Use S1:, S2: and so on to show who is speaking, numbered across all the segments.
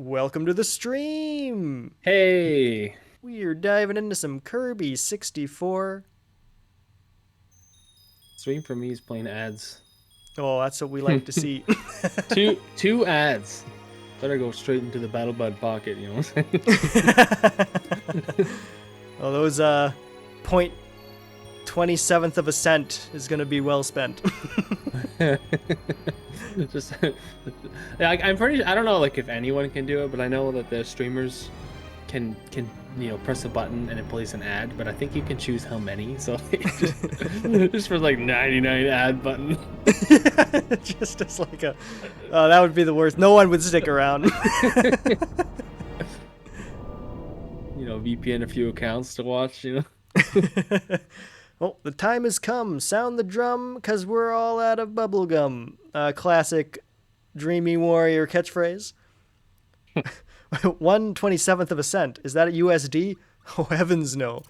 S1: Welcome to the stream!
S2: Hey,
S1: We are diving into some Kirby 64.
S2: stream for me is playing ads.
S1: Oh, that's what we like to see.
S2: Two ads. Better go straight into the battle bud pocket, you know what I'm saying?
S1: Oh, those, 0.27th of a cent is gonna be well spent.
S2: Just I'm pretty. I don't know, like if anyone can do it, but I know that the streamers can press a button and it plays an ad. But I think you can choose how many. So just for like 99 ad button.
S1: Just as like a, oh, that would be the worst. No one would stick around.
S2: VPN a few accounts to watch.
S1: Well, the time has come. Sound the drum, cause we're all out of bubblegum. Classic Dreamy Warrior catchphrase. 1/27th of a cent. Is that a USD? Oh, heavens no.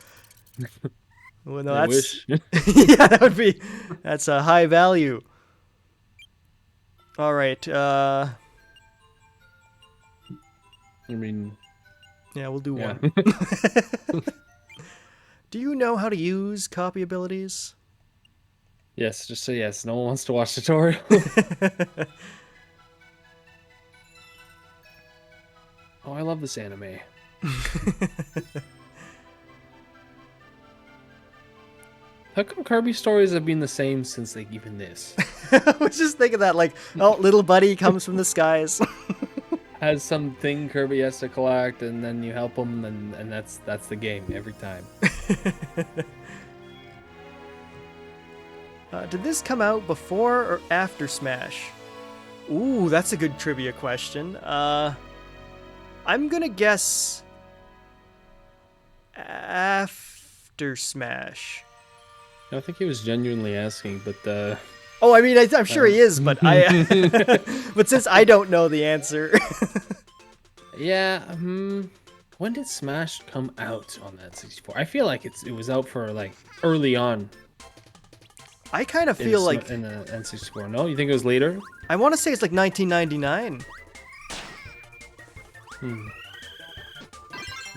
S1: Well, no,
S2: I
S1: that's...
S2: wish.
S1: Yeah, that's a high value. All right.
S2: I mean,
S1: Yeah, we'll do
S2: yeah.
S1: one. Do you know how to use copy abilities?
S2: Yes, just say yes. No one wants to watch tutorial. Oh, I love this anime. How come Kirby stories have been the same since like even this?
S1: I was just thinking that, like, oh, little buddy comes from the skies.
S2: Has something Kirby has to collect, and then you help him, and that's the game every time.
S1: Did this come out before or after Smash? Ooh, that's a good trivia question. I'm gonna guess after Smash.
S2: I think he was genuinely asking, but
S1: Oh, I mean, I'm sure he is, but but since I don't know the answer.
S2: yeah. When did Smash come out on that 64? I feel like it was out for like early on.
S1: I kind of feel like
S2: in the N64. No, you think it was later?
S1: I want to say it's like 1999.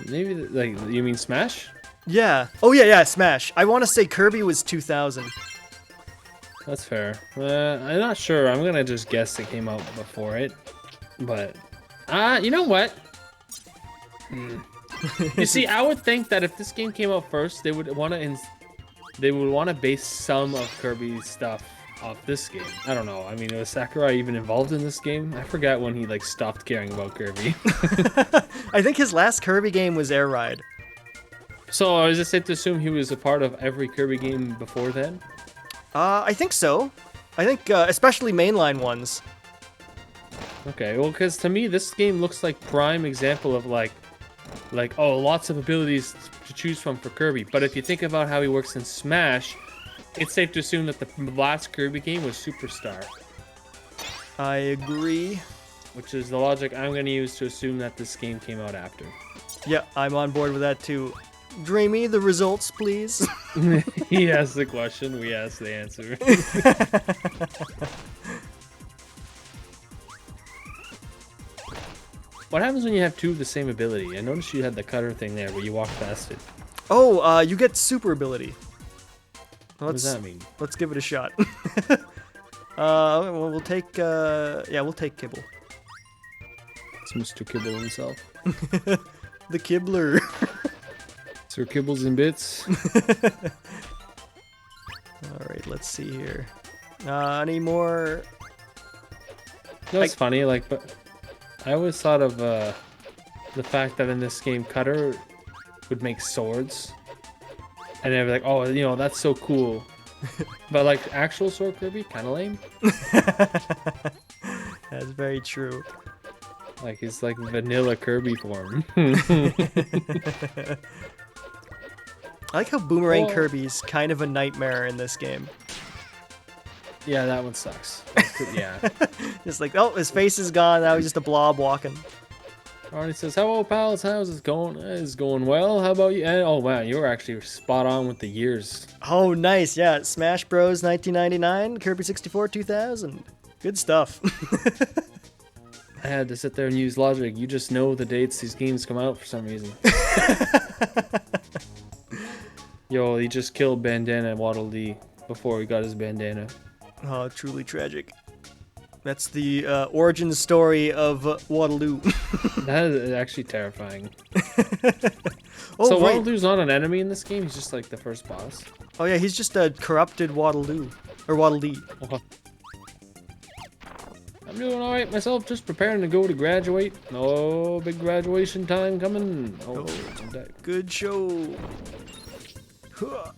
S2: Maybe like you mean Smash?
S1: Yeah. Oh yeah, Smash. I want to say Kirby was 2000.
S2: That's fair. I'm not sure. I'm gonna just guess it came out before it, but you know what? You see, I would think that if this game came out first, they would want to base some of Kirby's stuff off this game. I don't know. I mean, was Sakurai even involved in this game? I forgot when he like stopped caring about Kirby.
S1: I think his last Kirby game was Air Ride.
S2: So is it safe to assume he was a part of every Kirby game before then?
S1: I think so. I think especially mainline ones.
S2: Okay, well, because to me this game looks like prime example of like oh, lots of abilities to choose from for Kirby. But if you think about how he works in Smash, it's safe to assume that the last Kirby game was Superstar.
S1: I agree.
S2: Which is the logic I'm going to use to assume that this game came out after.
S1: Yeah, I'm on board with that too. Dreamy, the results, please.
S2: He asked the question, we asked the answer. What happens when you have two of the same ability? I noticed you had the cutter thing there where you walk past it.
S1: Oh, you get super ability.
S2: What does that mean?
S1: Let's give it a shot. Well, we'll take Kibble.
S2: It's Mr. Kibble himself.
S1: The Kibbler.
S2: Sir Kibbles and Bits.
S1: Alright, let's see here. Any more?
S2: That's funny, like, but I always thought of the fact that in this game, Cutter would make swords. And they'd be like, oh, that's so cool. But like, actual Sword Kirby, kind of lame.
S1: That's very true.
S2: Like, it's like vanilla Kirby form.
S1: I like how Boomerang Kirby's kind of a nightmare in this game.
S2: Yeah, that one sucks. Yeah.
S1: Just like, oh, his face is gone. Now he's just a blob walking.
S2: Arnie says, hello, pals. How's it going? It's going well. How about you? And, oh, wow. You were actually spot on with the years.
S1: Oh, nice. Yeah. Smash Bros. 1999. Kirby 64 2000. Good stuff.
S2: I had to sit there and use logic. You just know the dates these games come out for some reason. Yo, he just killed Bandana Waddle Dee before he got his bandana.
S1: Oh, truly tragic. That's the origin story of Waddle-Doo.
S2: That is actually terrifying.
S1: Oh,
S2: so
S1: right.
S2: Waddle-Doo's not an enemy in this game? He's just like the first boss?
S1: Oh yeah, he's just a corrupted Waddle-Doo. Or Waddle-Dee.
S2: Oh. I'm doing alright myself, just preparing to go to graduate. No big graduation time coming. Oh, I'm dead.
S1: Good show. Huh.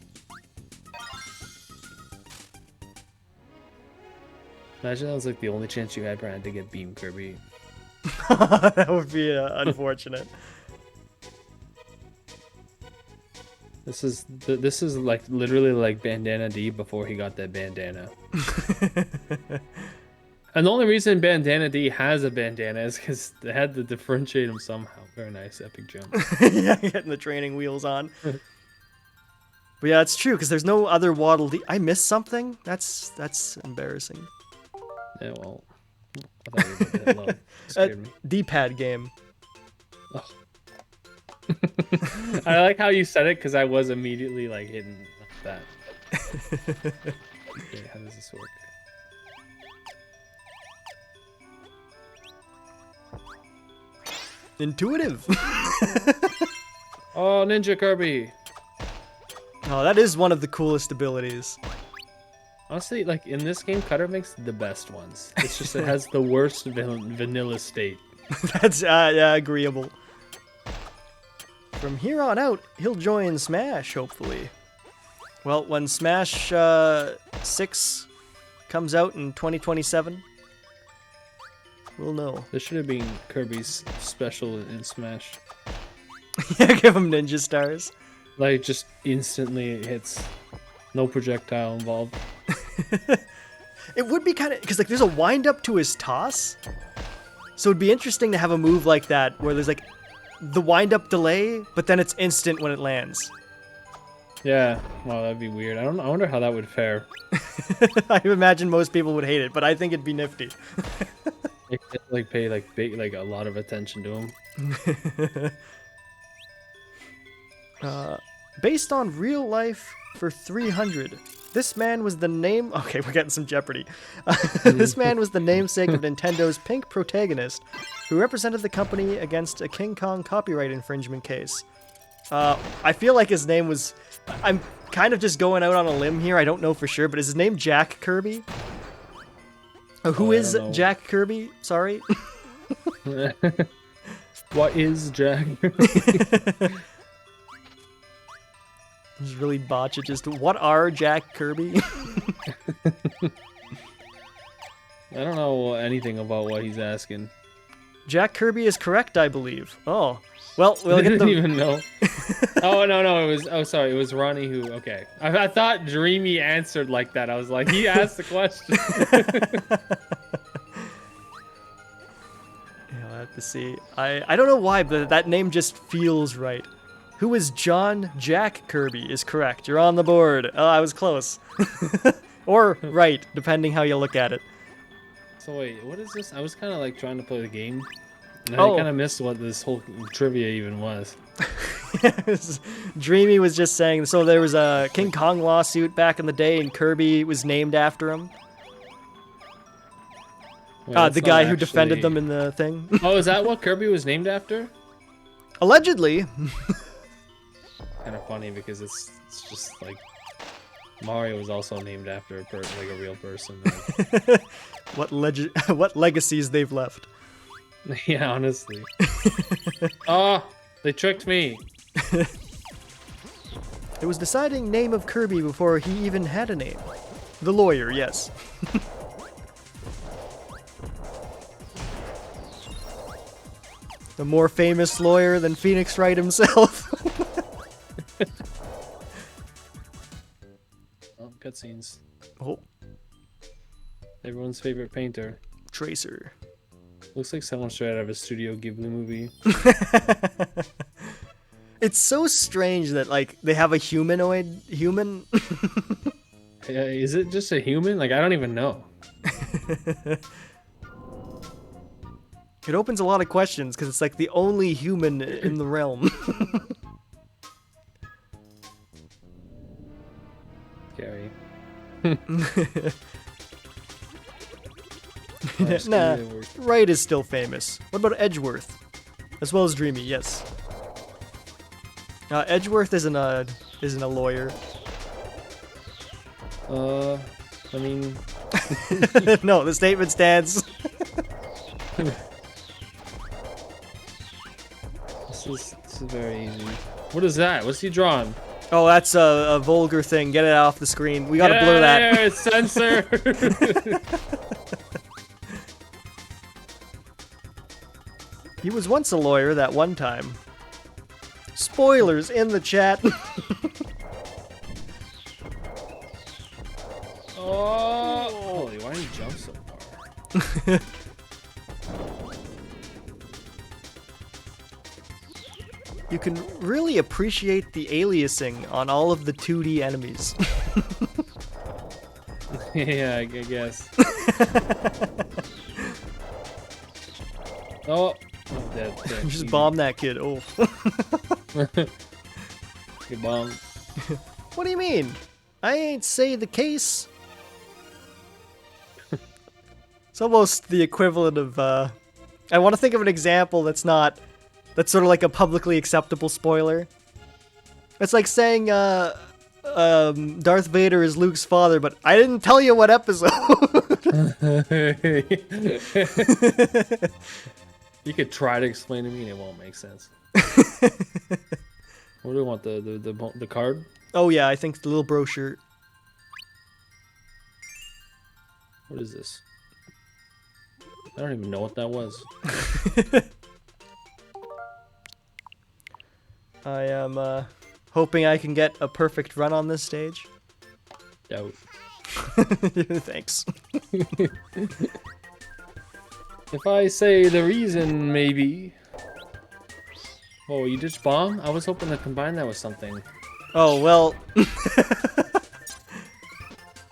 S2: Imagine that was like the only chance you had, Brad, to get Beam Kirby.
S1: That would be unfortunate.
S2: This is like literally like Bandana D before he got that bandana. And the only reason Bandana D has a bandana is because they had to differentiate him somehow. Very nice, epic jump.
S1: Yeah, getting the training wheels on. But yeah, it's true because there's no other Waddle Dee. I missed something. That's embarrassing.
S2: Yeah, well, I thought you were about to hit low. Scared me.
S1: D-pad game.
S2: Oh. I like how you said it because I was immediately like hitting that. Okay, how does this work?
S1: Intuitive.
S2: Oh, Ninja Kirby.
S1: Oh, that is one of the coolest abilities.
S2: Honestly, like in this game, Cutter makes the best ones. It's just it has the worst vanilla state.
S1: That's yeah, agreeable. From here on out, he'll join Smash, hopefully. Well, when Smash 6 comes out in 2027, we'll know.
S2: This should have been Kirby's special in Smash.
S1: Yeah, give him ninja stars.
S2: Like, just instantly hits. No projectile involved.
S1: It would be kind of... Because, like, there's a wind-up to his toss. So it'd be interesting to have a move like that, where there's, like, the wind-up delay, but then it's instant when it lands.
S2: Yeah, wow, that'd be weird. I wonder how that would fare.
S1: I imagine most people would hate it, but I think it'd be nifty.
S2: You could, like, pay, like, big, like, a lot of attention to him.
S1: Based on real life for 300. This man was the name... Okay, we're getting some Jeopardy. This man was the namesake of Nintendo's Pink protagonist, who represented the company against a King Kong copyright infringement case. I feel like his name was... I'm kind of just going out on a limb here. I don't know for sure, but is his name Jack Kirby? Who is Jack Kirby? Sorry.
S2: What is Jack?
S1: Just really botch it. Just what are Jack Kirby?
S2: I don't know anything about what he's asking.
S1: Jack Kirby is correct, I believe. Oh, well, we'll
S2: I
S1: get
S2: didn't
S1: the...
S2: even know. Oh no, it was. Oh, sorry, it was Ronnie who. Okay, I thought Dreamy answered like that. I was like, he asked the question.
S1: Yeah, I'll have to see. I don't know why, but that name just feels right. Who is John Jack Kirby is correct. You're on the board. Oh, I was close. Or right, depending how you look at it.
S2: So wait, what is this? I was kind of like trying to play the game, and
S1: Oh.
S2: I kind of missed what this whole trivia even was.
S1: Dreamy was just saying, so there was a King Kong lawsuit back in the day, and Kirby was named after him.
S2: Wait,
S1: The
S2: that's
S1: guy
S2: not
S1: who defended
S2: actually-
S1: them in the thing.
S2: Oh, is that what Kirby was named after?
S1: Allegedly.
S2: Kind of funny because it's just like Mario was also named after like a real person. Like,
S1: What legacies they've left.
S2: yeah, honestly. Oh, they tricked me.
S1: It was deciding name of Kirby before he even had a name. The lawyer, yes. The more famous lawyer than Phoenix Wright himself.
S2: Oh, cutscenes.
S1: Oh,
S2: Everyone's favorite painter.
S1: Tracer.
S2: Looks like someone straight out of a Studio Ghibli movie.
S1: It's so strange that, like, they have a humanoid human.
S2: Is it just a human? Like, I don't even know.
S1: It opens a lot of questions because it's like the only human in the realm.
S2: Scary.
S1: Nah, Wright is still famous. What about Edgeworth? As well as Dreamy, yes. Edgeworth isn't a lawyer.
S2: I mean...
S1: No, the statement stands.
S2: This is very easy. What is that? What's he drawing?
S1: Oh, that's a vulgar thing. Get it off the screen. We gotta blur that.
S2: There, it's censor.
S1: He was once a lawyer that one time. Spoilers in the chat.
S2: Oh! Holy, why did he jump so far?
S1: You can really appreciate the aliasing on all of the 2D enemies.
S2: Yeah, I guess. Oh, I'm dead.
S1: Just bomb that kid. Oh.
S2: Good bomb.
S1: What do you mean? I ain't say the case. It's almost the equivalent of, I want to think of an example that's sort of like a publicly acceptable spoiler. It's like saying, Darth Vader is Luke's father, but I didn't tell you what episode.
S2: You could try to explain to me and it won't make sense. What do we want? The card?
S1: Oh yeah, I think the little brochure.
S2: What is this? I don't even know what that was.
S1: I am hoping I can get a perfect run on this stage.
S2: Doubt.
S1: Thanks.
S2: If I say the reason, maybe. Oh, you just bomb? I was hoping to combine that with something.
S1: Oh, well.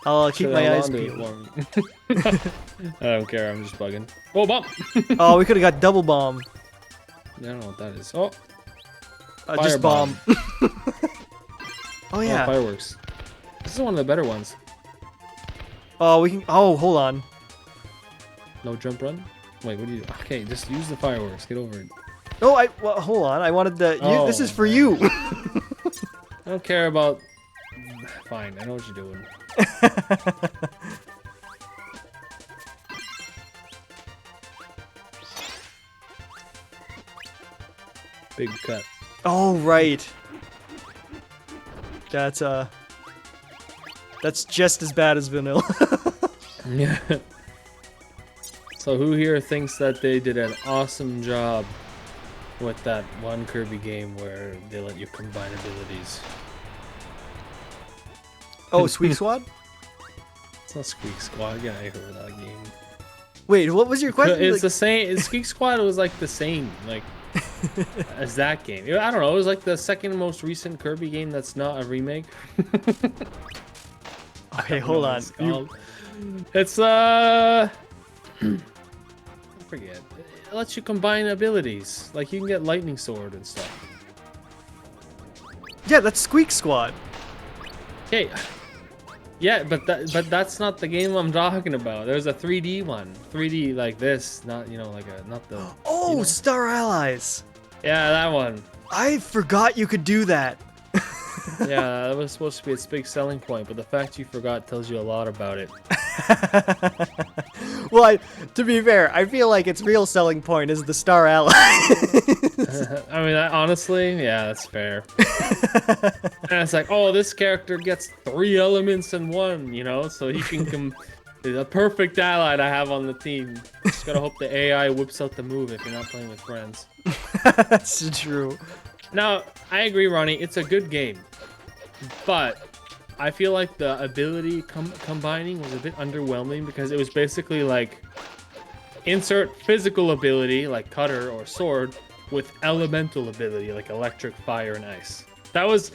S1: I'll keep my eyes peeled.
S2: I don't care, I'm just bugging. Oh, bomb!
S1: Oh, we could have got double bomb.
S2: I don't know what that is. Oh!
S1: Just bomb. Oh, yeah.
S2: Oh, fireworks. This is one of the better ones.
S1: Oh, we can. Oh, hold on.
S2: No jump run? Wait, what do you. Okay, just use the fireworks. Get over it.
S1: Oh, well, hold on. I wanted the.
S2: Oh,
S1: this is for you.
S2: I don't care about. Fine, I know what you're doing. Big cut.
S1: Oh, right. That's just as bad as vanilla.
S2: Yeah. So who here thinks that they did an awesome job with that one Kirby game where they let you combine abilities?
S1: Oh, Squeak Squad?
S2: It's not Squeak Squad. Get out of here with that game.
S1: Wait, what was your question?
S2: It's the same. Squeak Squad was like the same, like as that game. I don't know. It was like the second most recent Kirby game that's not a remake.
S1: Okay, hold on.
S2: It's I forget. It lets you combine abilities. Like you can get lightning sword and stuff.
S1: Yeah, that's Squeak Squad.
S2: Okay. Yeah, but that's not the game I'm talking about. There's a 3D one. 3D like this, not like not the.
S1: Oh, Star Allies.
S2: Yeah, that one.
S1: I forgot you could do that.
S2: Yeah, that was supposed to be its big selling point, but the fact you forgot tells you a lot about it.
S1: Well, to be fair, I feel like its real selling point is the Star Allies.
S2: I mean, honestly, yeah, that's fair. And it's like, oh, this character gets 3 elements in one, so he can the perfect ally to have on the team. Just gotta hope the AI whips out the move if you're not playing with friends.
S1: That's true.
S2: Now, I agree, Ronnie. It's a good game, but I feel like the ability combining was a bit underwhelming because it was basically like insert physical ability like cutter or sword with elemental ability like electric, fire, and ice. That was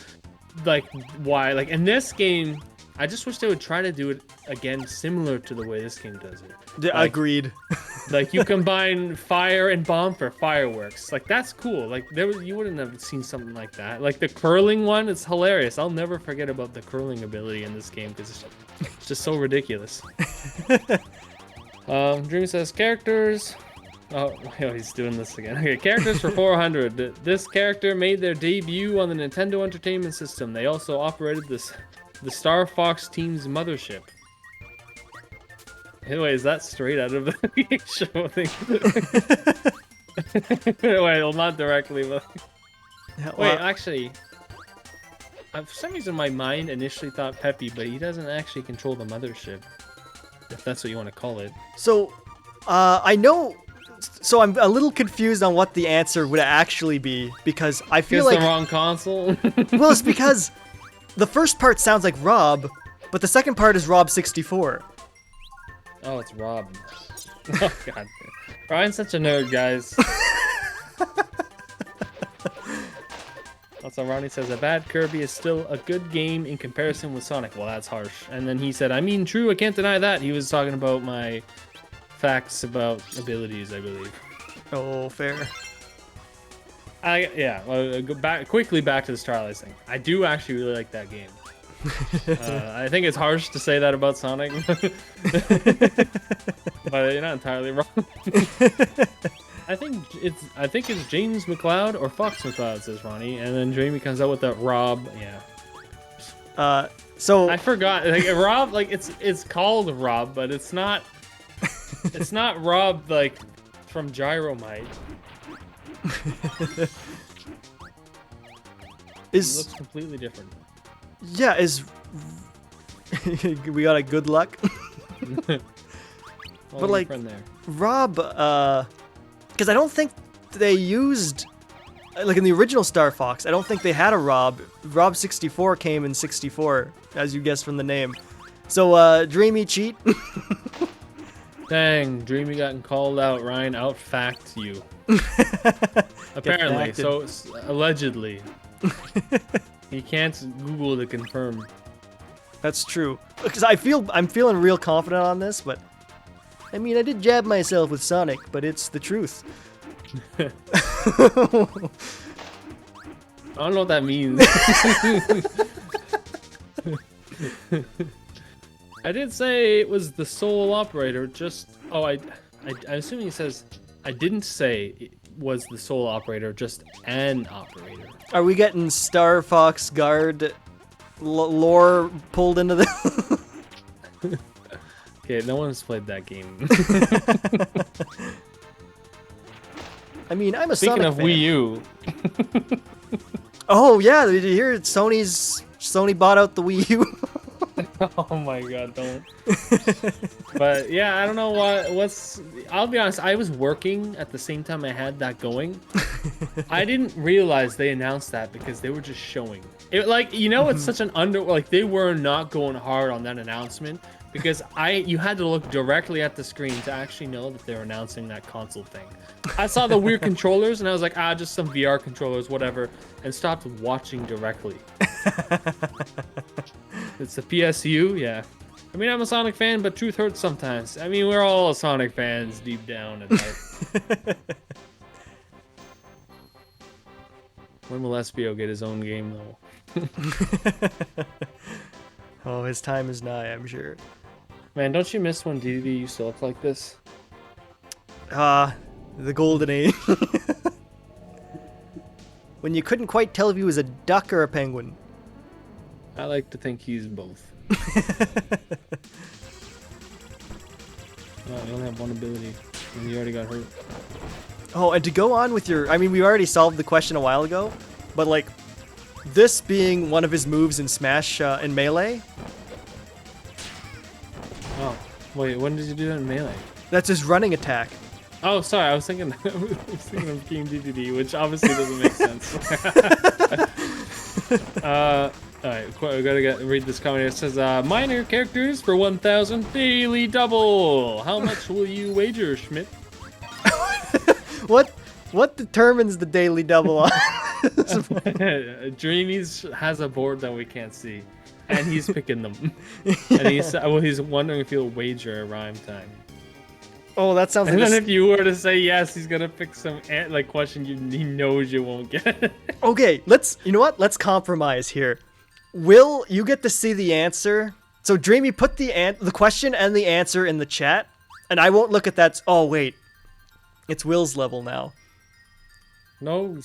S2: like why, like in this game, I just wish they would try to do it again similar to the way this game does it.
S1: Yeah,
S2: like,
S1: agreed.
S2: Like you combine fire and bomb for fireworks. Like that's cool. Like you wouldn't have seen something like that. Like the curling one, it's hilarious. I'll never forget about the curling ability in this game because it's just so ridiculous. Dream says characters. Oh, he's doing this again. Okay, characters for 400. This character made their debut on the Nintendo Entertainment System. They also operated the Star Fox team's mothership. Anyway, is that straight out of the show thing? Wait, well, not directly, but... Wait, actually... For some reason, my mind initially thought Peppy, but he doesn't actually control the mothership. If that's what you want to call it.
S1: So, I know... So I'm a little confused on what the answer would actually be, because I feel like...
S2: It's the wrong console?
S1: Well, it's because the first part sounds like Rob, but the second part is Rob 64.
S2: Oh, it's Rob. Oh, God. Ryan's such a nerd, guys. Also, Ronnie says, a bad Kirby is still a good game in comparison with Sonic. Well, that's harsh. And then he said, I mean, true, I can't deny that. He was talking about my facts about abilities, I believe.
S1: Oh, fair.
S2: Go quickly back to the Starlight thing. I do actually really like that game. I think it's harsh to say that about Sonic, but you're not entirely wrong. I think it's James McLeod or Fox McLeod, says Ronnie, and then Jamie comes out with that Rob. Yeah.
S1: So
S2: I forgot. Like Rob, like it's called Rob, but it's not. It's not Rob like from Gyromite. It looks completely different.
S1: Yeah, we got a good luck.
S2: But like
S1: Rob, because I don't think they used, like in the original Star Fox, I don't think they had a Rob. Rob 64 came in 64, as you guessed from the name. So Dreamy cheat.
S2: Dang, Dreamy gotten called out. Ryan out-fact you. Apparently, so allegedly. You can't Google to confirm.
S1: That's true. Because I'm feeling real confident on this, but I mean, I did jab myself with Sonic, but it's the truth.
S2: I don't know what that means. I did say it was the sole operator. I'm assuming he says I didn't say it was the sole operator, just an operator.
S1: Are we getting Star Fox Guard lore pulled into this?
S2: Okay, no one's played that game.
S1: I mean, I'm a
S2: Speaking
S1: Sonic
S2: of
S1: fan.
S2: Wii U.
S1: Oh yeah, did you hear Sony bought out the Wii U?
S2: Oh my god, don't. But yeah, I don't know I'll be honest, I was working at the same time I had that going. I didn't realize they announced that because they were just showing it. Like, you know, it's such an they were not going hard on that announcement because you had to look directly at the screen to actually know that they were announcing that console thing. I saw the weird controllers and I was like, just some VR controllers, whatever, and stopped watching directly. It's the PSU, yeah. I mean, I'm a Sonic fan, but truth hurts sometimes. I mean, we're all Sonic fans deep down at heart. When will Espio get his own game, though?
S1: Oh, his time is nigh, I'm sure.
S2: Man, don't you miss when DD used to look like this?
S1: The golden age. When you couldn't quite tell if he was a duck or a penguin.
S2: I like to think he's both. Oh, you only have one ability, and you already got hurt.
S1: Oh, and to go on with I mean, we already solved the question a while ago, but like, this being one of his moves in Smash in Melee.
S2: Oh, wait, when did you do that in Melee?
S1: That's his running attack.
S2: Oh, sorry, I was thinking of King DDD, which obviously doesn't make sense. Alright, we gotta read this comment. It says, minor characters for 1,000 daily double. How much will you wager, Schmidt?
S1: What determines the daily double on?
S2: Dreamy's has a board that we can't see, and he's picking them. And he's wondering if he'll wager a rhyme time.
S1: Oh, that sounds
S2: And
S1: like
S2: then if you were to say yes, he's gonna pick some like question he knows you won't get.
S1: Okay, you know what? Let's compromise here. Will, you get to see the answer. So Dreamy, put the question and the answer in the chat, and I won't look at that. Oh wait, it's Will's level now.
S2: No,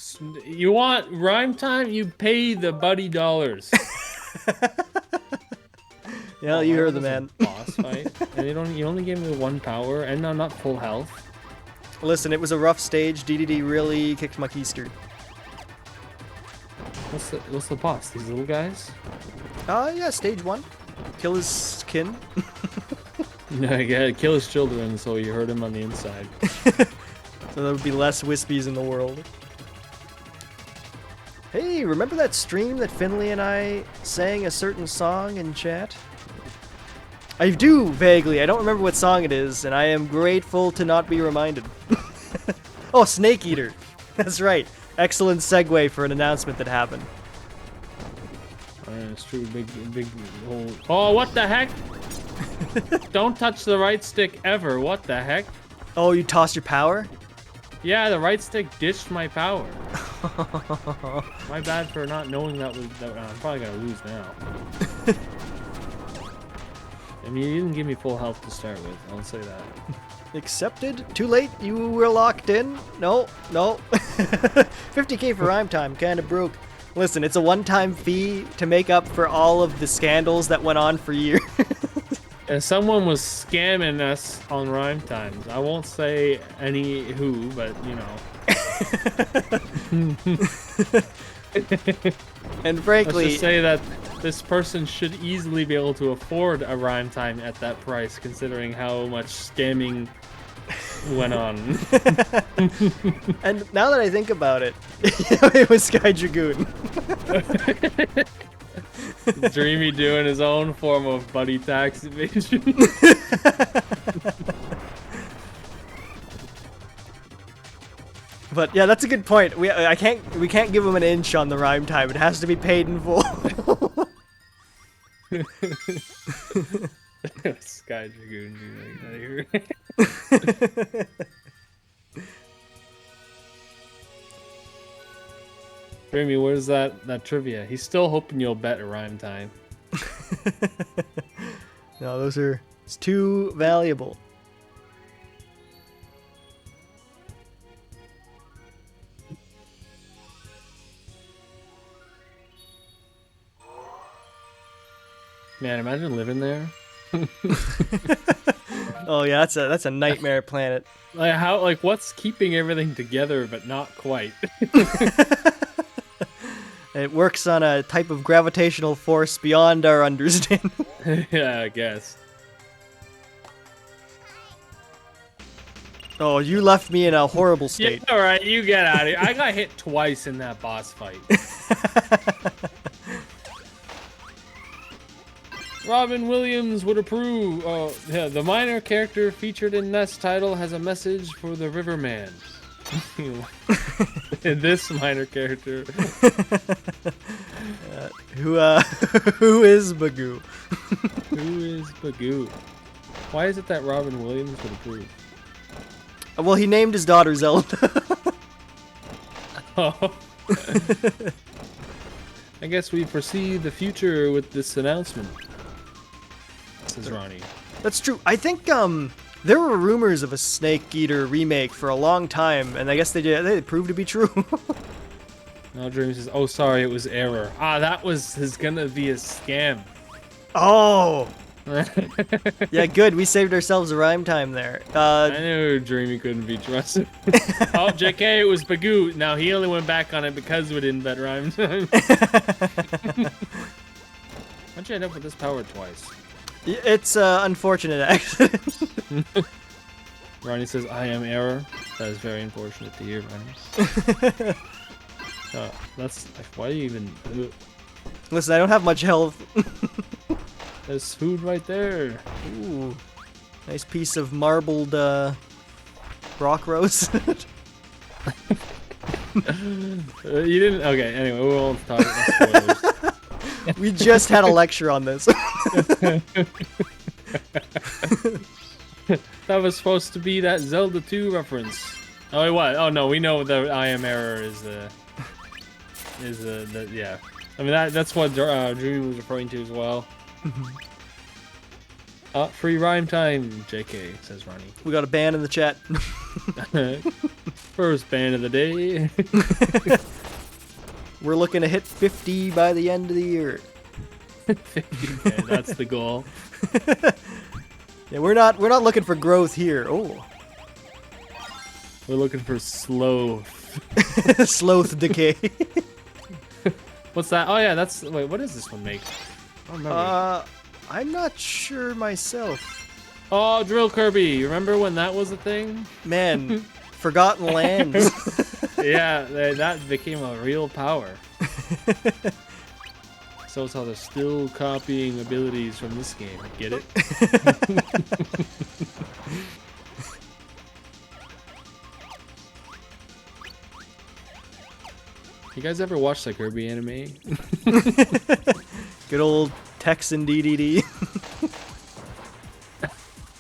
S2: you want rhyme time? You pay the buddy dollars.
S1: Yeah, you heard the man.
S2: Boss fight, and you only gave me 1 power, and I'm not full health.
S1: Listen, it was a rough stage. DDD really kicked my keister.
S2: What's the boss? These little guys?
S1: Yeah, stage 1. Kill his kin.
S2: No, yeah, kill his children, so you hurt him on the inside.
S1: So there would be less Wispies in the world. Hey, remember that stream that Finley and I sang a certain song in chat? I do, vaguely. I don't remember what song it is, and I am grateful to not be reminded. Oh, Snake Eater. That's right. Excellent segue for an announcement that happened.
S2: It's true, big hole. Oh, what the heck? Don't touch the right stick ever. What the heck?
S1: Oh, you tossed your power?
S2: Yeah, the right stick dished my power. My bad for not knowing that was. I'm probably gonna lose now. I mean, you didn't give me full health to start with. I'll say that.
S1: Accepted. Too late. You were locked in. No. 50k for rhyme time. Kind of broke. Listen, it's a one-time fee to make up for all of the scandals that went on for years.
S2: And someone was scamming us on rhyme times. I won't say any who, but you know.
S1: And frankly,
S2: let's just say that this person should easily be able to afford a rhyme time at that price, considering how much scamming went on.
S1: And now that I think about it, it was Sky Dragoon.
S2: Dreamy doing his own form of buddy tax evasion.
S1: But yeah, that's a good point. We can't give him an inch on the rhyme time. It has to be paid in full.
S2: Sky Dragoon, out of here. Dreamy, where's that trivia? He's still hoping you'll bet a rhyme time.
S1: No, it's too valuable.
S2: Man, imagine living there.
S1: Oh yeah, that's a nightmare planet.
S2: Like what's keeping everything together but not quite?
S1: It works on a type of gravitational force beyond our understanding.
S2: Yeah, I guess.
S1: Oh, you left me in a horrible state.
S2: Yeah, alright, you get out of here. I got hit twice in that boss fight. Robin Williams would approve. Oh, yeah, the minor character featured in this title has a message for the Riverman. This minor character.
S1: Who is Bagoo?
S2: Who is Bagoo? Why is it that Robin Williams would approve?
S1: Well, he named his daughter Zelda.
S2: Oh. I guess we foresee the future with this announcement. Says Ronnie.
S1: That's true. I think there were rumors of a Snake Eater remake for a long time, and I guess they proved to be true.
S2: Now Dream says, "Oh, sorry, it was error." Ah, that is gonna be a scam.
S1: Oh. Yeah, good. We saved ourselves a rhyme time there.
S2: I knew Dreamy couldn't be trusted. Oh, JK, it was Bagoo. Now he only went back on it because we didn't bet rhyme time. How'd you end up with this power twice?
S1: It's unfortunate accident.
S2: Ronnie says, "I am error." That is very unfortunate to hear, Ronnie. That's why do you even?
S1: Listen, I don't have much health.
S2: There's food right there.
S1: Ooh, nice piece of marbled rock rose.
S2: You didn't. Okay. Anyway, we won't talk about spoilers.
S1: We just had a lecture on this.
S2: That was supposed to be that Zelda 2 reference. Oh, wait, what? Oh no, we know the I am error is the yeah. I mean that's what Drew was referring to as well. Free rhyme time, JK, says Ronnie.
S1: We got a ban in the chat.
S2: First ban of the day.
S1: We're looking to hit 50 by the end of the year.
S2: 50, yeah, that's the goal.
S1: Yeah, we're not looking for growth here. Oh.
S2: We're looking for sloth.
S1: Sloth decay.
S2: What's that? Oh yeah, that's wait. What does this one make? I don't remember.
S1: I'm not sure myself.
S2: Oh, Drill Kirby. Remember when that was a thing?
S1: Man, Forgotten Lands.
S2: Yeah, that became a real power. So it's how they're still copying abilities from this game. Get it? You guys ever watch the Kirby anime?
S1: Good old Texan DDD.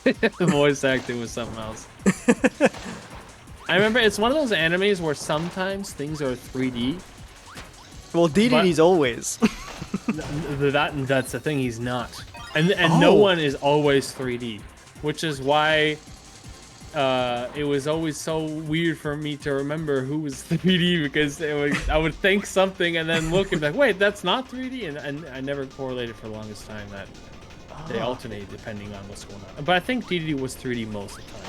S2: The voice acting was something else. I remember it's one of those animes where sometimes things are 3D.
S1: Well, DDD's always.
S2: That's the thing, he's not. And no one is always 3D, which is why it was always so weird for me to remember who was 3D, because I would think something and then look and be like, wait, that's not 3D, and I never correlated for the longest time that they alternate depending on what's going on. But I think DDD was 3D most of the time.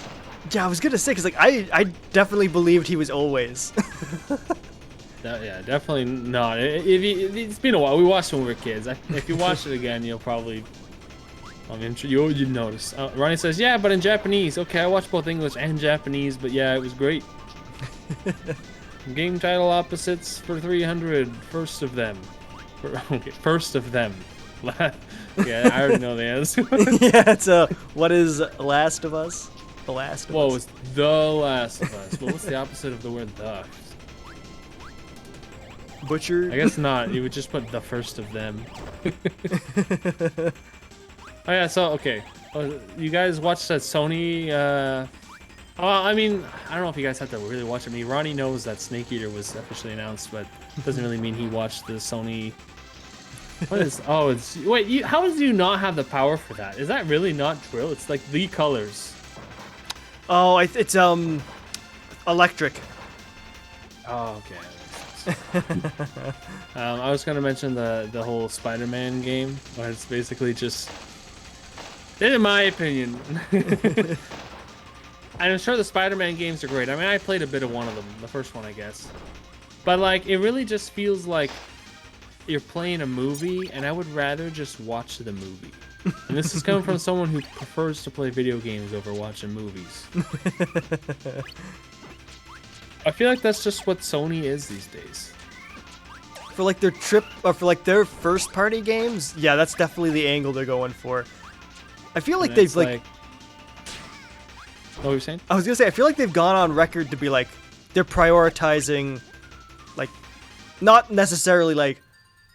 S1: Yeah, I was gonna say, because like I definitely believed he was always.
S2: Yeah, definitely not. It's been a while. We watched it when we were kids. If you watch it again, you'll probably, you'd notice. Ronnie says, yeah, but in Japanese. Okay, I watched both English and Japanese, but yeah, it was great. Game title opposites for 300. First of them. Okay, first of them. Yeah, I already know the answer.
S1: Yeah, it's what is Last of Us? The Last of Us.
S2: Whoa, it's The Last of Us. Well, what's the opposite of the word the?
S1: Butcher?
S2: I guess not. You would just put the first of them. Oh yeah, so okay. You guys watched that Sony I mean, I don't know if you guys have to really watch it. I mean, Ronnie knows that Snake Eater was officially announced, but it doesn't really mean he watched the Sony. What is it's wait, how do you not have the power for that? Is that really not drill? It's like the colors.
S1: Oh, it's electric.
S2: Oh, okay. I was gonna mention the whole Spider-Man game, where it's basically just, in my opinion, and I'm sure the Spider-Man games are great. I mean, I played a bit of one of them, the first one, I guess, but like it really just feels like you're playing a movie, and I would rather just watch the movie. And this is coming from someone who prefers to play video games over watching movies. I feel like that's just what Sony is these days.
S1: For like their for like their first party games, yeah, that's definitely the angle they're going for. I feel like they've like
S2: what were you saying?
S1: I was gonna say, I feel like they've gone on record to be like, they're prioritizing, like, not necessarily like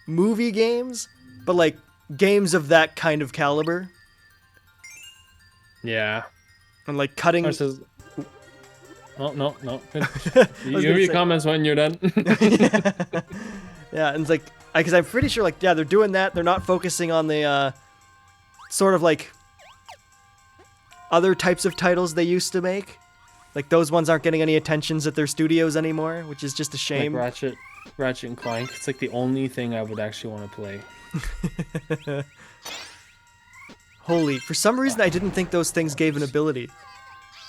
S1: movie games, but like games of that kind of caliber.
S2: Yeah.
S1: And like cutting.
S2: Oh, no. You give your comments when you're done.
S1: Yeah, and it's like, because I'm pretty sure, like, yeah, they're doing that. They're not focusing on the sort of like other types of titles they used to make. Like, those ones aren't getting any attentions at their studios anymore, which is just a shame.
S2: Like Ratchet and Clank. It's like the only thing I would actually want to play.
S1: Holy, for some reason I didn't think those things gave an ability.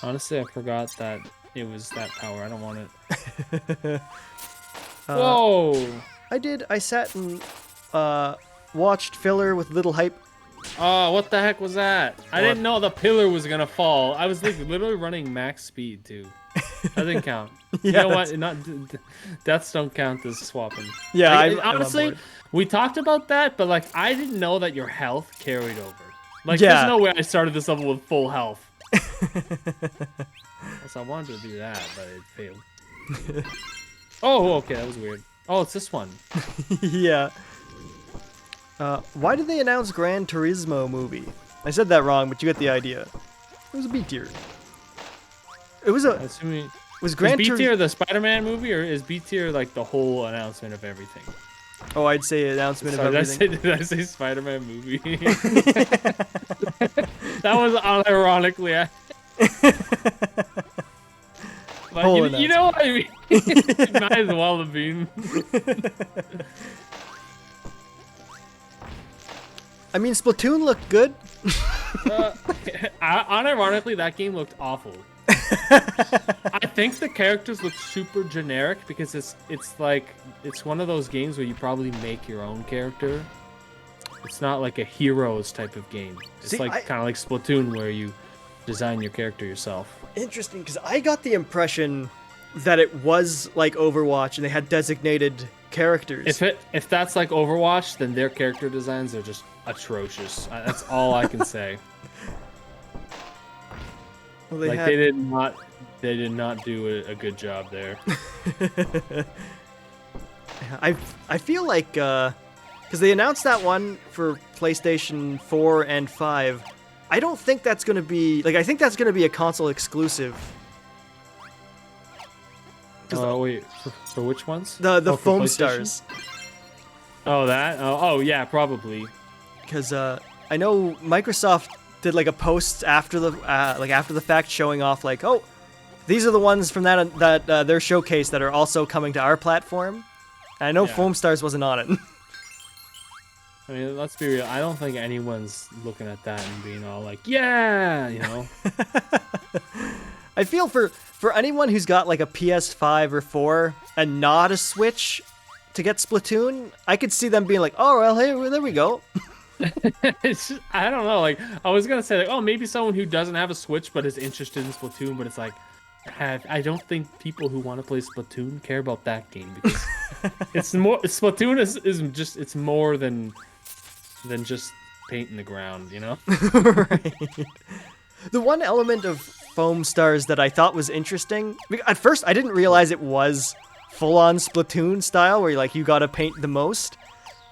S2: Honestly, I forgot that it was that power. I don't want it. Whoa!
S1: I sat and watched filler with little hype.
S2: Oh, what the heck was that? I didn't know the pillar was gonna fall. I was like literally running max speed too. That didn't count.
S1: Yeah,
S2: you know what? Deaths don't count as swapping.
S1: Yeah,
S2: like, honestly, we talked about that, but like I didn't know that your health carried over. Like, there's no way I started this level with full health. So I wanted to do that, but it failed. Oh, okay, that was weird. Oh, it's this one.
S1: Yeah. Why did they announce Gran Turismo movie? I said that wrong, but you get the idea. It was a B tier. It was a.
S2: Assuming,
S1: It was Gran
S2: is B
S1: Turismo.
S2: tier the Spider-Man movie, or is B tier like the whole announcement of everything?
S1: Oh, I'd say announcement
S2: Sorry,
S1: of everything.
S2: did I say Spider-Man movie? That was unironically. But you know what I mean? It might as well have been.
S1: I mean, Splatoon looked good.
S2: Unironically, that game looked awful. I think the characters look super generic because it's one of those games where you probably make your own character. It's not like a heroes type of game. It's kind of like Splatoon where you design your character yourself.
S1: Interesting, because I got the impression that it was like Overwatch and they had designated characters.
S2: If that's like Overwatch, then their character designs are just atrocious. That's all I can say.
S1: Well,
S2: they did not do a good job there.
S1: I feel like because they announced that one for PlayStation 4 and 5. I don't think that's gonna be I think that's gonna be a console exclusive.
S2: Wait, for which ones?
S1: The Foam Stars.
S2: Oh, that? Oh, yeah, probably.
S1: Because I know Microsoft did like a post after the after the fact showing off oh, these are the ones from their showcase that are also coming to our platform. And I know Foam Stars wasn't on it.
S2: I mean, let's be real. I don't think anyone's looking at that and being all like, yeah, you know.
S1: I feel for anyone who's got like a PS5 or 4 and not a Switch to get Splatoon, I could see them being like, oh, well, hey, there we go.
S2: It's just, I don't know. Like, I was going to say, oh, maybe someone who doesn't have a Switch but is interested in Splatoon, but it's like, I don't think people who want to play Splatoon care about that game because Splatoon is just, it's more than just painting the ground, you know?
S1: Right. The one element of Foam Stars that I thought was interesting, at first I didn't realize it was full-on Splatoon style where you gotta paint the most,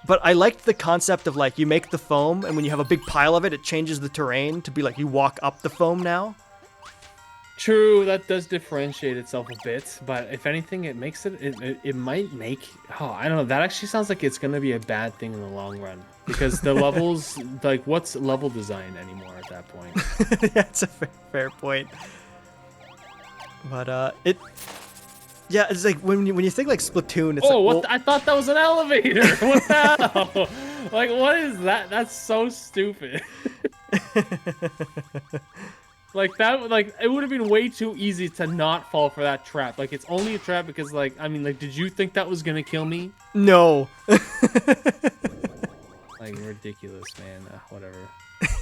S1: but I liked the concept of you make the foam and when you have a big pile of it, it changes the terrain to be you walk up the foam now.
S2: True, that does differentiate itself a bit, but if anything, it makes it might make, I don't know, that actually sounds like it's gonna be a bad thing in the long run. Because the levels, what's level design anymore at that point?
S1: That's a fair point. But it's when you think Splatoon, it's
S2: I thought that was an elevator. What the hell? What is that? That's so stupid. It would have been way too easy to not fall for that trap. It's only a trap because did you think that was gonna kill me?
S1: No.
S2: Ridiculous, man. Whatever.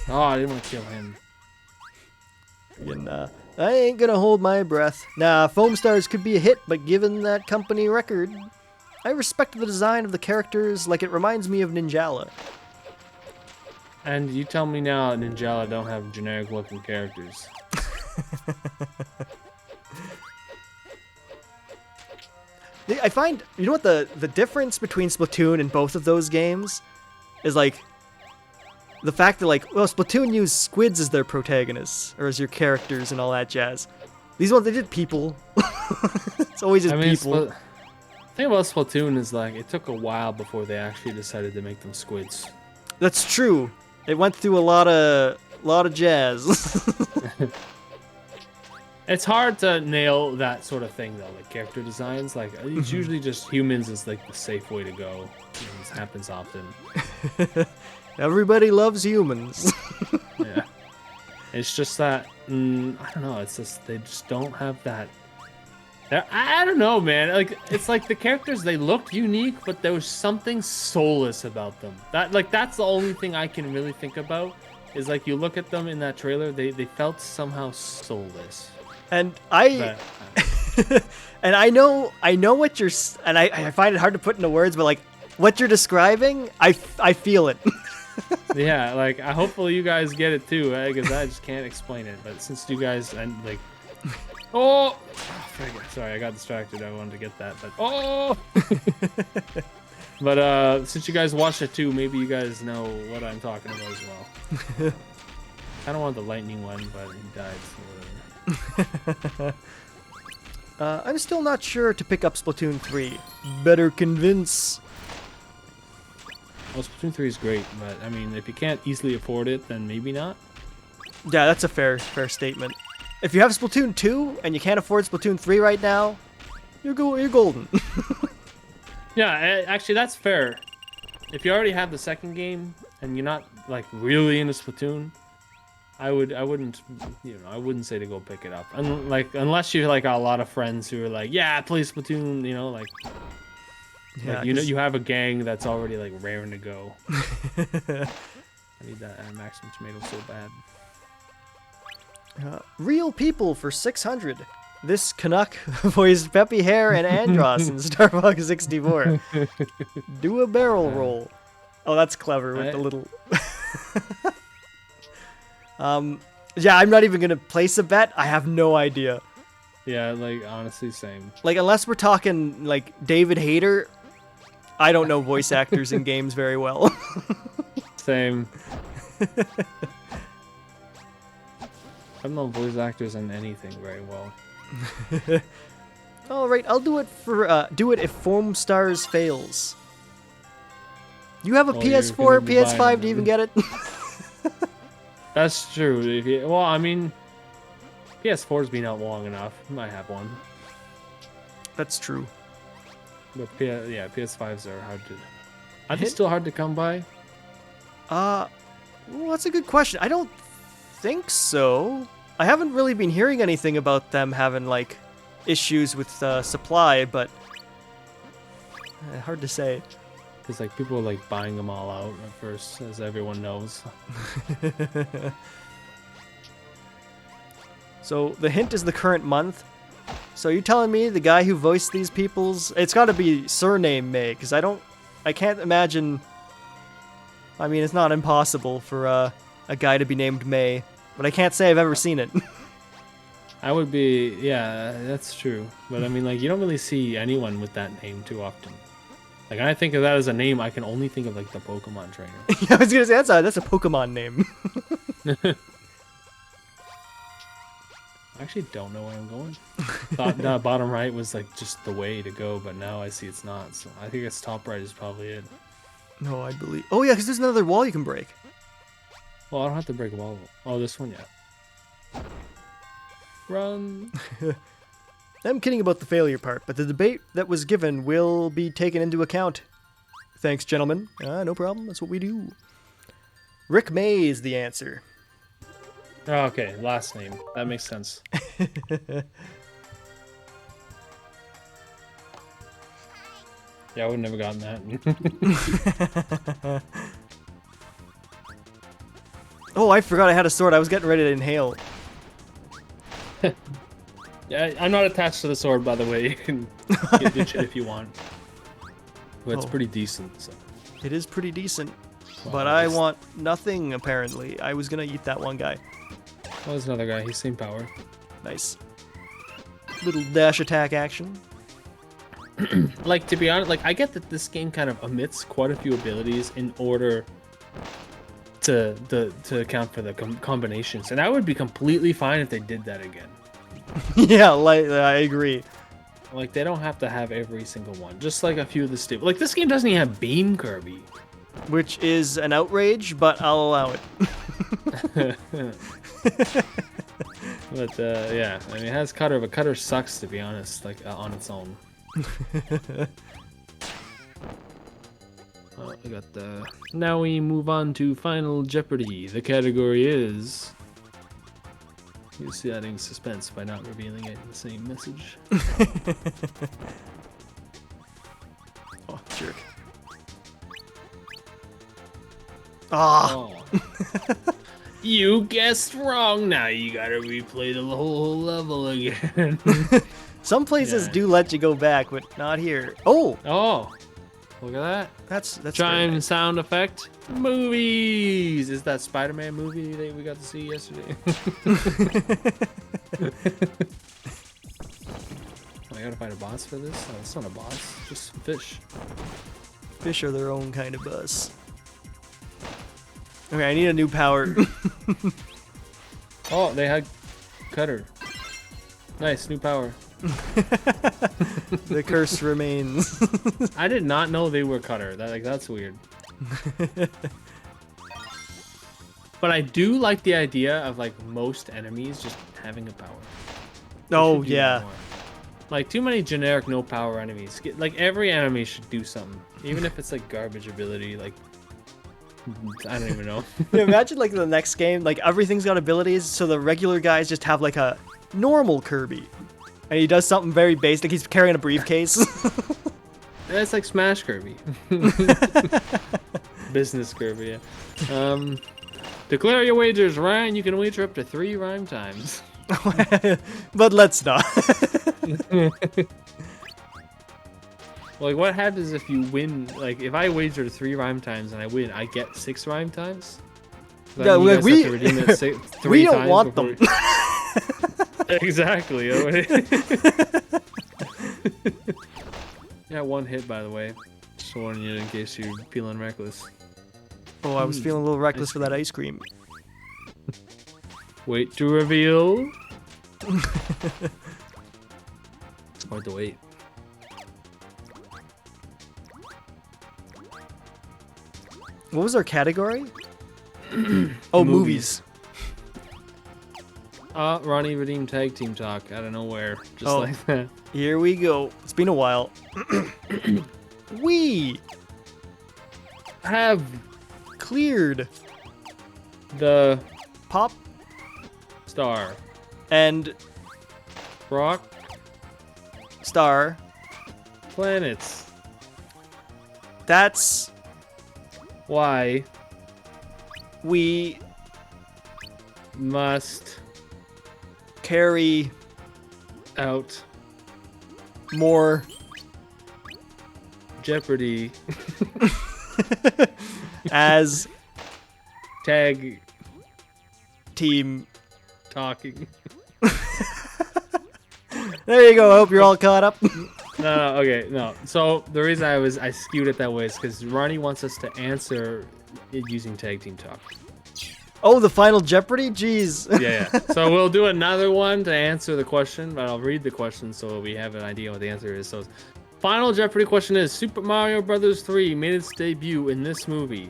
S2: Oh, I didn't want to kill him.
S1: And, I ain't gonna hold my breath. Nah, Foam Stars could be a hit, but given that company record, I respect the design of the characters it reminds me of Ninjala.
S2: And you tell me now Ninjala don't have generic looking characters.
S1: I find, you know what the difference between Splatoon and both of those games is the fact that Splatoon used squids as their protagonists or as your characters and all that jazz. These ones, they did people. It's always just people.
S2: The thing about Splatoon is it took a while before they actually decided to make them squids.
S1: That's true. It went through a lot of jazz.
S2: It's hard to nail that sort of thing though, character designs. It's usually just humans is the safe way to go. This happens often.
S1: Everybody loves humans.
S2: Yeah. It's just that I don't know. It's just they just don't have that. I don't know, man. It's the characters, they looked unique, but there was something soulless about them. That's the only thing I can really think about. Is you look at them in that trailer, they felt somehow soulless.
S1: And I know what you're, and I find it hard to put into words, but what you're describing, I feel it.
S2: Yeah, hopefully you guys get it too, because I just can't explain it. But since you guys oh, sorry, I got distracted. I wanted to get that, but but since you guys watched it too, maybe you guys know what I'm talking about as well. kind of wanted the lightning one, but he died, so whatever.
S1: I'm still not sure to pick up Splatoon 3. Better convince.
S2: Well, Splatoon 3 is great, but I mean, if you can't easily afford it, then maybe not.
S1: Yeah, that's a fair statement. If you have Splatoon 2 and you can't afford Splatoon 3 right now, you're golden.
S2: Yeah, actually, that's fair. If you already have the second game and you're not like really into Splatoon, I wouldn't say to go pick it up. Unless you like a lot of friends who are like, yeah, play Splatoon,
S1: Yeah,
S2: you have a gang that's already like raring to go. I need that maximum tomato so bad.
S1: Real people for 600. This Canuck voiced Peppy Hare and Andros in Star Fox 64. Do a barrel roll. Oh, that's clever with the little... Yeah, I'm not even gonna place a bet. I have no idea.
S2: Yeah, like, honestly, same.
S1: Like, unless we're talking, like, David Hayter, I don't know voice actors in games very well.
S2: Same. I don't know voice actors in anything very well.
S1: All right, I'll do it for do it if Foam Stars fails. You have a PS4, PS5 to even get it.
S2: That's true. Well, I mean, PS4's been out long enough. You might have one.
S1: That's true.
S2: But PS5s are hard to. Are they still hard to come by?
S1: Well, that's a good question. I don't think so. I haven't really been hearing anything about them having like issues with supply, but hard to say.
S2: Because like people are like buying them all out at first, as everyone knows.
S1: So the hint is the current month. So you're telling me the guy who voiced these people's... It's got to be surname May, because I can't imagine... I mean, it's not impossible for a guy to be named May, but I can't say I've ever seen it.
S2: I would be... Yeah, that's true. But I mean, like, you don't really see anyone with that name too often. Like, when I think of that as a name, I can only think of, like, the Pokemon trainer.
S1: Yeah, I was going to say, that's a Pokemon name.
S2: I actually don't know where I'm going. Thought that bottom right was like just the way to go, but now I see it's not. So I think it's top right is probably it.
S1: No, I believe. Oh yeah, because there's another wall you can break.
S2: Well, I don't have to break a wall. Oh, this one, yeah. Run.
S1: I'm kidding about the failure part, but the debate that was given will be taken into account. Thanks, gentlemen. No problem. That's what we do. Rick May is the answer.
S2: Oh, okay, last name. That makes sense. Yeah, I would never gotten that.
S1: Oh, I forgot I had a sword. I was getting ready to inhale.
S2: Yeah, I'm not attached to the sword, by the way. You can get ditch it if you want. But it's pretty decent. So.
S1: It is pretty decent.
S2: Well,
S1: but I want nothing, apparently. I was going to eat that one guy.
S2: Oh, there's another guy. He's same power.
S1: Nice. Little dash attack action.
S2: Like, to be honest, like, I get that this game kind of omits quite a few abilities in order to account for the combinations. And I would be completely fine if they did that again.
S1: Yeah, like, I agree.
S2: Like, they don't have to have every single one. Just like a few of the stupid... Like, this game doesn't even have Beam Kirby.
S1: Which is an outrage, but I'll allow it.
S2: But yeah, I mean, it has Cutter, but Cutter sucks, to be honest, like on its own. Oh, I got the... Now we move on to Final Jeopardy. The category is... You're adding suspense by not revealing it in the same message.
S1: Oh, jerk. Ah!
S2: Oh. You guessed wrong. Now you gotta replay the whole level again.
S1: Some places do let you go back, but not here. Oh!
S2: Oh! Look at that.
S1: That's
S2: chime
S1: nice.
S2: Sound effect. Movies! Is that Spider-Man movie that we got to see yesterday? I gotta find a boss for this? Oh, it's not a boss. Just some fish.
S1: Fish are their own kind of boss. Okay, I need a new power.
S2: Oh, they had Cutter. Nice, new power.
S1: The curse remains.
S2: I did not know they were Cutter. That's weird. But I do like the idea of like most enemies just having a power.
S1: Oh yeah.
S2: Like too many generic no power enemies. Like every enemy should do something, even if it's like garbage ability. Like I don't even know.
S1: Yeah, imagine like the next game, like everything's got abilities, so the regular guys just have like a normal Kirby, and he does something very basic. He's carrying a briefcase.
S2: That's like Smash Kirby. Business Kirby. Yeah. Declare your wagers, Ryan. You can wager up to 3 rhyme times.
S1: But let's not.
S2: Like, what happens if you win? Like, if I wager 3 rhyme times and I win, I get 6 rhyme times?
S1: Yeah, we
S2: we
S1: don't want them.
S2: Exactly. Yeah, 1 hit, by the way. Just warning you in case you're feeling reckless.
S1: Oh, I was feeling a little reckless for that ice cream.
S2: Wait to reveal. It's hard to wait.
S1: What was our category? Oh, movies.
S2: Ronnie redeemed tag team talk out of nowhere, just like that.
S1: Here we go. It's been a while. We
S2: have
S1: cleared
S2: the
S1: Pop
S2: Star
S1: and
S2: Rock
S1: Star
S2: planets.
S1: That's
S2: why
S1: we
S2: must
S1: carry
S2: out
S1: more
S2: Jeopardy
S1: as
S2: tag
S1: team
S2: talking.
S1: There you go. I hope you're all caught up.
S2: No, okay, no. So the reason I skewed it that way is because Ronnie wants us to answer it using tag team talk.
S1: Oh, the final Jeopardy? Jeez.
S2: Yeah. So we'll do another one to answer the question, but I'll read the question so we have an idea what the answer is. So, final Jeopardy question is: Super Mario Bros. 3 made its debut in this movie.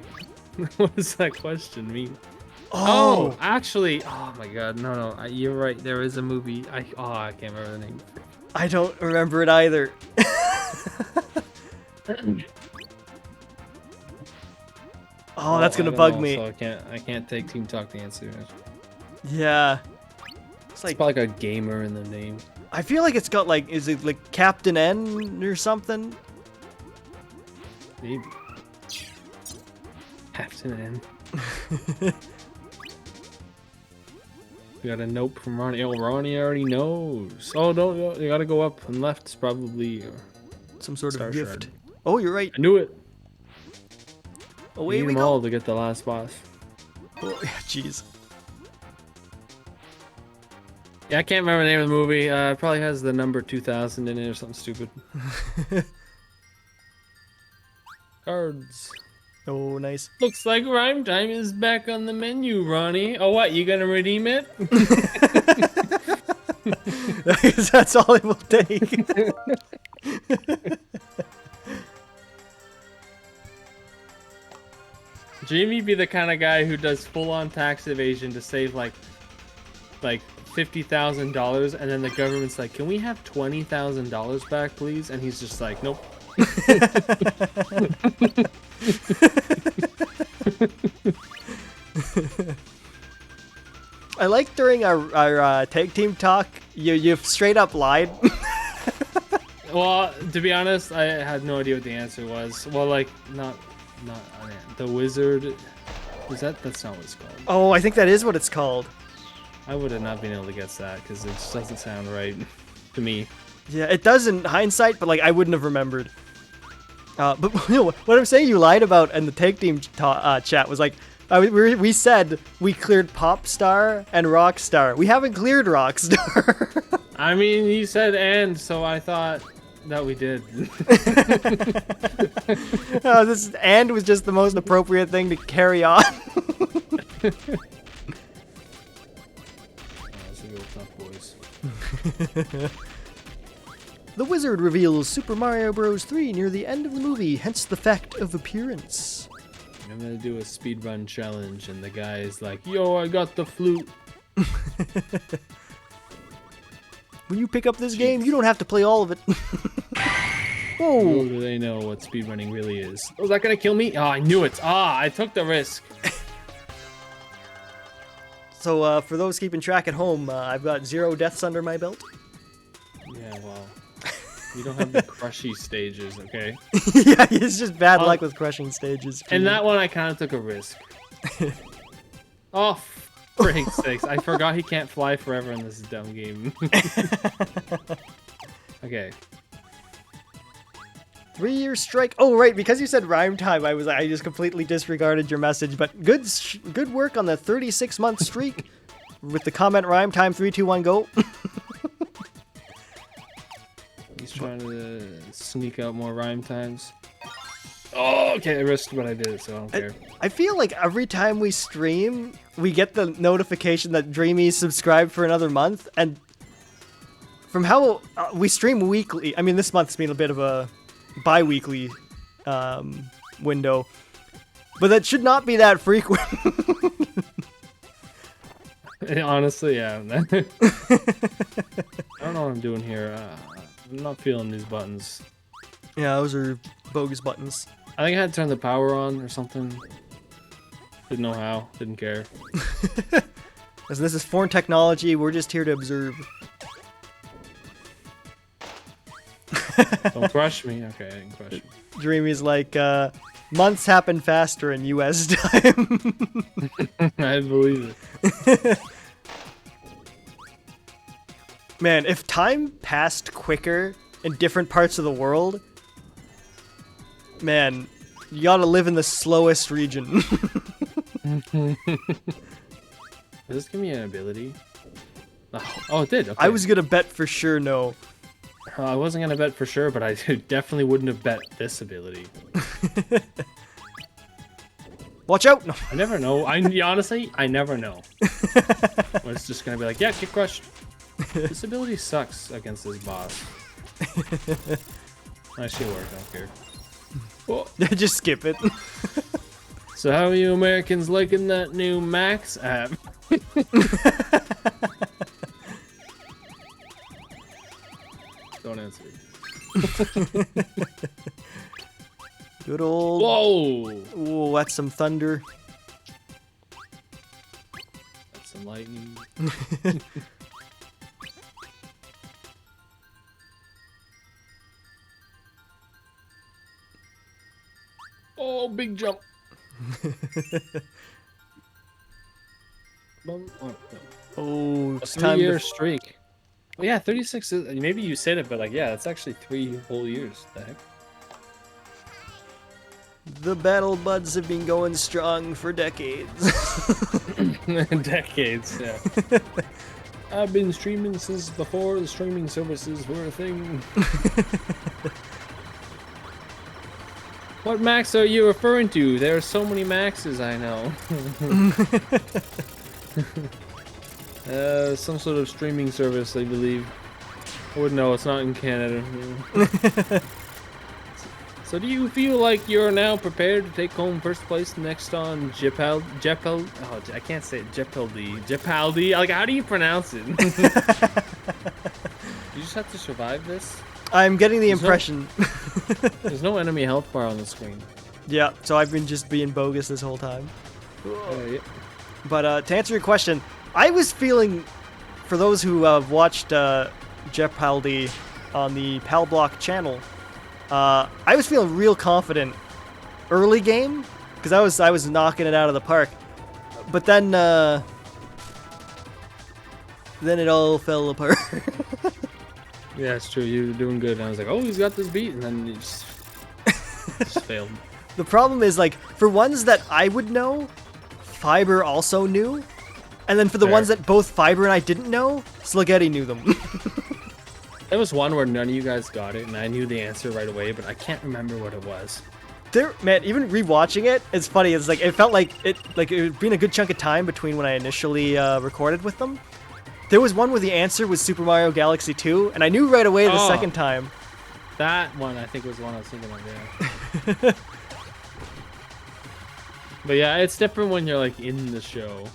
S2: What does that question mean? Oh, actually, oh my God, no, you're right. There is a movie. I can't remember the name.
S1: I don't remember it either. Oh, that's gonna bug me.
S2: So I can't take team talk to answer it.
S1: Yeah.
S2: It's probably like a gamer in the name.
S1: I feel like it's got like, is it like Captain N or something?
S2: Maybe. Captain N. We got a note from Ronnie. Oh, Ronnie already knows. Oh, no, you gotta go up and left. It's probably
S1: some sort of gift.
S2: Shard.
S1: Oh, you're right.
S2: I knew it.
S1: Away
S2: we
S1: we
S2: need
S1: go.
S2: them all to get the last boss.
S1: Oh, jeez.
S2: Yeah, I can't remember the name of the movie. It probably has the number 2000 in it or something stupid. Cards.
S1: Oh, nice.
S2: Looks like rhyme time is back on the menu, Ronnie. Oh, what? You gonna redeem it?
S1: That's all it will take.
S2: Jamie be the kind of guy who does full-on tax evasion to save like $50,000, and then the government's like, "Can we have $20,000 back, please?" And he's just like, "Nope."
S1: I like during our tag team talk, you straight up lied.
S2: Well, to be honest, I had no idea what the answer was. Well, like not the wizard. That's not what it's called.
S1: Oh, I think that is what it's called.
S2: I would have not been able to guess that because it just doesn't sound right to me.
S1: Yeah, it does in hindsight, but like I wouldn't have remembered. But you know, what I'm saying you lied about in the tag team chat was like, we said we cleared Pop Star and Rock Star. We haven't cleared Rock Star.
S2: I mean, you said "and," so I thought that we did.
S1: This "and" was just the most appropriate thing to carry on. The wizard reveals Super Mario Bros. 3 near the end of the movie, hence the fact of appearance.
S2: I'm gonna do a speedrun challenge, and the guy is like, "Yo, I got the flute."
S1: When you pick up this game, you don't have to play all of it. Whoa!
S2: Little do they know what speedrunning really is. Was that gonna kill me? Oh, I knew it. I took the risk.
S1: So, for those keeping track at home, I've got 0 deaths under my belt.
S2: Yeah, well, you don't have the crushy stages, okay?
S1: Yeah, it's just bad luck with crushing stages.
S2: And that one, I kind of took a risk. Oh, for sakes. I forgot he can't fly forever in this dumb game. Okay.
S1: 3-year strike. Oh, right, because you said rhyme time, I just completely disregarded your message. But good work on the 36-month streak with the comment rhyme time. 3, 2, 1, go.
S2: He's trying to sneak out more rhyme times. Oh, okay, I risked, but I did it, so I don't care.
S1: I feel like every time we stream, we get the notification that Dreamy's subscribed for another month, and from how we stream weekly, I mean, this month's been a bit of a bi-weekly window, but that should not be that frequent.
S2: Honestly, yeah. I don't know what I'm doing here. I'm not feeling these buttons.
S1: Yeah, those are bogus buttons.
S2: I think I had to turn the power on or something. Didn't know how. Didn't care.
S1: As this is foreign technology, we're just here to observe.
S2: Don't crush me. Okay, I didn't crush you.
S1: Dreamy's like, months happen faster in US time.
S2: I believe it.
S1: Man, if time passed quicker in different parts of the world, man, you gotta live in the slowest region.
S2: Does this give me an ability? Oh, it did. Okay.
S1: I was gonna bet for sure no.
S2: I wasn't gonna bet for sure, but I definitely wouldn't have bet this ability.
S1: Watch out! No.
S2: I never know. Honestly, I never know. When it's just gonna be like, yeah, get crushed. This ability sucks against this boss. Actually work, I don't care. Well,
S1: just skip it.
S2: so how are you Americans liking that new Max app? Don't answer.
S1: Good old...
S2: Whoa!
S1: Ooh, that's some thunder.
S2: That's some lightning. Oh, big jump.
S1: Oh,
S2: a
S1: it's time
S2: 3-year streak. Well, yeah, 36 is, maybe you said it, but like, yeah, it's actually 3 whole years. The heck?
S1: The battle buds have been going strong for decades.
S2: Decades, yeah. I've been streaming since before the streaming services were a thing. What max are you referring to? There are so many maxes I know. Some sort of streaming service, I believe. I wouldn't know, it's not in Canada. So do you feel like you're now prepared to take home first place next on oh, I can't say it, Jeopardy. Like, how do you pronounce it? You just have to survive this?
S1: I'm getting the impression.
S2: There's no enemy health bar on the screen.
S1: Yeah, so I've been just being bogus this whole time.
S2: Yeah.
S1: But to answer your question, I was feeling, for those who have watched Jeopardy on the Pal Block channel, I was feeling real confident early game because I was knocking it out of the park. But then it all fell apart.
S2: Yeah, it's true. You were doing good. And I was like, oh, he's got this beat. And then you just failed.
S1: The problem is, like, for ones that I would know, Fiber also knew. And then for the ones that both Fiber and I didn't know, Sluggetti knew them.
S2: There was one where none of you guys got it, and I knew the answer right away, but I can't remember what it was.
S1: Man, even rewatching it, it's funny. It's like, it felt like it had been a good chunk of time between when I initially recorded with them. There was one where the answer was Super Mario Galaxy 2, and I knew right away the second time.
S2: That one, I think, was the one I was thinking of, yeah. But yeah, it's different when you're, like, in the show.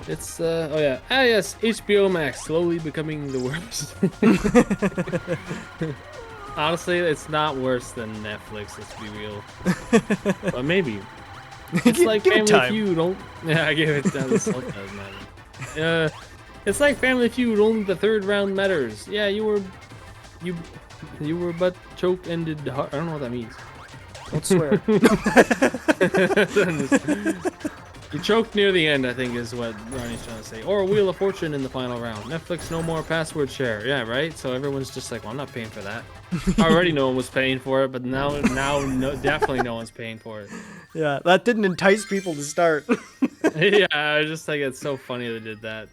S2: It's, oh yeah. Ah, yes, HBO Max, slowly becoming the worst. Honestly, it's not worse than Netflix, let's be real. But maybe. It's like Family Feud. Yeah, I gave it time. This doesn't matter. It's like Family Feud. Only the third round matters. Yeah, you were but choke ended. I don't know what that means.
S1: Don't swear.
S2: You choked near the end, I think, is what Ronnie's trying to say. Or a Wheel of Fortune in the final round. Netflix, no more password share. Yeah, right? So everyone's just like, well, I'm not paying for that. Already no one was paying for it, but now definitely no one's paying for it.
S1: Yeah, that didn't entice people to start.
S2: Yeah, I just think it's so funny they did that.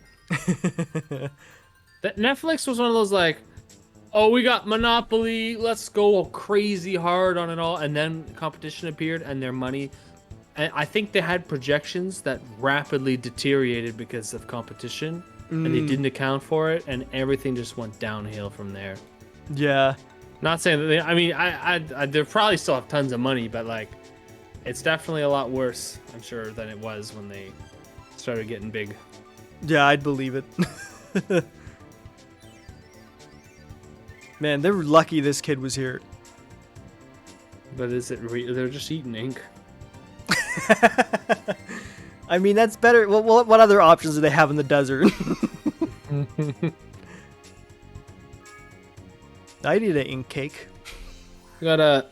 S2: That Netflix was one of those like, oh, we got Monopoly, let's go crazy hard on it all, and then competition appeared and their money, and I think they had projections that rapidly deteriorated because of competition, and they didn't account for it, and everything just went downhill from there.
S1: Yeah.
S2: Not saying that I mean, they probably still have tons of money, but like, it's definitely a lot worse, I'm sure, than it was when they started getting big.
S1: Yeah, I'd believe it. Man, they're lucky this kid was here.
S2: But is it they're just eating ink.
S1: I mean, that's better. Well, what other options do they have in the desert? I'd eat an ink cake.
S2: We got a...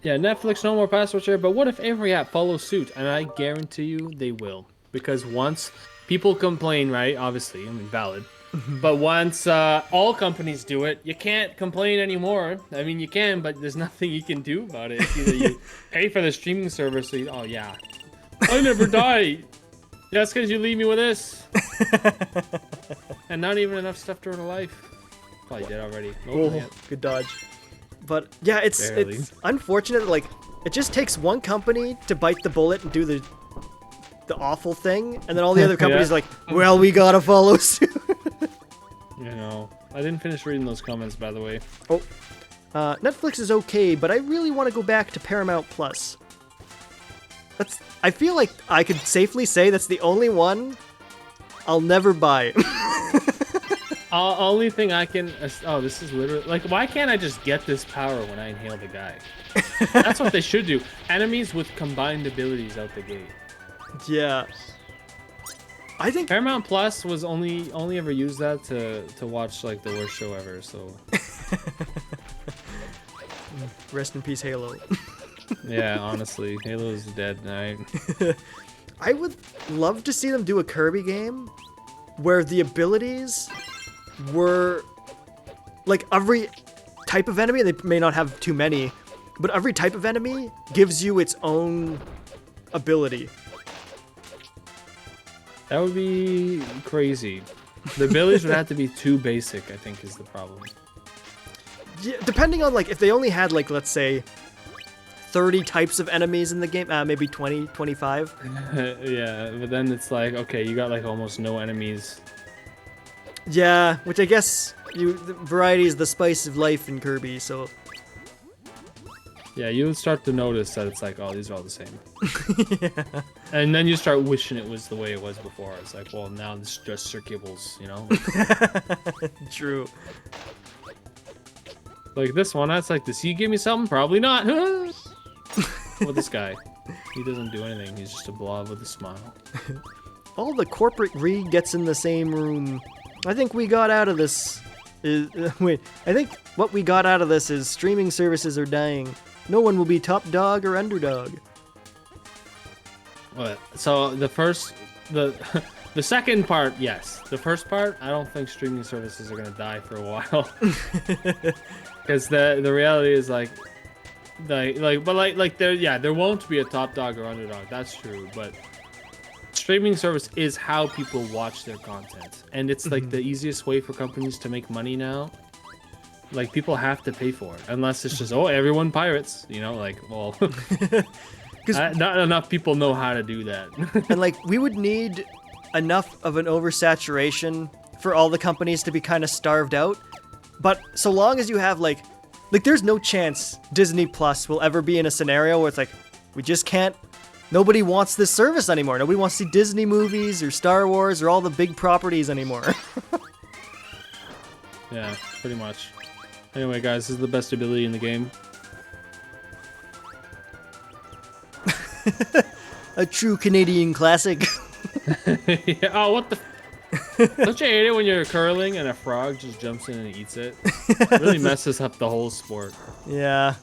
S2: Yeah, Netflix, no more password share, but what if every app follows suit? And I guarantee you they will. Because once people complain, right? Obviously, I mean, valid. But once all companies do it, you can't complain anymore. I mean, you can, but there's nothing you can do about it. It's either you pay for the streaming service, so oh yeah, I never die. That's because you leave me with this. And not even enough stuff to run a life. Probably did already.
S1: Oh, good dodge. But yeah, it's unfortunate. Like, it just takes one company to bite the bullet and do the awful thing, and then all the other companies are like, well, we gotta follow suit.
S2: You know, I didn't finish reading those comments, by the way.
S1: Oh, Netflix is okay, but I really want to go back to Paramount Plus. I feel like I could safely say that's the only one I'll never buy.
S2: Only thing I can... Oh, this is literally... Like, why can't I just get this power when I inhale the guy? That's what they should do. Enemies with combined abilities out the gate.
S1: Yeah. I think
S2: Paramount Plus was only ever used that to watch like the worst show ever, so
S1: rest in peace, Halo.
S2: Yeah, honestly, Halo's dead now.
S1: I would love to see them do a Kirby game where the abilities were like every type of enemy, they may not have too many, but every type of enemy gives you its own ability. That
S2: would be crazy. The abilities would have to be too basic, I think, is the problem.
S1: Yeah, depending on, like, if they only had, like, let's say, 30 types of enemies in the game, maybe 20, 25.
S2: Yeah, but then it's like, okay, you got, like, almost no enemies.
S1: Yeah, which I guess, variety is the spice of life in Kirby, so...
S2: Yeah, you would start to notice that it's like, oh, these are all the same. Yeah. And then you start wishing it was the way it was before. It's like, well, now it's just circulables, you know?
S1: True.
S2: Like this one, that's like, does he give me something? Probably not. With this guy. He doesn't do anything. He's just a blob with a smile.
S1: All the corporate greed gets in the same room. I think we got out of this... I think what we got out of this is streaming services are dying. No one will be top dog or underdog.
S2: What? So the second part, yes. The first part, I don't think streaming services are gonna die for a while. Because the reality is like there won't be a top dog or underdog. That's true, but streaming service is how people watch their content, and it's like the easiest way for companies to make money now. Like, people have to pay for it, unless it's just, oh, everyone pirates, you know, like, well... Not enough people know how to do that.
S1: And like we would need enough of an oversaturation for all the companies to be kind of starved out. But so long as you have like there's no chance Disney Plus will ever be in a scenario where it's like we just can't. Nobody wants this service anymore. Nobody wants to see Disney movies or Star Wars or all the big properties anymore.
S2: Yeah, pretty much. Anyway, guys, this is the best ability in the game.
S1: A true Canadian classic.
S2: Yeah, oh, what the? Don't you hate it when you're curling and a frog just jumps in and eats it? It really messes up the whole sport.
S1: Yeah.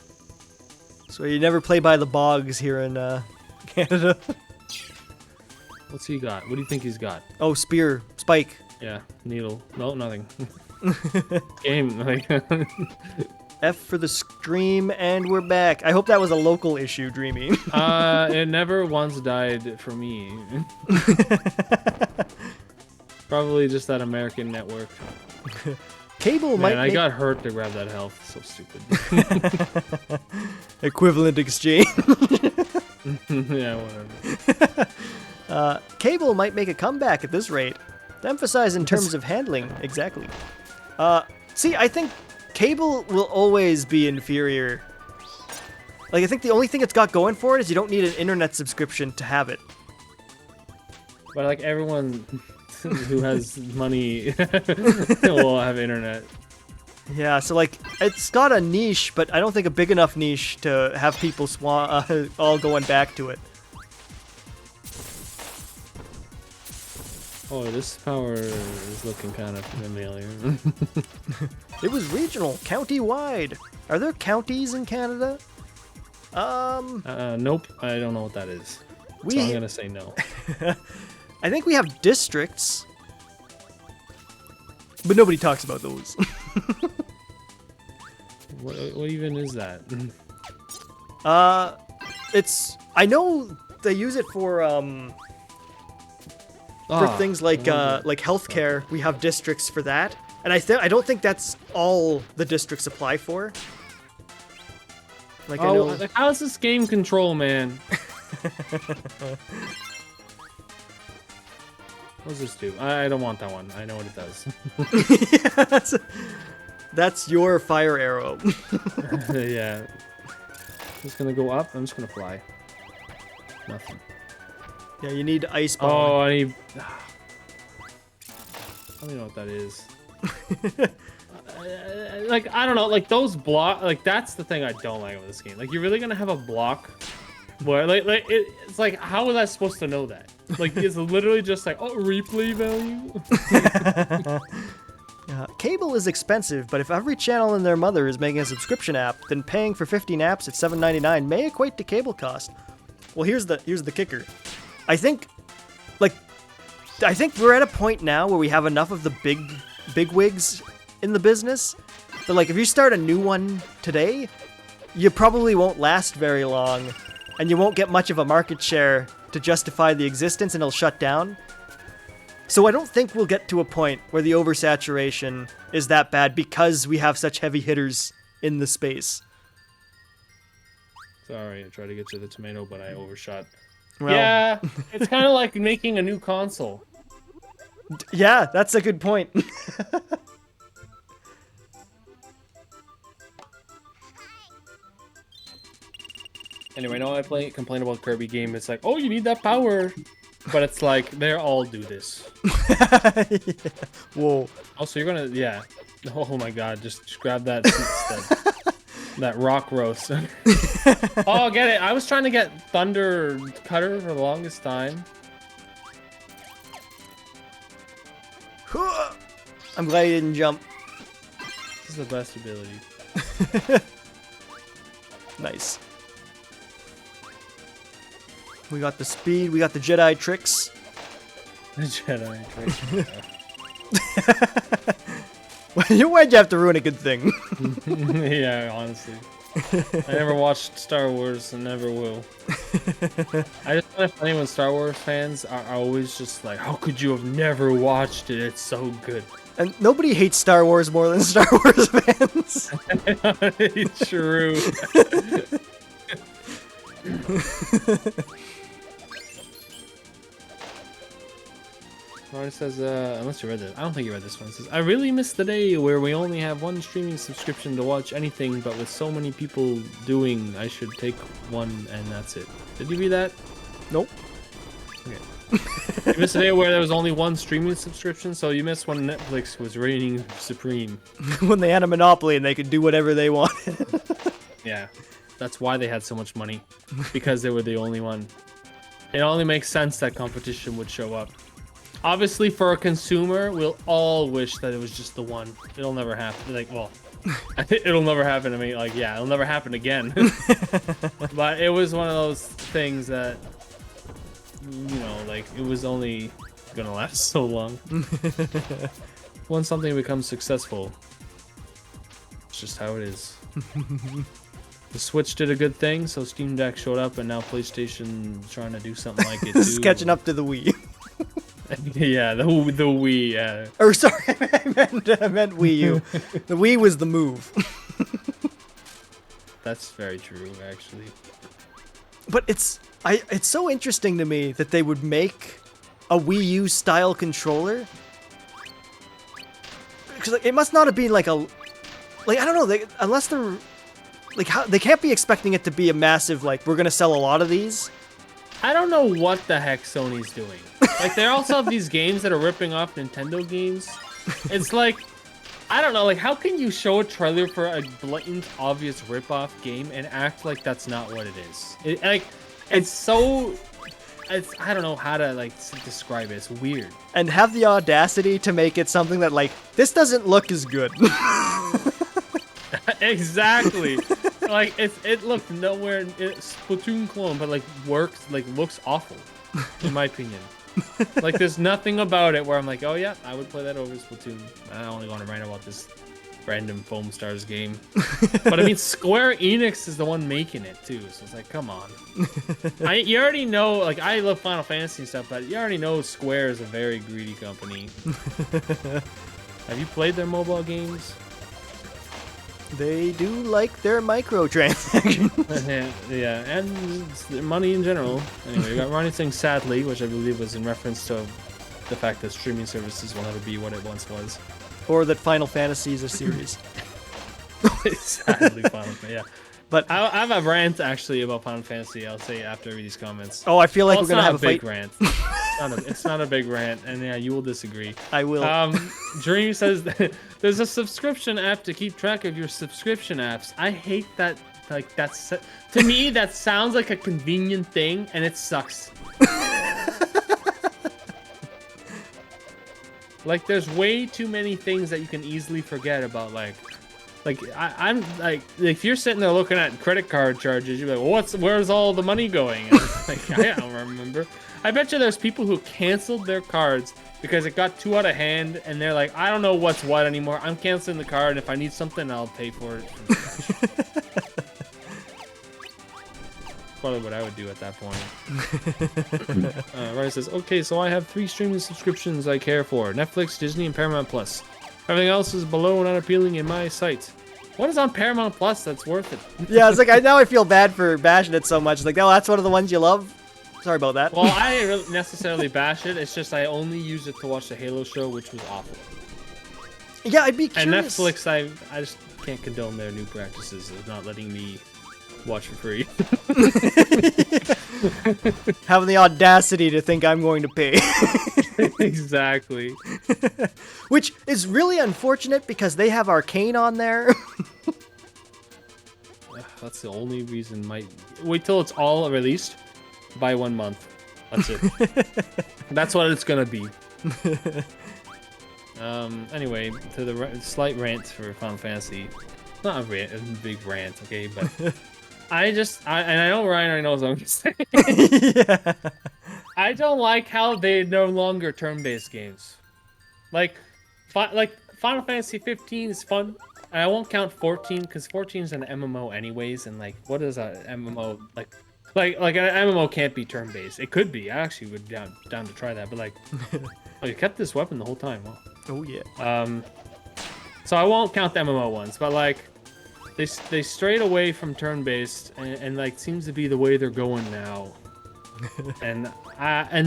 S1: So you never play by the bogs here in Canada.
S2: What's he got? What do you think he's got?
S1: Oh, spear, spike.
S2: Yeah, needle. No, nothing. Game. Like
S1: F for the stream, and we're back. I hope that was a local issue, Dreamy.
S2: It never once died for me. Probably just that American network.
S1: Cable might.
S2: I got hurt to grab that health. So stupid.
S1: Equivalent exchange.
S2: Yeah, whatever.
S1: Cable might make a comeback at this rate. To emphasize in terms of handling, exactly. See, I think Cable will always be inferior. Like, I think the only thing it's got going for it is you don't need an internet subscription to have it.
S2: But like everyone who has money will have internet.
S1: Yeah, so like, it's got a niche, but I don't think a big enough niche to have people all going back to it.
S2: Oh, this power is looking kind of familiar.
S1: It was regional, county-wide. Are there counties in Canada?
S2: Nope. I don't know what that is. So I'm gonna say no.
S1: I think we have districts, but nobody talks about those.
S2: What even is that?
S1: I know they use it for things like healthcare. We have districts for that, and I don't think that's all the districts apply for. Like, I know.
S2: Like, how does this game control, man? What does this do? I don't want that one. I know what it does.
S1: Yeah, that's your fire arrow.
S2: Yeah. Just gonna go up. I'm just gonna fly. Nothing.
S1: Yeah, you need ice bomb.
S2: Oh, I need. I don't even know what that is. Like, I don't know. Like those block. Like that's the thing I don't like about this game. Like you're really gonna have a block where it's like how was I supposed to know that? Like it's literally just like replay value.
S1: Cable is expensive, but if every channel and their mother is making a subscription app, then paying for 50 apps at $7.99 may equate to cable cost. Well, here's the kicker. I think we're at a point now where we have enough of the big wigs in the business that like if you start a new one today, you probably won't last very long, and you won't get much of a market share to justify the existence, and it'll shut down. So I don't think we'll get to a point where the oversaturation is that bad because we have such heavy hitters in the space.
S2: Sorry, I tried to get you the tomato, but I overshot.
S1: Well,
S2: yeah, it's kind of like making a new console.
S1: Yeah, that's a good point.
S2: Anyway, now I complain about Kirby game. It's like, oh, you need that power. But it's like, they all do this.
S1: Yeah. Whoa.
S2: Also, you're gonna, yeah. Oh my god, just grab that instead. That rock roast. Oh, get it. I was trying to get Thunder Cutter for the longest time.
S1: I'm glad you didn't jump.
S2: This is the best ability.
S1: Nice. We got the speed, we got the Jedi tricks.
S2: The Jedi tricks.
S1: Why'd you have to ruin a good thing?
S2: Yeah, honestly. I never watched Star Wars and never will. I just find it funny when Star Wars fans are always just like, how could you have never watched it? It's so good.
S1: And nobody hates Star Wars more than Star Wars fans.
S2: True. It says, unless you read this. I don't think you read this one. It says, I really miss the day where we only have one streaming subscription to watch anything, but with so many people doing, I should take one and that's it. Did you read that?
S1: Nope.
S2: Okay. You missed the day where there was only one streaming subscription, so you missed when Netflix was reigning supreme.
S1: When they had a monopoly and they could do whatever they wanted.
S2: Yeah. That's why they had so much money. Because they were the only one. It only makes sense that competition would show up. Obviously, for a consumer, we'll all wish that it was just the one. It'll never happen. Like, well, it'll never happen to me. Like, yeah, it'll never happen again. But it was one of those things that, you know, like, it was only gonna last so long. Once something becomes successful, it's just how it is. The Switch did a good thing, so Steam Deck showed up, and now PlayStation trying to do something like it too.
S1: Catching up to the Wii.
S2: Yeah, the Wii, yeah.
S1: Or sorry, I meant Wii U. The Wii was the move.
S2: That's very true, actually.
S1: But it's so interesting to me that they would make a Wii U style controller. Because like, it must not have been like a, like I don't know, unless they're like how they can't be expecting it to be a massive like we're gonna sell a lot of these.
S2: I don't know what the heck Sony's doing. Like, they also have these games that are ripping off Nintendo games. It's like, I don't know, like, how can you show a trailer for a blatant, obvious rip-off game and act like that's not what it is? It's so... I don't know how to, like, describe it. It's weird.
S1: And have the audacity to make it something that, like, this doesn't look as good.
S2: Exactly. Like, it looked nowhere... It's Splatoon clone, but, like, looks awful, in my opinion. Like, there's nothing about it where I'm like, oh yeah, I would play that over Splatoon. I don't only want to rant about this random Foam Stars game. But I mean, Square Enix is the one making it too, so it's like, come on. You already know, like, I love Final Fantasy and stuff, but you already know Square is a very greedy company. Have you played their mobile games?
S1: They do like their microtransactions.
S2: Yeah, and money in general. Anyway, we got Ronnie saying sadly, which I believe was in reference to the fact that streaming services will never be what it once was.
S1: Or that Final Fantasy is a series.
S2: Sadly, Final Fantasy, yeah. But I have a rant actually about Final Fantasy. I'll say after I read these comments.
S1: Oh, I feel like we're gonna have a
S2: big
S1: fight.
S2: Rant. It's not a big rant, and yeah, you will disagree.
S1: I will.
S2: Dream says there's a subscription app to keep track of your subscription apps. I hate that. Like, that's to me that sounds like a convenient thing, and it sucks. Like, there's way too many things that you can easily forget about. Like I'm like, if you're sitting there looking at credit card charges, you're like, well, where's all the money going? And like, I don't remember. I bet you there's people who canceled their cards because it got too out of hand, and they're like, I don't know what's what anymore. I'm canceling the card, and if I need something, I'll pay for it. Probably what I would do at that point. Ryan says, okay, so I have 3 streaming subscriptions I care for: Netflix, Disney, and Paramount Plus. Everything else is below and unappealing in my sight. What is on Paramount Plus that's worth it?
S1: Yeah, it's like now I feel bad for bashing it so much. Like, oh, that's one of the ones you love. Sorry about that.
S2: Well, I didn't really necessarily bash it. It's just I only used it to watch the Halo show, which was awful.
S1: Yeah, I'd be curious.
S2: And Netflix, I just can't condone their new practices of not letting me watch for free.
S1: Having the audacity to think I'm going to pay.
S2: Exactly.
S1: Which is really unfortunate because they have Arcane on there.
S2: That's the only reason. Wait till it's all released. Buy 1 month. That's it. That's what it's gonna be. Anyway, to the slight rant for Final Fantasy. Not a big rant, okay, but I know Ryan already knows what I'm saying.
S1: Yeah.
S2: I don't like how they no longer turn-based games. Like Final Fantasy 15 is fun. And I won't count 14 because 14 is an MMO anyways, and like, what is a MMO like? Like an MMO can't be turn-based. It could be. I actually would down to try that, but like, oh, you kept this weapon the whole time. Huh?
S1: Oh yeah.
S2: So I won't count the MMO ones, but like, they strayed away from turn-based and like seems to be the way they're going now. and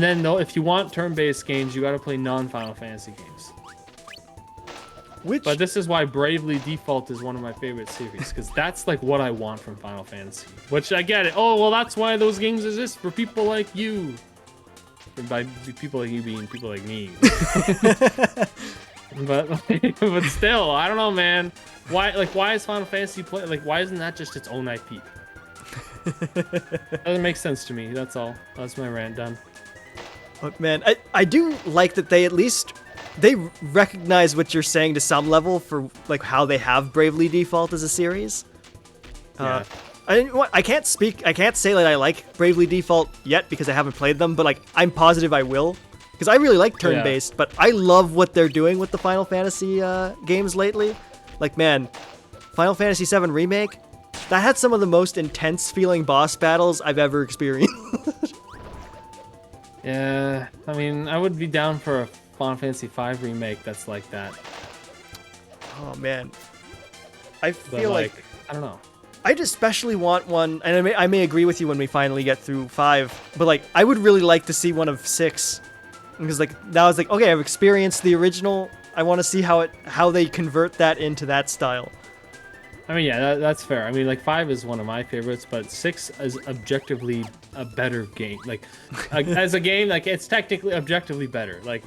S2: then though, if you want turn-based games, you got to play non-Final Fantasy games. But this is why Bravely Default is one of my favorite series, because that's like what I want from Final Fantasy. Which I get it. Oh well, that's why those games exist, for people like you. And by people like you being people like me. but still, I don't know, man. Why is Final Fantasy why isn't that just its own IP? Doesn't make sense to me. That's all. That's my rant done.
S1: Look, man, I do like that they at least they recognize what you're saying to some level for like how they have Bravely Default as a series.
S2: Yeah.
S1: I can't say that I like Bravely Default yet because I haven't played them, but like I'm positive I will because I really like turn-based. But I love what they're doing with the Final Fantasy games lately. Like, man, Final Fantasy VII Remake, that had some of the most intense feeling boss battles I've ever experienced.
S2: Yeah, I mean, I would be down for a Final Fantasy V remake that's like that.
S1: Oh man, I feel like
S2: I don't know.
S1: I'd especially want one, and I may agree with you when we finally get through 5, but like I would really like to see one of 6, because like now I was like, okay, I've experienced the original. I want to see how they convert that into that style.
S2: I mean, yeah, that's fair. I mean, like 5 is one of my favorites, but 6 is objectively a better game. Like, as a game, like it's technically objectively better. Like,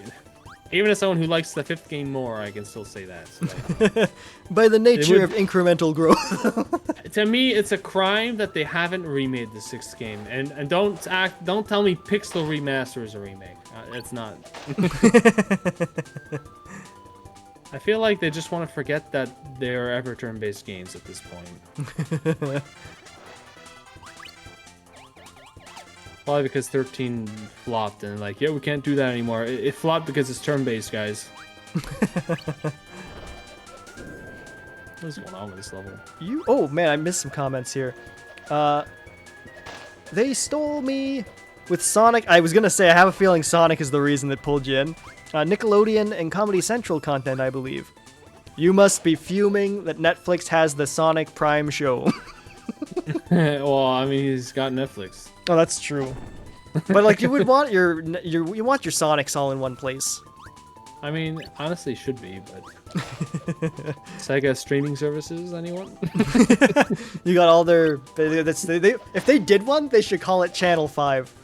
S2: even as someone who likes the 5th game more, I can still say that. So,
S1: by the nature of incremental growth.
S2: To me, it's a crime that they haven't remade the 6th game, and don't tell me Pixel Remaster is a remake. It's not. I feel like they just want to forget that they're ever turn-based games at this point. Probably because 13 flopped and like, yeah, we can't do that anymore. It flopped because it's turn-based, guys. What is going on with this level?
S1: Oh man, I missed some comments here. They stole me with Sonic. I was gonna say I have a feeling Sonic is the reason that pulled you in. Nickelodeon and Comedy Central content, I believe. You must be fuming that Netflix has the Sonic Prime show.
S2: Well, I mean, he's got Netflix.
S1: Oh, that's true. But like, you would want you want your Sonics all in one place.
S2: I mean, honestly, should be, but Sega streaming services, anyone?
S1: You got all their. If they did one, they should call it Channel 5.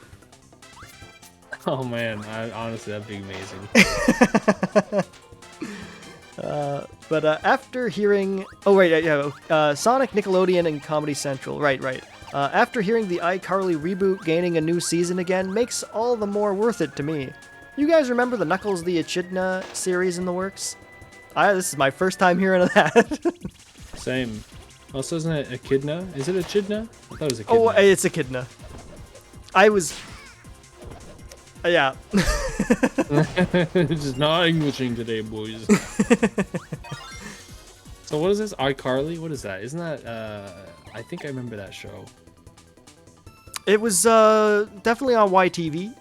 S2: Oh man, honestly, that'd be amazing.
S1: But after hearing, Sonic, Nickelodeon, and Comedy Central, right. After hearing the iCarly reboot gaining a new season again makes all the more worth it to me. You guys remember the Knuckles the Echidna series in the works? This is my first time hearing of that.
S2: Same. Also, isn't it Echidna? Is it Echidna? I thought it was Echidna.
S1: Oh, it's Echidna. I was... yeah.
S2: Just not Englishing today, boys. So what is this? iCarly? What is that? Isn't that, I think I remember that show.
S1: It was, definitely on YTV.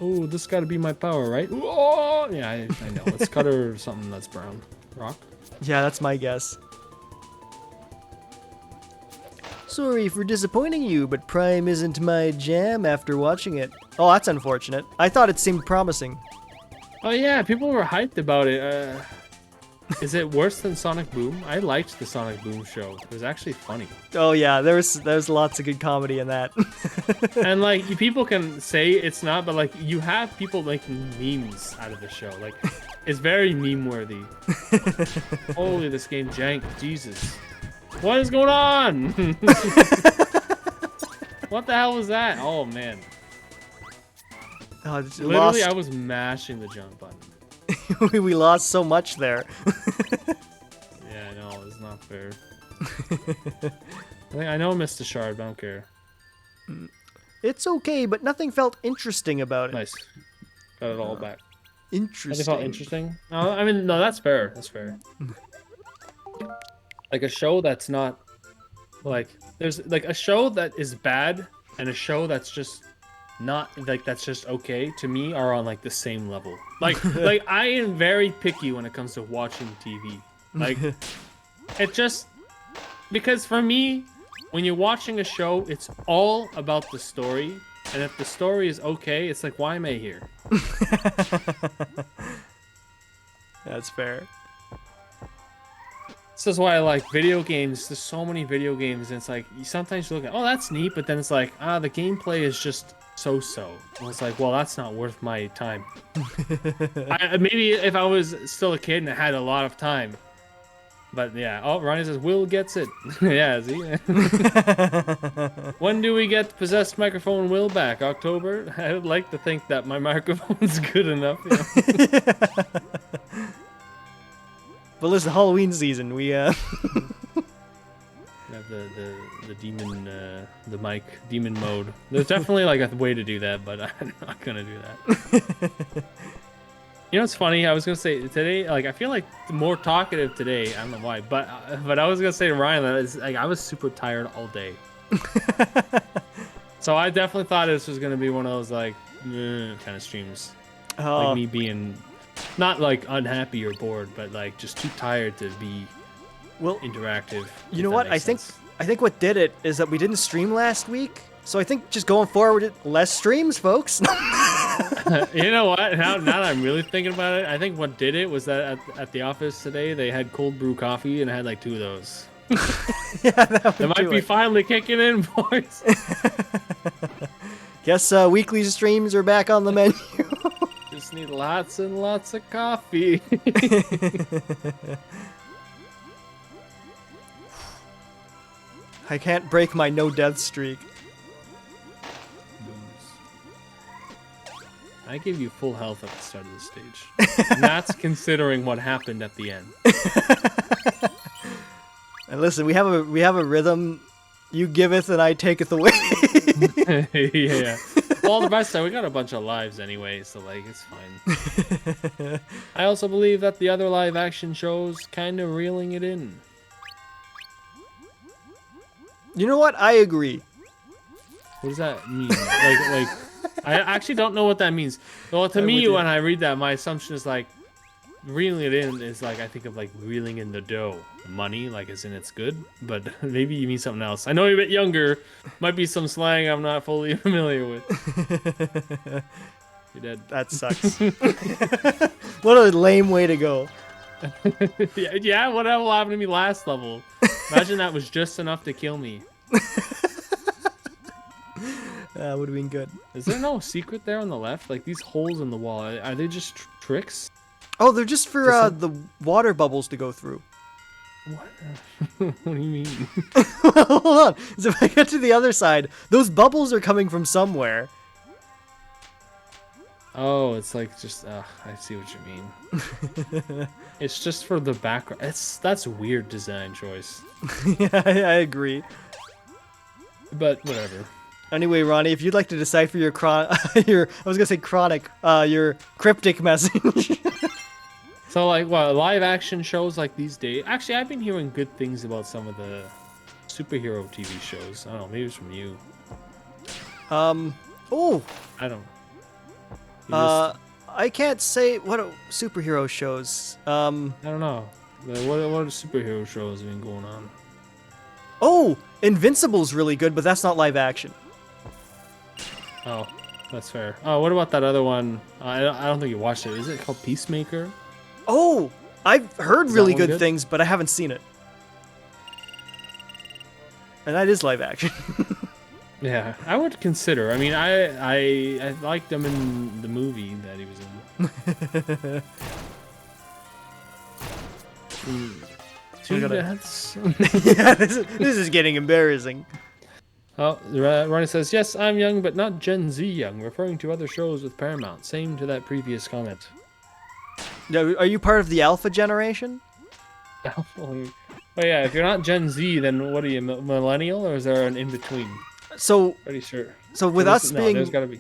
S2: Oh, this gotta be my power, right? Oh, yeah, I know. Let's cut her something that's brown. Rock?
S1: Yeah, that's my guess. Sorry for disappointing you, but Prime isn't my jam after watching it. Oh, that's unfortunate. I thought it seemed promising.
S2: Oh yeah, people were hyped about it. Is it worse than Sonic Boom? I liked the Sonic Boom show. It was actually funny.
S1: Oh yeah, there's lots of good comedy in that.
S2: And like, people can say it's not, but like, you have people making memes out of the show. Like, it's very meme worthy. Holy, this game jank. Jesus. What is going on? What the hell was that? Oh man. Literally, I was mashing the jump button.
S1: We lost so much there.
S2: Yeah, I know. It's not fair. I know I missed a shard, but I don't care.
S1: It's okay, but nothing felt interesting about it.
S2: Nice. Got it all back.
S1: Interesting.
S2: Nothing felt interesting? No, I mean, no, that's fair. That's fair. Like a show that's not... Like, there's like a show that is bad and a show that's just... not like that's just okay to me are on like the same level. Like I am very picky when it comes to watching TV. Like it just because for me, when you're watching a show, it's all about the story. And if the story is okay, it's like, why am I here?
S1: That's fair.
S2: This is why I like video games. There's so many video games, and it's like, sometimes you look at, oh, that's neat, but then it's like, the gameplay is just so-so. And it's like, well, that's not worth my time. Maybe if I was still a kid and I had a lot of time. But yeah, oh, Ronnie says, Will gets it. Yeah, see? When do we get Possessed Microphone Will back? October? I would like to think that my microphone's good enough. You know?
S1: But listen, Halloween season, we
S2: have the demon, the mic demon mode. There's definitely like a way to do that, but I'm not gonna do that. You know what's funny? I was gonna say today, like I feel like more talkative today. I don't know why, but I was gonna say to Ryan that it's, like I was super tired all day. So I definitely thought this was gonna be one of those like kind of streams, like me being not like unhappy or bored, but like just too tired to be interactive. You know what?
S1: I think what did it is that we didn't stream last week. So I think just going forward, less streams, folks.
S2: You know what? Now that I'm really thinking about it, I think what did it was that at the office today, they had cold brew coffee, and I had like 2 of those.
S1: Yeah, that
S2: might be finally kicking in, boys.
S1: Guess weekly streams are back on the menu.
S2: Just need lots and lots of coffee.
S1: I can't break my no death streak.
S2: I gave you full health at the start of the stage. And that's considering what happened at the end.
S1: And listen, we have a rhythm. You giveth and I taketh away.
S2: Yeah. Well, the best time, we got a bunch of lives anyway, so like it's fine. I also believe that the other live action shows kind of reeling it in.
S1: You know what? I agree.
S2: What does that mean? Like I actually don't know what that means. Well, to me, when I read that, my assumption is like reeling it in is like I think of like reeling in the dough, money, like as in it's good. But maybe you mean something else. I know you're a bit younger. Might be some slang I'm not fully familiar with. You're dead.
S1: That sucks. What a lame way to go.
S2: Yeah, whatever happened to me last level? Imagine that was just enough to kill me.
S1: That would have been good.
S2: Is there no secret there on the left? Like these holes in the wall, are they just tricks?
S1: Oh, they're just for the water bubbles to go through.
S2: What? What do you mean?
S1: Hold on. So if I get to the other side, those bubbles are coming from somewhere.
S2: Oh, it's like just, I see what you mean. It's just for the background. That's a weird design choice.
S1: Yeah, I agree.
S2: But whatever.
S1: Anyway, Ronnie, if you'd like to decipher your your cryptic message.
S2: So like, what, live action shows like these days? Actually, I've been hearing good things about some of the superhero TV shows. I don't know, maybe it's from you.
S1: Oh.
S2: I don't.
S1: I can't say what superhero shows.
S2: I don't know. What superhero shows have been going on?
S1: Oh, Invincible's really good, but that's not live action.
S2: Oh, that's fair. Oh, what about that other one? I don't think you watched it. Is it called Peacemaker?
S1: Oh, I've heard really good things, but I haven't seen it. And that is live action.
S2: Yeah, I would consider. I mean, I liked him in the movie that he was in. Two deaths.
S1: Yeah, this is getting embarrassing.
S2: Oh, Ronnie says, yes, I'm young, but not Gen Z young, referring to other shows with Paramount. Same to that previous comment.
S1: Now, are you part of the Alpha generation?
S2: Oh yeah, if you're not Gen Z, then what are you, millennial, or is there an in-between?
S1: So,
S2: pretty sure.
S1: So with us being,
S2: there's gotta be.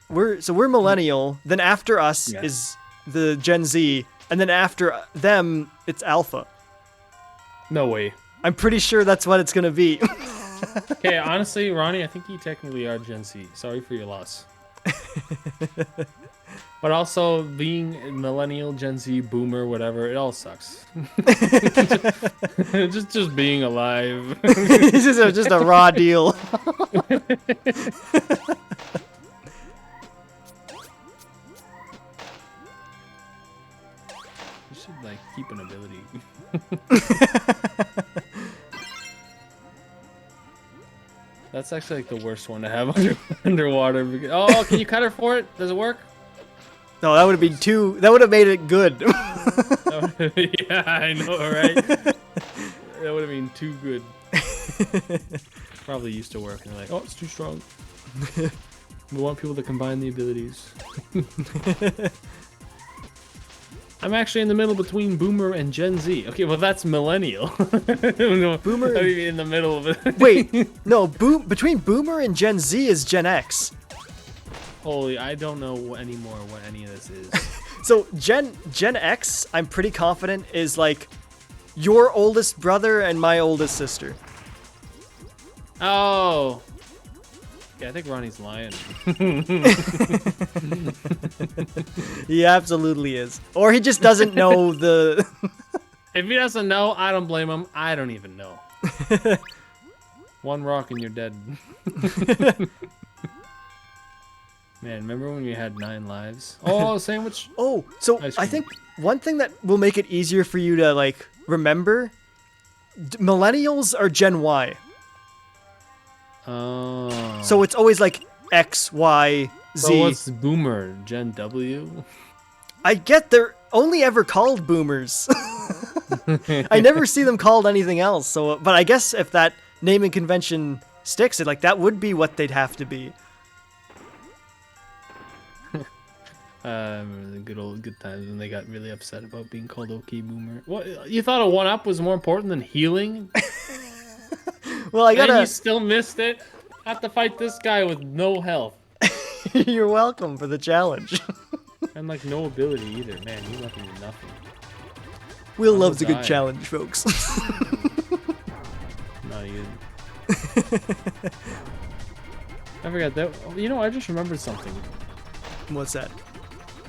S1: We're millennial. Then after us is the Gen Z, and then after them it's Alpha.
S2: No way.
S1: I'm pretty sure that's what it's gonna be.
S2: Okay, honestly, Ronnie, I think you technically are Gen Z. Sorry for your loss. But also being millennial, Gen Z, boomer, whatever, it all sucks. just being alive.
S1: This is just a raw deal.
S2: You should like keep an ability. That's actually like the worst one to have underwater. Because, oh, can you cut her for it? Does it work?
S1: No, that would have been too. That would have made it good.
S2: Yeah, I know, right? That would have been too good. Probably used to work, and they're like, oh, it's too strong. We want people to combine the abilities. I'm actually in the middle between Boomer and Gen Z. Okay, well that's Millennial. Boomer. I mean, in the middle of it.
S1: Wait, no. Between Boomer and Gen Z is Gen X.
S2: Holy, I don't know anymore what any of this is.
S1: So Gen X, I'm pretty confident is like your oldest brother and my oldest sister.
S2: Oh. Yeah, I think Ronnie's lying.
S1: He absolutely is. Or he just doesn't know the...
S2: If he doesn't know, I don't blame him. I don't even know. One rock and you're dead. Man, remember when we had 9 lives? Oh, sandwich.
S1: Oh, so I think one thing that will make it easier for you to, like, remember, millennials are Gen Y.
S2: Oh.
S1: So it's always like X, Y, Z.
S2: So what's Boomer? Gen W?
S1: I get they're only ever called boomers. I never see them called anything else. So, but I guess if that naming convention sticks, it like that would be what they'd have to be.
S2: The good times when they got really upset about being called OK Boomer. What, you thought a 1-up was more important than healing?
S1: Well, I gotta.
S2: And you still missed it. I have to fight this guy with no health.
S1: You're welcome for the challenge.
S2: And like no ability either. Man, you left me with nothing.
S1: Will loves a good challenge, folks.
S2: Not even. I forgot that. You know, I just remembered something.
S1: What's that?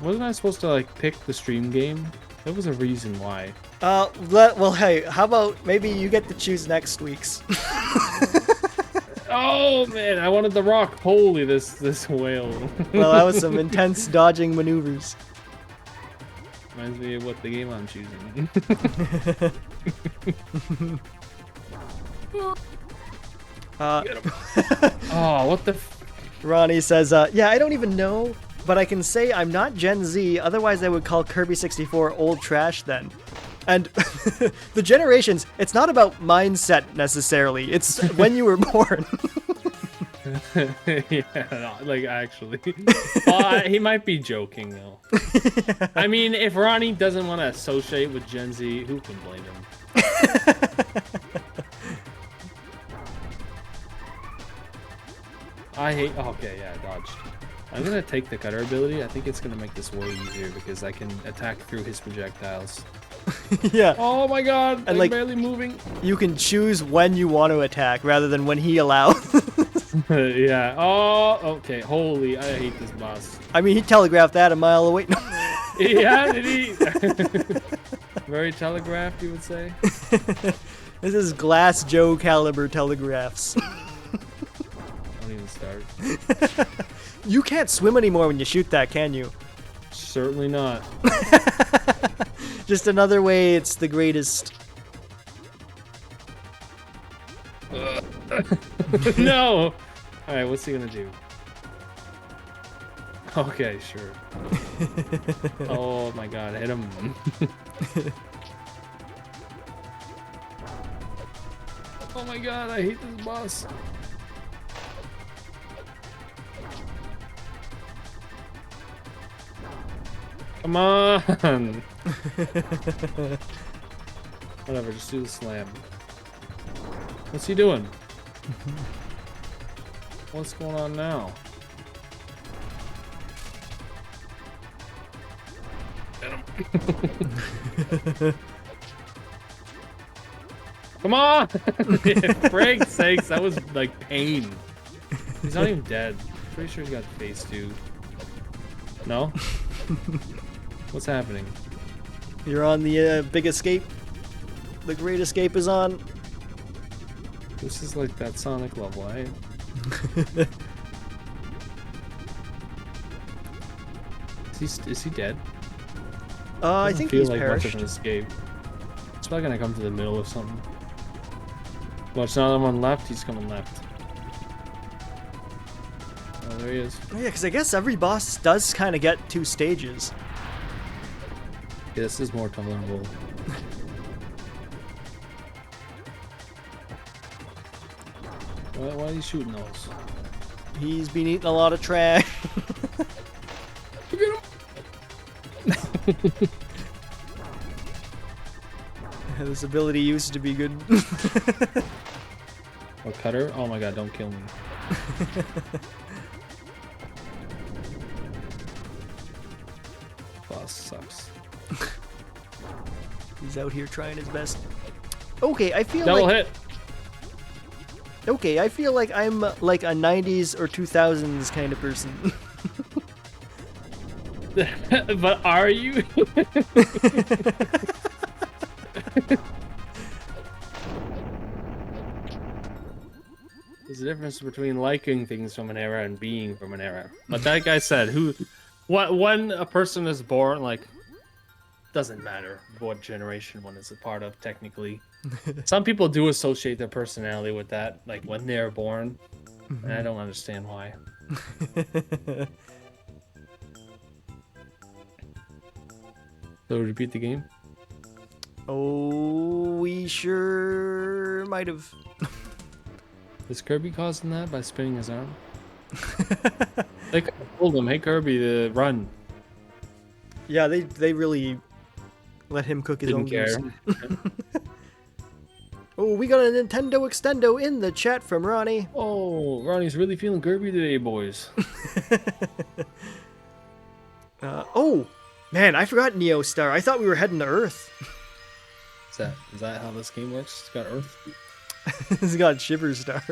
S2: Wasn't I supposed to like pick the stream game? There was a reason why.
S1: Well, hey, how about maybe you get to choose next week's?
S2: Oh man, I wanted the rock. Holy, this whale.
S1: Well, that was some intense dodging maneuvers.
S2: Reminds me of what the game I'm choosing. Oh, what the?
S1: Ronnie says, yeah, I don't even know, but I can say I'm not Gen Z. Otherwise, I would call Kirby 64 old trash then. And the generations, it's not about mindset necessarily. It's when you were born.
S2: Yeah, no, like actually. He might be joking though. Yeah. I mean, if Ronnie doesn't want to associate with Gen Z, who can blame him? I hate. Oh, okay, yeah, I dodged. I'm gonna take the cutter ability. I think it's gonna make this way easier because I can attack through his projectiles.
S1: Yeah.
S2: Oh my god,
S1: and like,
S2: barely moving.
S1: You can choose when you want to attack rather than when he allows.
S2: Yeah. Oh, okay. Holy, I hate this boss.
S1: I mean, he telegraphed that a mile away.
S2: Yeah, did he? Very telegraphed, you would say.
S1: This is Glass Joe caliber telegraphs.
S2: Don't even start.
S1: You can't swim anymore when you shoot that, can you?
S2: Certainly not.
S1: Just another way it's the greatest.
S2: No! Alright, what's he gonna do? Okay, sure. Oh my god, hit him. Oh my god, I hate this boss. Come on! Whatever, just do the slam. What's he doing? What's going on now? Get him. Come on! For Frank's sakes, that was like pain. He's not even dead. Pretty sure he's got face too. No? What's happening?
S1: You're on the big escape. The great escape is on.
S2: This is like that Sonic level, eh? Is he dead?
S1: I think he's
S2: like
S1: perished.
S2: much of an escape. It's probably gonna come to the middle or something. Watch, now I'm on left, he's coming left. Oh, there he is.
S1: Oh, yeah, because I guess every boss does kind of get 2 stages.
S2: Yeah, this is more tolerable. Why are you shooting those?
S1: He's been eating a lot of trash.
S2: Get him!
S1: This ability used to be good.
S2: Or cutter? Oh my god, don't kill me. Boss sucks.
S1: He's out here trying his best. Okay, I feel
S2: Double
S1: like...
S2: hit!
S1: Okay, I feel like I'm like a 90s or 2000s kind of person.
S2: But are you? There's a difference between liking things from an era and being from an era. But that guy said, when a person is born, like, doesn't matter what generation one is a part of, technically. Some people do associate their personality with that, like when they're born, and I don't understand why. So repeat the game?
S1: Oh, we sure might have.
S2: Is Kirby causing that by spinning his arm? They told him, hey Kirby, to run.
S1: Yeah, they really let him cook his own
S2: Didn't
S1: goose.
S2: care.
S1: Oh, we got a Nintendo Extendo in the chat from Ronnie.
S2: Oh, Ronnie's really feeling Kirby today, boys.
S1: Oh, man, I forgot Neo Star. I thought we were heading to Earth.
S2: Is that how this game works? It's got Earth?
S1: It's got Shiver Star.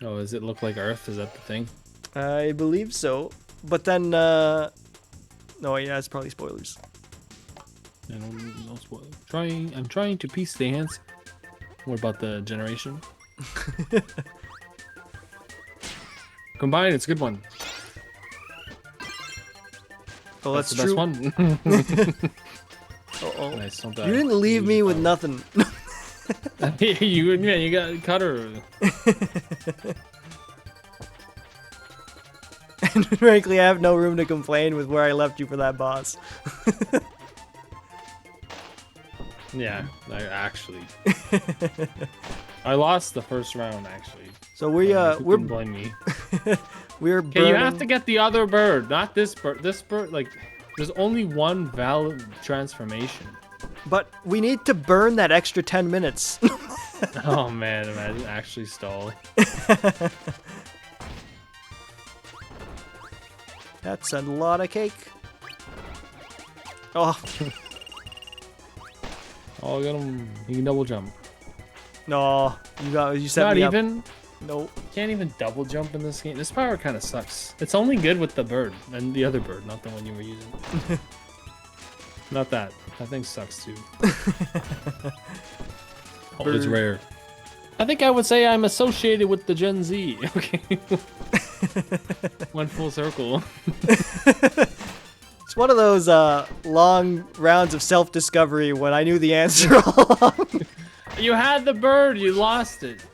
S2: Oh, does it look like Earth? Is that the thing?
S1: I believe so. But then, no, yeah, it's probably spoilers.
S2: I don't know what. I'm trying to piece the hands. What about the generation? Combined, it's a good one.
S1: Oh, that's
S2: the
S1: true.
S2: best one.
S1: Uh-oh.
S2: Nice, don't die.
S1: You didn't leave me with nothing.
S2: you got cutter.
S1: And frankly, I have no room to complain with where I left you for that boss.
S2: Yeah, I lost the first round actually.
S1: So we're
S2: blame me.
S1: we're
S2: Okay, you have
S1: burning-
S2: to get the other bird, not this bird. This bird, like, there's only one valid transformation.
S1: But we need to burn that extra 10 minutes.
S2: Oh man, imagine actually stall.
S1: That's a lot of cake. Oh.
S2: Oh, got him. He can double jump.
S1: No, you set
S2: Not
S1: me up.
S2: even.
S1: Nope.
S2: Can't even double jump in this game. This power kind of sucks. It's only good with the bird and the other bird, not the one you were using. Not that. That thing sucks too. Oh, it's rare. I think I would say I'm associated with the Gen Z. Okay. Went full circle.
S1: It's one of those long rounds of self-discovery when I knew the answer all along.
S2: You had the bird, you lost it.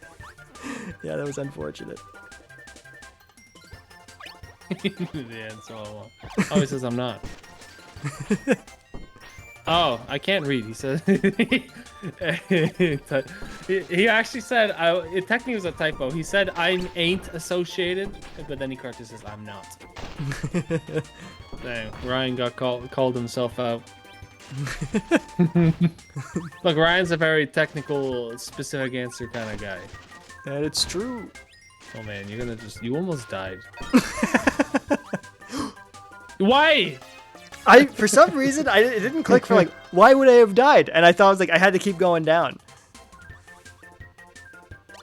S1: Yeah, that was unfortunate.
S2: The answer all along. Oh, he says I'm not. Oh, I can't read. He says he actually said it technically was a typo. He said I ain't associated, but then he corrected says I'm not. Dang, Ryan got called himself out. Look, Ryan's a very technical, specific answer kind of guy.
S1: And it's true.
S2: Oh man, you almost died. Why?
S1: For some reason, it didn't click for like, why would I have died? And I thought I had to keep going down.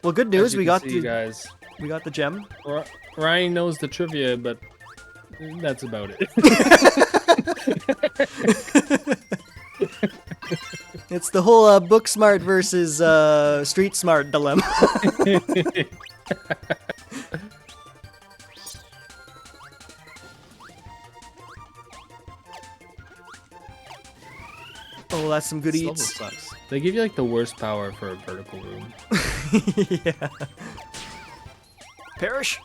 S1: Well, good news, we got the
S2: guys.
S1: we got the gem.
S2: Ryan knows the trivia, but that's about it.
S1: It's the whole book smart versus street smart dilemma. Oh, that's some good
S2: This level
S1: eats.
S2: sucks. They give you like the worst power for a vertical room.
S1: Yeah. Perish.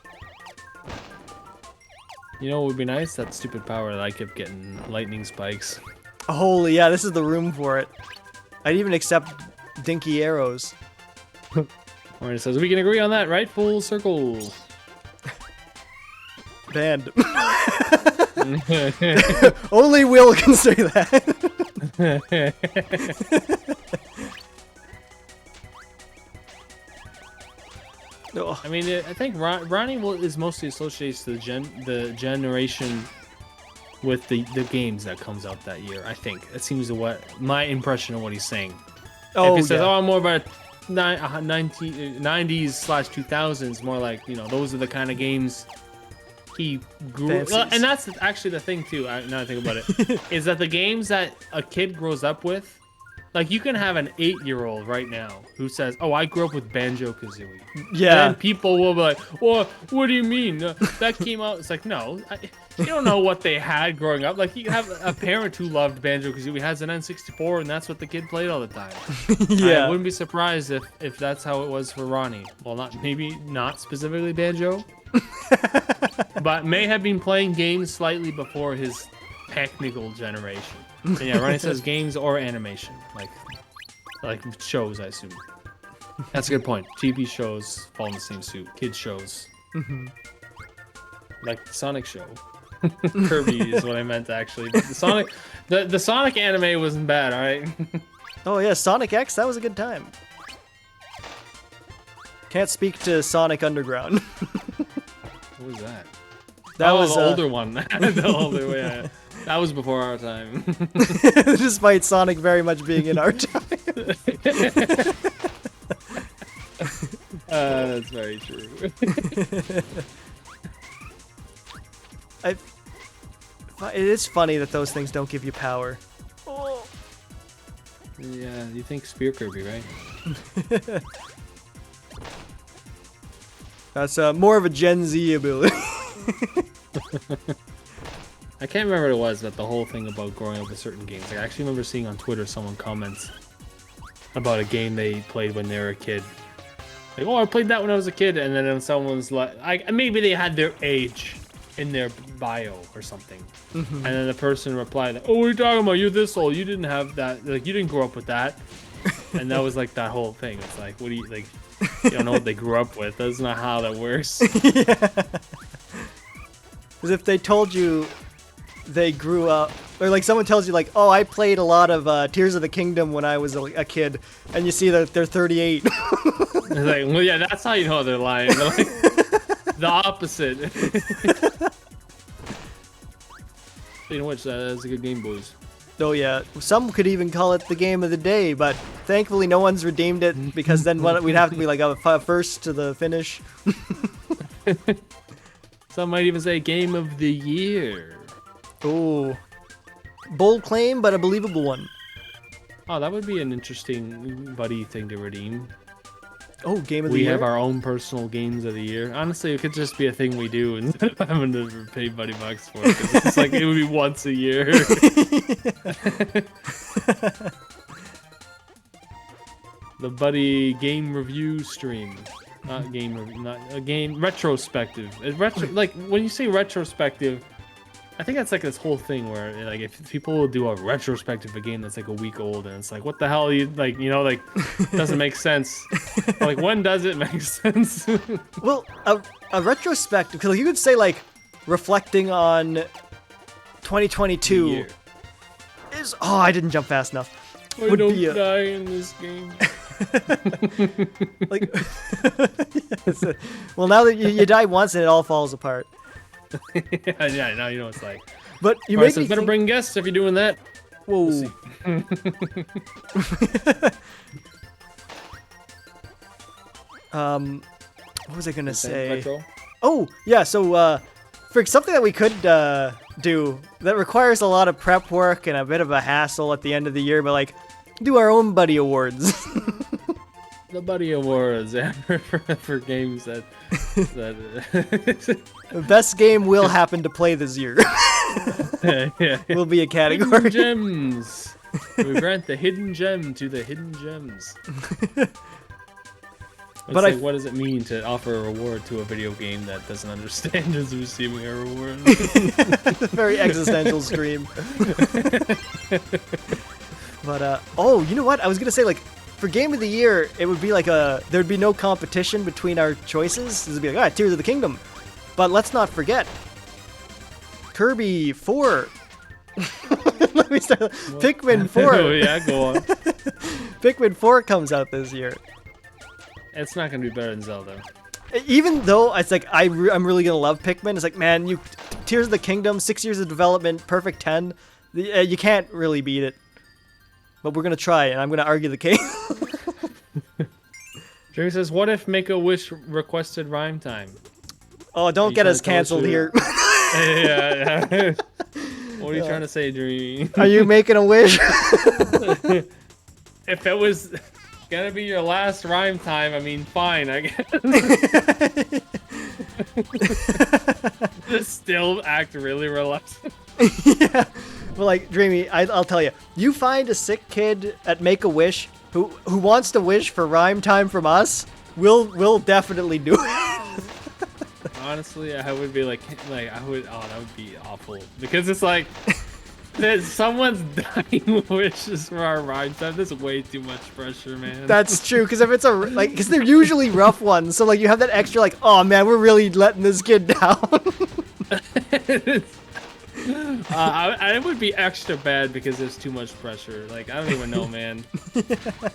S2: You know what would be nice? That stupid power that I kept getting lightning spikes.
S1: Holy, yeah, this is the room for it. I'd even accept dinky arrows.
S2: Or it says we can agree on that, right? Full circle.
S1: Banned. Only Will can say that. Oh.
S2: I mean, I think Ronnie is mostly associated to the generation with the games that comes out that year. I think it seems to what my impression of what he's saying.
S1: Oh,
S2: if he says,
S1: yeah.
S2: "Oh, I'm more about 90s/2000s," more like, you know, those are the kind of games he grew. Well, and that's actually the thing too. Now I think about it, is that the games that a kid grows up with. Like, you can have an 8-year-old right now who says, "Oh, I grew up with Banjo-Kazooie."
S1: Yeah.
S2: And people will be like, "Well, what do you mean? That came out..." It's like, no, you don't know what they had growing up. Like, you can have a parent who loved Banjo-Kazooie, has an N64, and that's what the kid played all the time.
S1: Yeah.
S2: I wouldn't be surprised if that's how it was for Ronnie. Well, maybe not specifically Banjo, but may have been playing games slightly before his technical generation. And yeah, Ronnie says games or animation, like shows, I assume. That's a good point. TV shows fall in the same suit. Kids shows, like the Sonic show. Kirby is what I meant actually. But the Sonic anime wasn't bad. All right.
S1: Oh yeah, Sonic X, that was a good time. Can't speak to Sonic Underground.
S2: What was that?
S1: That was
S2: the older one. The older one. Yeah. That was before our time.
S1: Despite Sonic very much being in our time.
S2: That's very true.
S1: It is funny that those things don't give you power. Oh.
S2: Yeah, you think Spear Kirby, right?
S1: That's more of a Gen Z ability.
S2: I can't remember what it was, but the whole thing about growing up with certain games. Like, I actually remember seeing on Twitter someone comments about a game they played when they were a kid. Like, "Oh, I played that when I was a kid," and then someone's like, maybe they had their age in their bio or something, and then the person replied, like, "Oh, what are you talking about? You're this old. You didn't have that. Like, you didn't grow up with that." And that was like that whole thing. It's like, what do you like? You don't know what they grew up with. That's not how that works.
S1: Yeah. Because if they told you they grew up, or like someone tells you like, "Oh, I played a lot of Tears of the Kingdom when I was a kid," and you see that they're 38.
S2: It's like, well, yeah, that's how you know they're lying. They're like, the opposite. Speaking of which, that's a good game, boys.
S1: Oh yeah, some could even call it the game of the day, but thankfully no one's redeemed it, because then we'd have to be like a first to the finish.
S2: Some might even say game of the year.
S1: Oh, bold claim, but a believable one.
S2: Oh, that would be an interesting buddy thing to redeem.
S1: Oh, game of the
S2: We
S1: year.
S2: have our own personal games of the year. Honestly, it could just be a thing we do instead of having to pay buddy bucks for it. 'Cause it's like it would be once a year. The buddy game review stream, not game review, not a game retrospective. Like when you say retrospective, I think that's like this whole thing where like if people will do a retrospective of a game that's like a week old, and it's like, what the hell, you like, you know, like doesn't make sense. Like, when does it make sense?
S1: Well, a retrospective, because like, you could say like reflecting on 2022 is. Oh, I didn't jump fast enough.
S2: I don't die in this game.
S1: Like, yes. Well, now that you die once and it all falls apart.
S2: Yeah, now you know what it's like.
S1: But you
S2: Alright,
S1: make me
S2: better
S1: think...
S2: bring guests if you're doing that.
S1: Whoa.
S2: We'll see.
S1: What was I gonna say?
S2: Retro?
S1: Oh, yeah. So For something that we could do that requires a lot of prep work and a bit of a hassle at the end of the year, but like do our own buddy awards.
S2: The buddy awards for games that
S1: The best game we'll happen to play this year.
S2: yeah.
S1: Will be a category.
S2: Hidden gems. We grant the hidden gem to the hidden gems. But what does it mean to offer a reward to a video game that doesn't understand is receiving a reward?
S1: Very existential stream. But oh, you know what? I was gonna say, like, for game of the year, it would be like there'd be no competition between our choices. It would be like, all right, Tears of the Kingdom. But let's not forget Kirby 4. Let me start. Pikmin 4.
S2: Oh yeah, go on.
S1: Pikmin 4 comes out this year.
S2: It's not gonna be better than Zelda.
S1: Even though it's like I'm really gonna love Pikmin, it's like, man, Tears of the Kingdom, 6 years of development, perfect 10. You can't really beat it. But we're gonna try, and I'm gonna argue the case.
S2: Jerry says, "What if Make-A-Wish requested rhyme time?"
S1: Oh, don't get us canceled here.
S2: Yeah. What are you trying to say, Dreamy?
S1: Are you making a wish?
S2: If it was gonna be your last rhyme time, I mean, fine, I guess. Just still act really reluctant.
S1: Yeah. But like, Dreamy, I'll tell you, you find a sick kid at Make-A-Wish who wants to wish for rhyme time from us, we'll definitely do it.
S2: Honestly, I would be like that would be awful, because it's like that someone's dying wishes for our rhyme time. That's way too much pressure, man.
S1: That's true, because if it's because they're usually rough ones, so like you have that extra like, oh man, we're really letting this kid down.
S2: I would be extra bad because there's too much pressure. Like, I don't even know, man.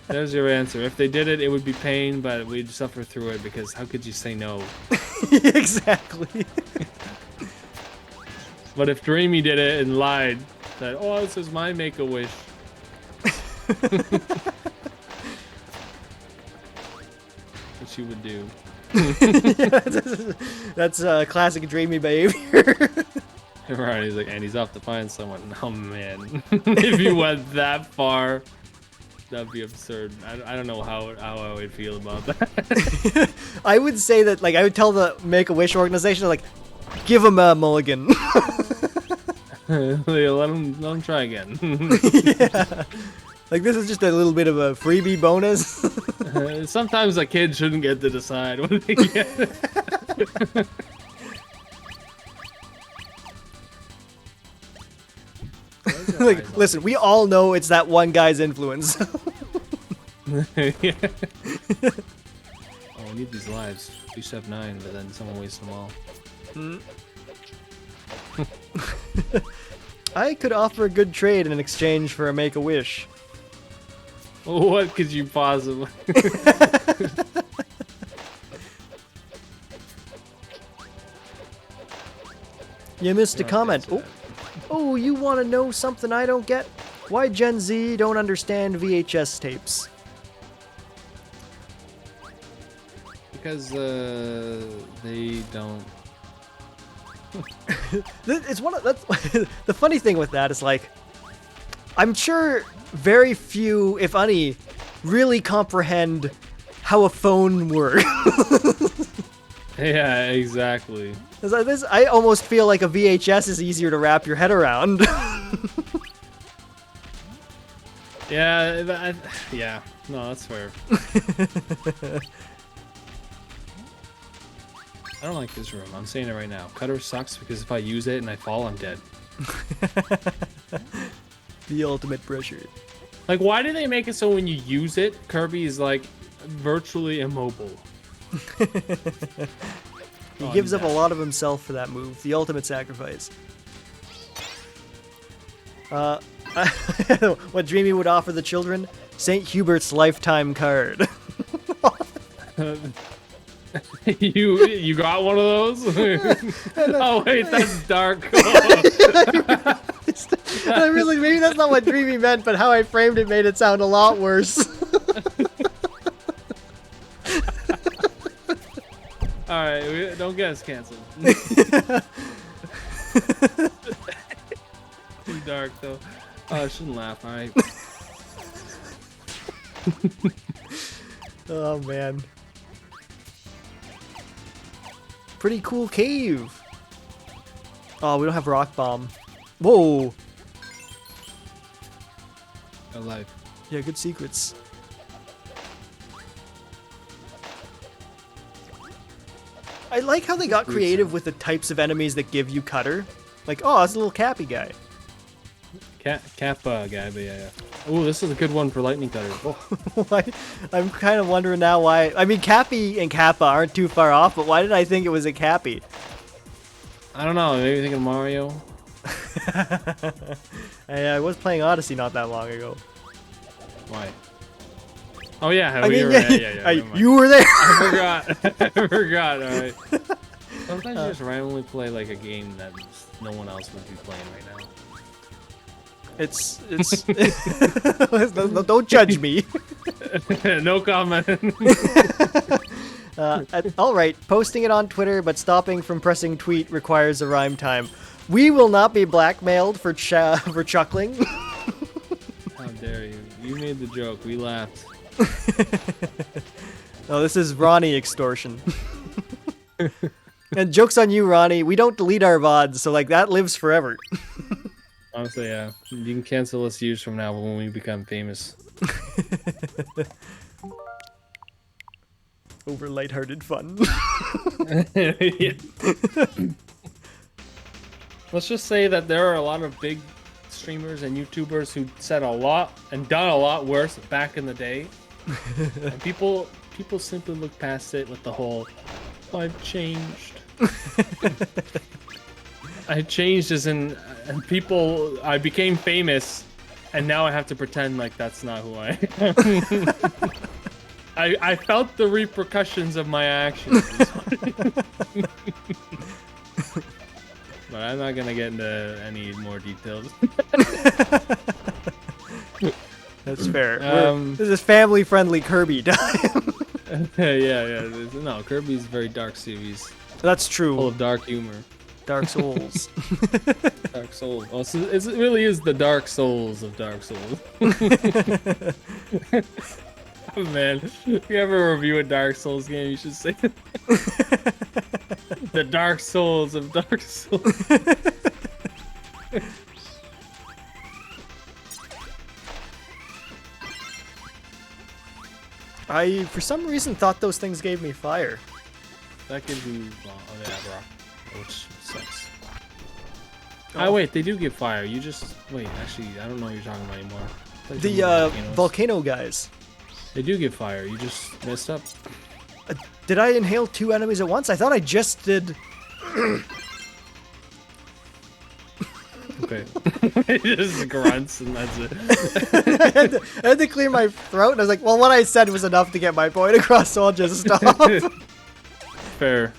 S2: There's your answer. If they did it, it would be pain, but we'd suffer through it, because how could you say no?
S1: Exactly.
S2: But if Dreamy did it and lied, said, "Oh, this is my Make-A-Wish," what she would do.
S1: Yeah, that's classic Dreamy behavior.
S2: Right, he's like, and he's off to find someone. Oh man, if you went that far, that'd be absurd. I don't know how I would feel about that.
S1: I would say that, like, I would tell the Make-A-Wish organization, like, give him a mulligan.
S2: let him try again.
S1: Yeah. Like, this is just a little bit of a freebie bonus.
S2: Sometimes a kid shouldn't get to decide what they get.
S1: Like, listen, we all know it's that one guy's influence.
S2: Yeah. Oh, we need these lives. We used to have 9, but then someone wasted them all.
S1: I could offer a good trade in exchange for a Make-A-Wish.
S2: What could you possibly?
S1: You missed a comment. Oh, you want to know something I don't get? Why Gen Z don't understand VHS tapes?
S2: Because they don't.
S1: It's that's the funny thing with that is, like, I'm sure very few, if any, really comprehend how a phone works.
S2: Yeah, exactly.
S1: I almost feel like a VHS is easier to wrap your head around.
S2: Yeah, yeah. No, that's fair. I don't like this room. I'm saying it right now. Cutter sucks because if I use it and I fall, I'm dead.
S1: The ultimate pressure.
S2: Like, why do they make it so when you use it, Kirby is like virtually immobile?
S1: He gives up a lot of himself for that move. The ultimate sacrifice. What Dreamy would offer the children? St. Hubert's lifetime card.
S2: You got one of those? Oh wait, that's dark.
S1: I really, maybe that's not what Dreamy meant, but how I framed it made it sound a lot worse.
S2: Alright, don't get us canceled. Too dark though. Oh, I shouldn't laugh. All right.
S1: Oh man. Pretty cool cave. Oh, we don't have rock bomb. Whoa.
S2: Alive.
S1: Yeah, good secrets. I like how they got creative with the types of enemies that give you cutter. Like, oh, that's a little Cappy guy.
S2: Kappa guy, but yeah. Oh, this is a good one for lightning cutter. Oh.
S1: I'm kind of wondering now why. I mean, Cappy and Kappa aren't too far off, but why did I think it was a Cappy?
S2: I don't know. Maybe thinking Mario.
S1: I was playing Odyssey not that long ago.
S2: Why? Oh yeah,
S1: I mean,
S2: yeah.
S1: You were there.
S2: I forgot. I forgot. All right. Sometimes you just randomly play like a game that no one else would be playing right now.
S1: It's don't judge me.
S2: No comment.
S1: All right, posting it on Twitter, but stopping from pressing tweet requires a rhyme time. We will not be blackmailed for chuckling.
S2: How dare you? You made the joke. We laughed.
S1: No, this is Ronnie extortion. And joke's on you, Ronnie. We don't delete our VODs, so like that lives forever.
S2: Honestly, yeah. You can cancel us years from now when we become famous.
S1: Over lighthearted fun.
S2: Yeah. Let's just say that there are a lot of big streamers and YouTubers who said a lot and done a lot worse back in the day. And people simply look past it with the whole, I've changed. I changed as in, and I became famous, and now I have to pretend like that's not who I am. I felt the repercussions of my actions. But I'm not gonna get into any more details.
S1: That's fair. This is family-friendly Kirby time.
S2: Yeah. No, Kirby's a very dark series.
S1: That's true.
S2: Full of dark humor.
S1: Dark Souls.
S2: Dark Souls. Oh, so it really is the Dark Souls of Dark Souls. Oh, man, if you ever review a Dark Souls game, you should say the Dark Souls of Dark Souls.
S1: I, for some reason, thought those things gave me fire.
S2: That gives you, rock, which sucks. Oh, wait, they do give fire. You just, wait, actually, I don't know what you're talking about anymore.
S1: The volcano guys.
S2: They do give fire. You just messed up.
S1: Did I inhale 2 enemies at once? I thought I just did.
S2: Okay. Just grunts and that's it.
S1: I had to clear my throat, and I was like, well, what I said was enough to get my point across, so I'll just stop.
S2: Fair.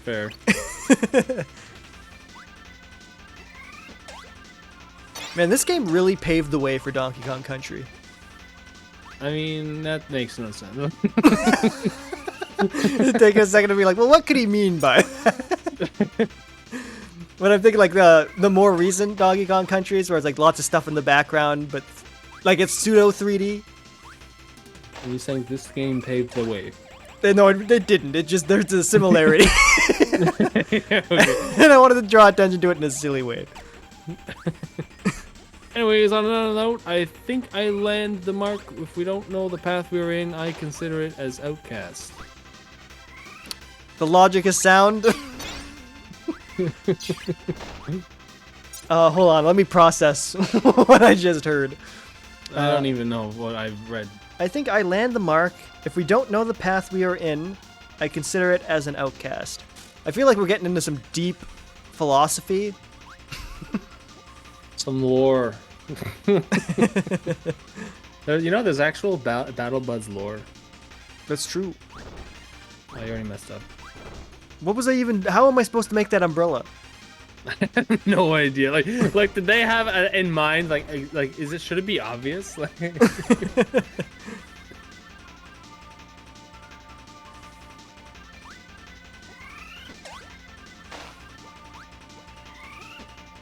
S1: Man, this game really paved the way for Donkey Kong Country.
S2: I mean, that makes no sense.
S1: Take a second to be like, well, what could he mean by that? When I'm thinking like the more recent Donkey Kong Countries, where it's like lots of stuff in the background, but like it's pseudo 3D.
S2: Are you saying this game paved the way?
S1: No, it didn't. It just, there's a similarity.
S2: Okay.
S1: And I wanted to draw attention to it in a silly way.
S2: Anyways, on another note, I think I land the mark. If we don't know the path we were in, I consider it as outcast.
S1: The logic is sound. Hold on, let me process what I just heard.
S2: I don't even know what I've read.
S1: I think I land the mark. If we don't know the path we are in, I consider it as an outcast. I feel like we're getting into some deep philosophy.
S2: Some lore. You know, there's actual Battle Buds lore.
S1: That's true.
S2: Oh, you already messed up.
S1: What was I even? How am I supposed to make that umbrella?
S2: No idea. Like, did they have in mind? Like, should it be obvious? Like.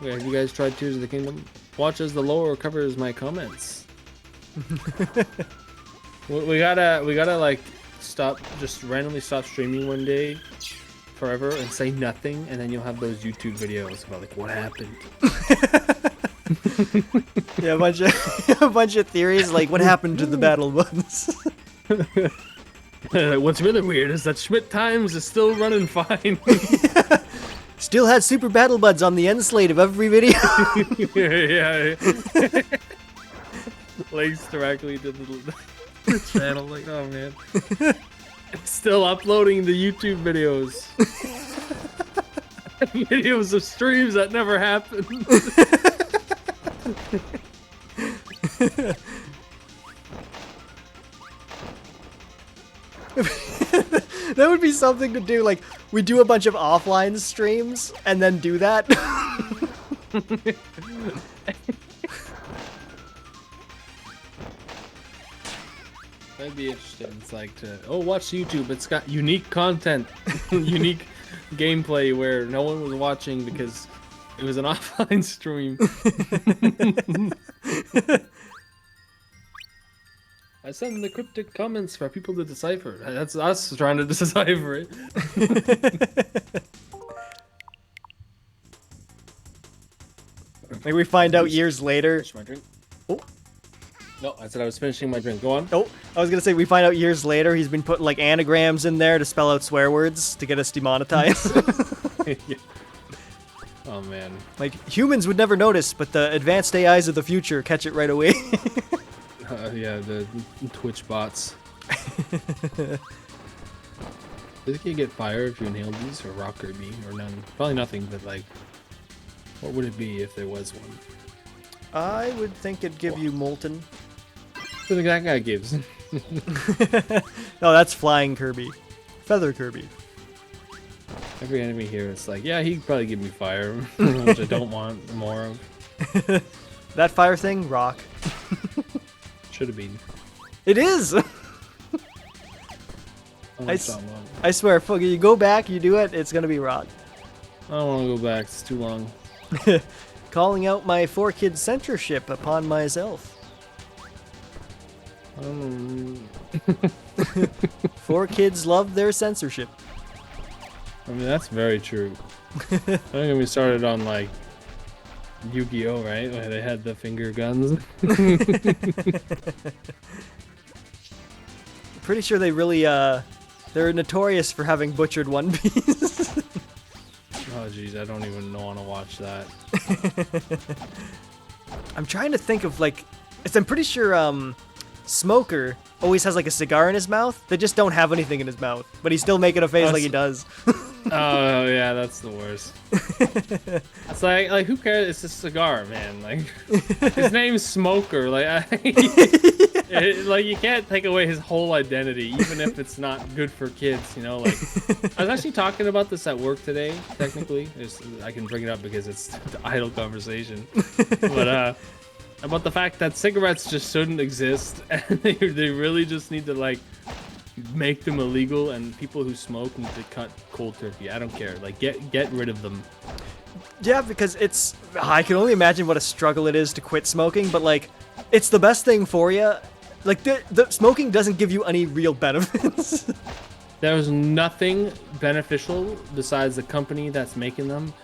S2: Have you guys tried Tears of the Kingdom? Watch as the lower covers my comments. we gotta like just randomly stop streaming one day forever and say nothing, and then you'll have those YouTube videos about like what happened.
S1: Yeah, a bunch of theories like what happened to the battle buttons.
S2: What's really weird is that Schmidt Times is still running fine.
S1: Still had super battle buds on the end slate of every video.
S2: Yeah. Links directly to the channel. Like, oh man. Still uploading the YouTube videos. Videos of streams that never happened.
S1: That would be something to do, like, we do a bunch of offline streams and then do that.
S2: That'd be interesting. It's like watch YouTube. It's got unique content, unique gameplay where no one was watching because it was an offline stream. I send the cryptic comments for people to decipher. That's us trying to decipher it.
S1: Like we find out years later.
S2: Finish my drink.
S1: Oh.
S2: No, I said I was finishing my drink. Go on.
S1: Oh, I was gonna say we find out years later he's been putting like anagrams in there to spell out swear words to get us demonetized.
S2: Yeah. Oh man.
S1: Like humans would never notice, but the advanced AIs of the future catch it right away.
S2: Yeah, the Twitch bots. Does it get fire if you inhale these, or rock Kirby, or none? Probably nothing, but like, what would it be if there was one?
S1: I would think it'd give you molten.
S2: What do that guy gives?
S1: No, that's flying Kirby. Feather Kirby.
S2: Every enemy here is like, yeah, he'd probably give me fire, which I don't want more of.
S1: That fire thing, rock.
S2: Should have been.
S1: It is! I swear, fuck, you go back, you do it, it's gonna be rock.
S2: I don't want to go back, it's too long.
S1: Calling out my 4-kid censorship upon myself. 4 kids love their censorship.
S2: I mean, that's very true. I think we started on like Yu-Gi-Oh, right? Where they had the finger guns.
S1: Pretty sure they really, they're notorious for having butchered One Piece.
S2: Oh jeez, I don't even want to watch that.
S1: I'm trying to think of like, I'm pretty sure Smoker always has like a cigar in his mouth. They just don't have anything in his mouth, but he's still making a face like he does.
S2: Oh yeah, that's the worst. It's like who cares? It's a cigar, man. Like his name's Smoker. Like like you can't take away his whole identity, even if it's not good for kids. You know, like I was actually talking about this at work today. Technically, I can bring it up because it's the idle conversation. But about the fact that cigarettes just shouldn't exist, and they really just need to like make them illegal, and people who smoke need to cut cold turkey. I don't care. Like get rid of them.
S1: Yeah, because it's, I can only imagine what a struggle it is to quit smoking, but like it's the best thing for you. Like the smoking doesn't give you any real benefits.
S2: There's nothing beneficial besides the company that's making them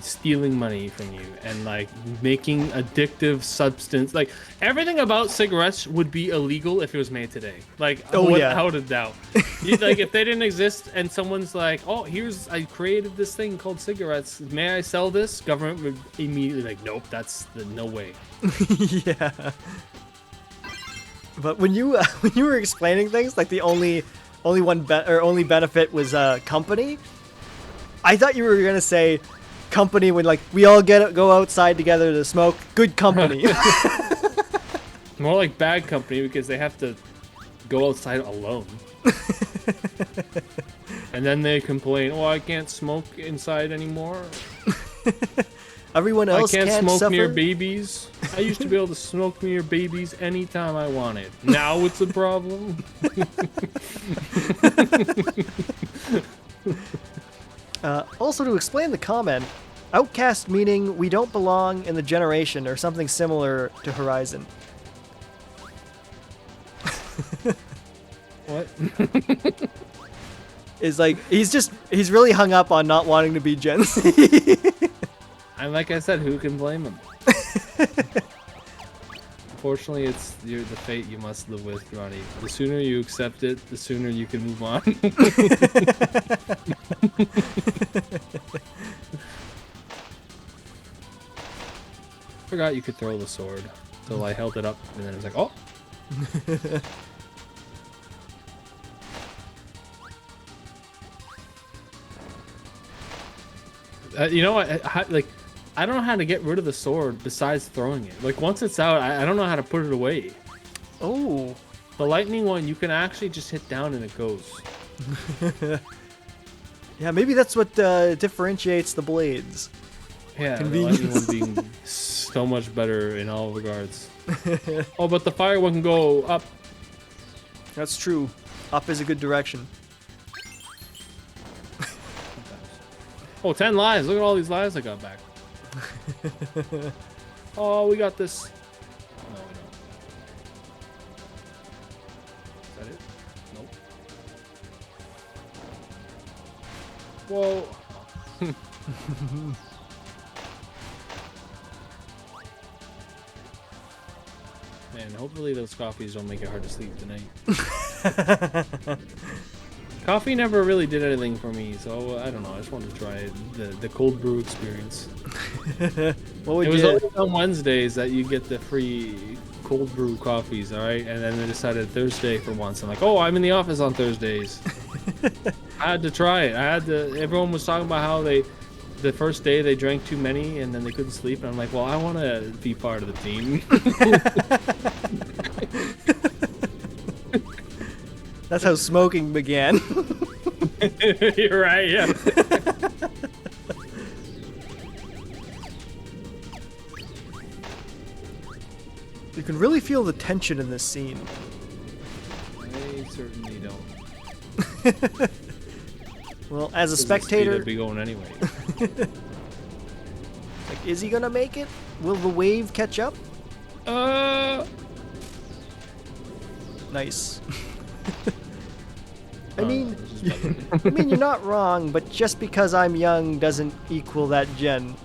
S2: stealing money from you and like making addictive substance. Like everything about cigarettes would be illegal if it was made today. Like without a doubt. Like if they didn't exist and someone's like, oh, I created this thing called cigarettes, may I sell this? Government would immediately like, nope, that's no way.
S1: Yeah. But when you were explaining things, like the only benefit was company, I thought you were gonna say company when like we all go outside together to smoke. Good company.
S2: More like bad company because they have to go outside alone. And then they complain, oh, I can't smoke inside anymore.
S1: Everyone else
S2: can't smoke
S1: suffer?
S2: near babies. I used to be able to smoke near babies anytime I wanted. Now it's a problem.
S1: Also, to explain the comment, Outcast meaning we don't belong in the generation or something similar to Horizon.
S2: What?
S1: Is like he's really hung up on not wanting to be Gen Z.
S2: And like I said, who can blame him? Unfortunately, it's the fate you must live with, Ronnie. The sooner you accept it, the sooner you can move on. Forgot you could throw the sword, so I held it up, and then it was like, oh. You know what? I don't know how to get rid of the sword besides throwing it. Like, once it's out, I don't know how to put it away.
S1: Oh.
S2: The lightning one, you can actually just hit down and it goes.
S1: Yeah, maybe that's what differentiates the blades.
S2: Yeah, the lightning one being so much better in all regards. Oh, but the fire one can go up.
S1: That's true. Up is a good direction.
S2: Oh, 10 lives. Look at all these lives I got back. Oh, we got this. No, we don't. Is that it? Nope. Whoa. Man, hopefully those coffees don't make it hard to sleep tonight. Coffee never really did anything for me, so I don't know. I just wanted to try the cold brew experience.
S1: What would
S2: it was
S1: you...
S2: only on Wednesdays that you get the free cold brew coffees, all right? And then they decided Thursday for once. I'm like, oh, I'm in the office on Thursdays. I had to try it. Everyone was talking about how the first day they drank too many and then they couldn't sleep. And I'm like, well, I want to be part of the team.
S1: That's how smoking began.
S2: You're right, yeah.
S1: You can really feel the tension in this scene.
S2: I certainly don't.
S1: Well, as a spectator...
S2: I'd be going anyway.
S1: Like, is he gonna make it? Will the wave catch up? Nice. I mean, you're not wrong, but just because I'm young doesn't equal that gen.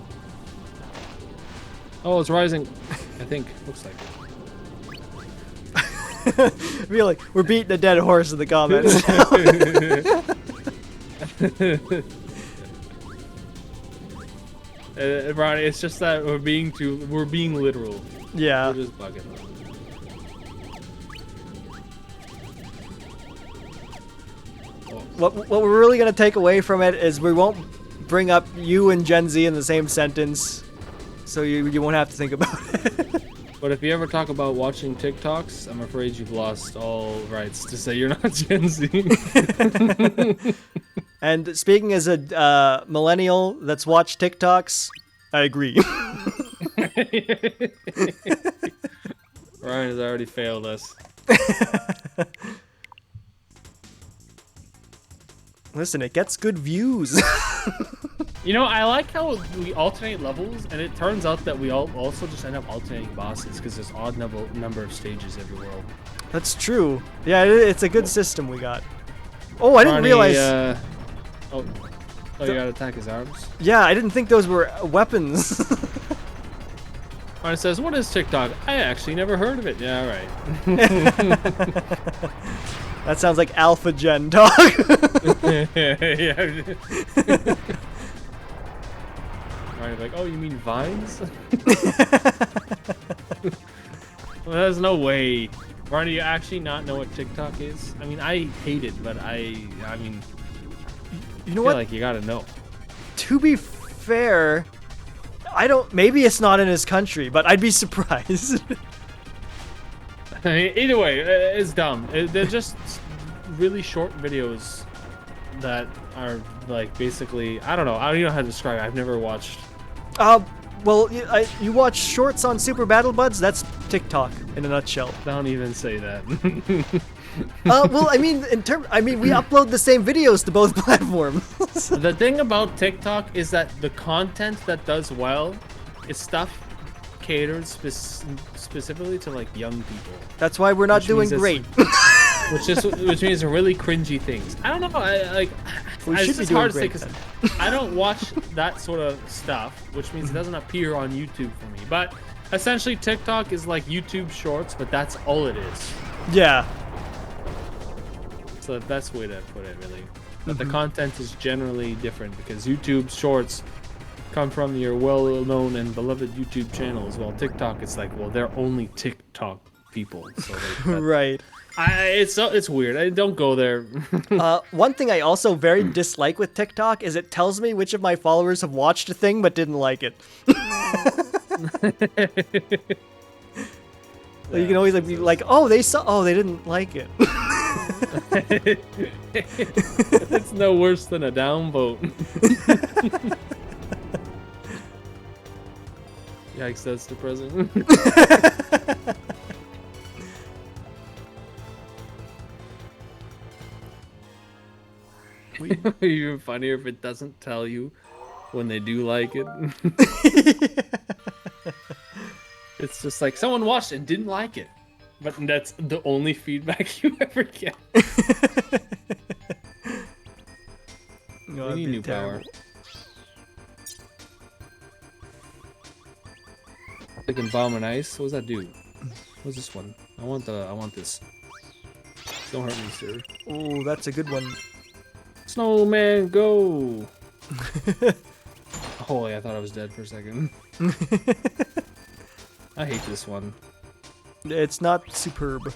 S2: Oh, it's rising. I think. Looks like it.
S1: I feel like we're beating a dead horse in the comments.
S2: Ronnie, it's just that we're being literal.
S1: Yeah.
S2: We're just bugging.
S1: What we're really gonna take away from it is we won't bring up you and Gen Z in the same sentence, so you won't have to think about it.
S2: But if you ever talk about watching TikToks, I'm afraid you've lost all rights to say you're not Gen Z.
S1: And speaking as a millennial that's watched TikToks, I agree.
S2: Ryan has already failed us.
S1: Listen, it gets good views.
S2: You know, I like how we alternate levels, and it turns out that we also just end up alternating bosses because there's odd number of stages every world.
S1: That's true. Yeah, it's a good system we got. Oh, I didn't realize...
S2: Oh, you gotta attack his arms?
S1: Yeah, I didn't think those were weapons.
S2: Ryan says, what is TikTok? I actually never heard of it. Yeah, right.
S1: That sounds like Alpha Gen talk.
S2: Yeah. Ryan's like, oh, you mean Vines? Well, there's no way. Ryan, do you actually not know what TikTok is? I mean, I hate it, but I mean...
S1: You know what?
S2: Like you gotta know.
S1: To be fair, I don't. Maybe it's not in his country, but I'd be surprised.
S2: I mean, either way, it's dumb. They're just really short videos that are like basically. I don't know. I don't even know how to describe it. I've never watched.
S1: Well, you watch shorts on Super Battle Buds? That's TikTok in a nutshell.
S2: Don't even say that.
S1: Well, I mean, we upload the same videos to both platforms.
S2: The thing about TikTok is that the content that does well is stuff catered specifically to like young people.
S1: That's why we're not doing great.
S2: which means really cringy things. I don't know. It's hard to say because I don't watch that sort of stuff, which means it doesn't appear on YouTube for me. But essentially, TikTok is like YouTube Shorts, but that's all it is.
S1: Yeah.
S2: So the best way to put it, really. But the content is generally different because YouTube Shorts come from your well-known and beloved YouTube channels, while TikTok, it's like, well, they're only TikTok people. So
S1: right.
S2: It's weird. I don't go there.
S1: One thing I also very dislike with TikTok is it tells me which of my followers have watched a thing but didn't like it. So you can always be like, oh, they didn't like it.
S2: It's no worse than a downvote. Yikes, that's depressing. Even funnier if it doesn't tell you when they do like it. It's just like someone watched it and didn't like it, but that's the only feedback you ever get. We need new power. Like in Bomb and Ice. What does that do? What's this one? I want this. Don't hurt me, sir.
S1: Oh, that's a good one.
S2: Snowman, go! Holy, I thought I was dead for a second. I hate this one.
S1: It's not superb.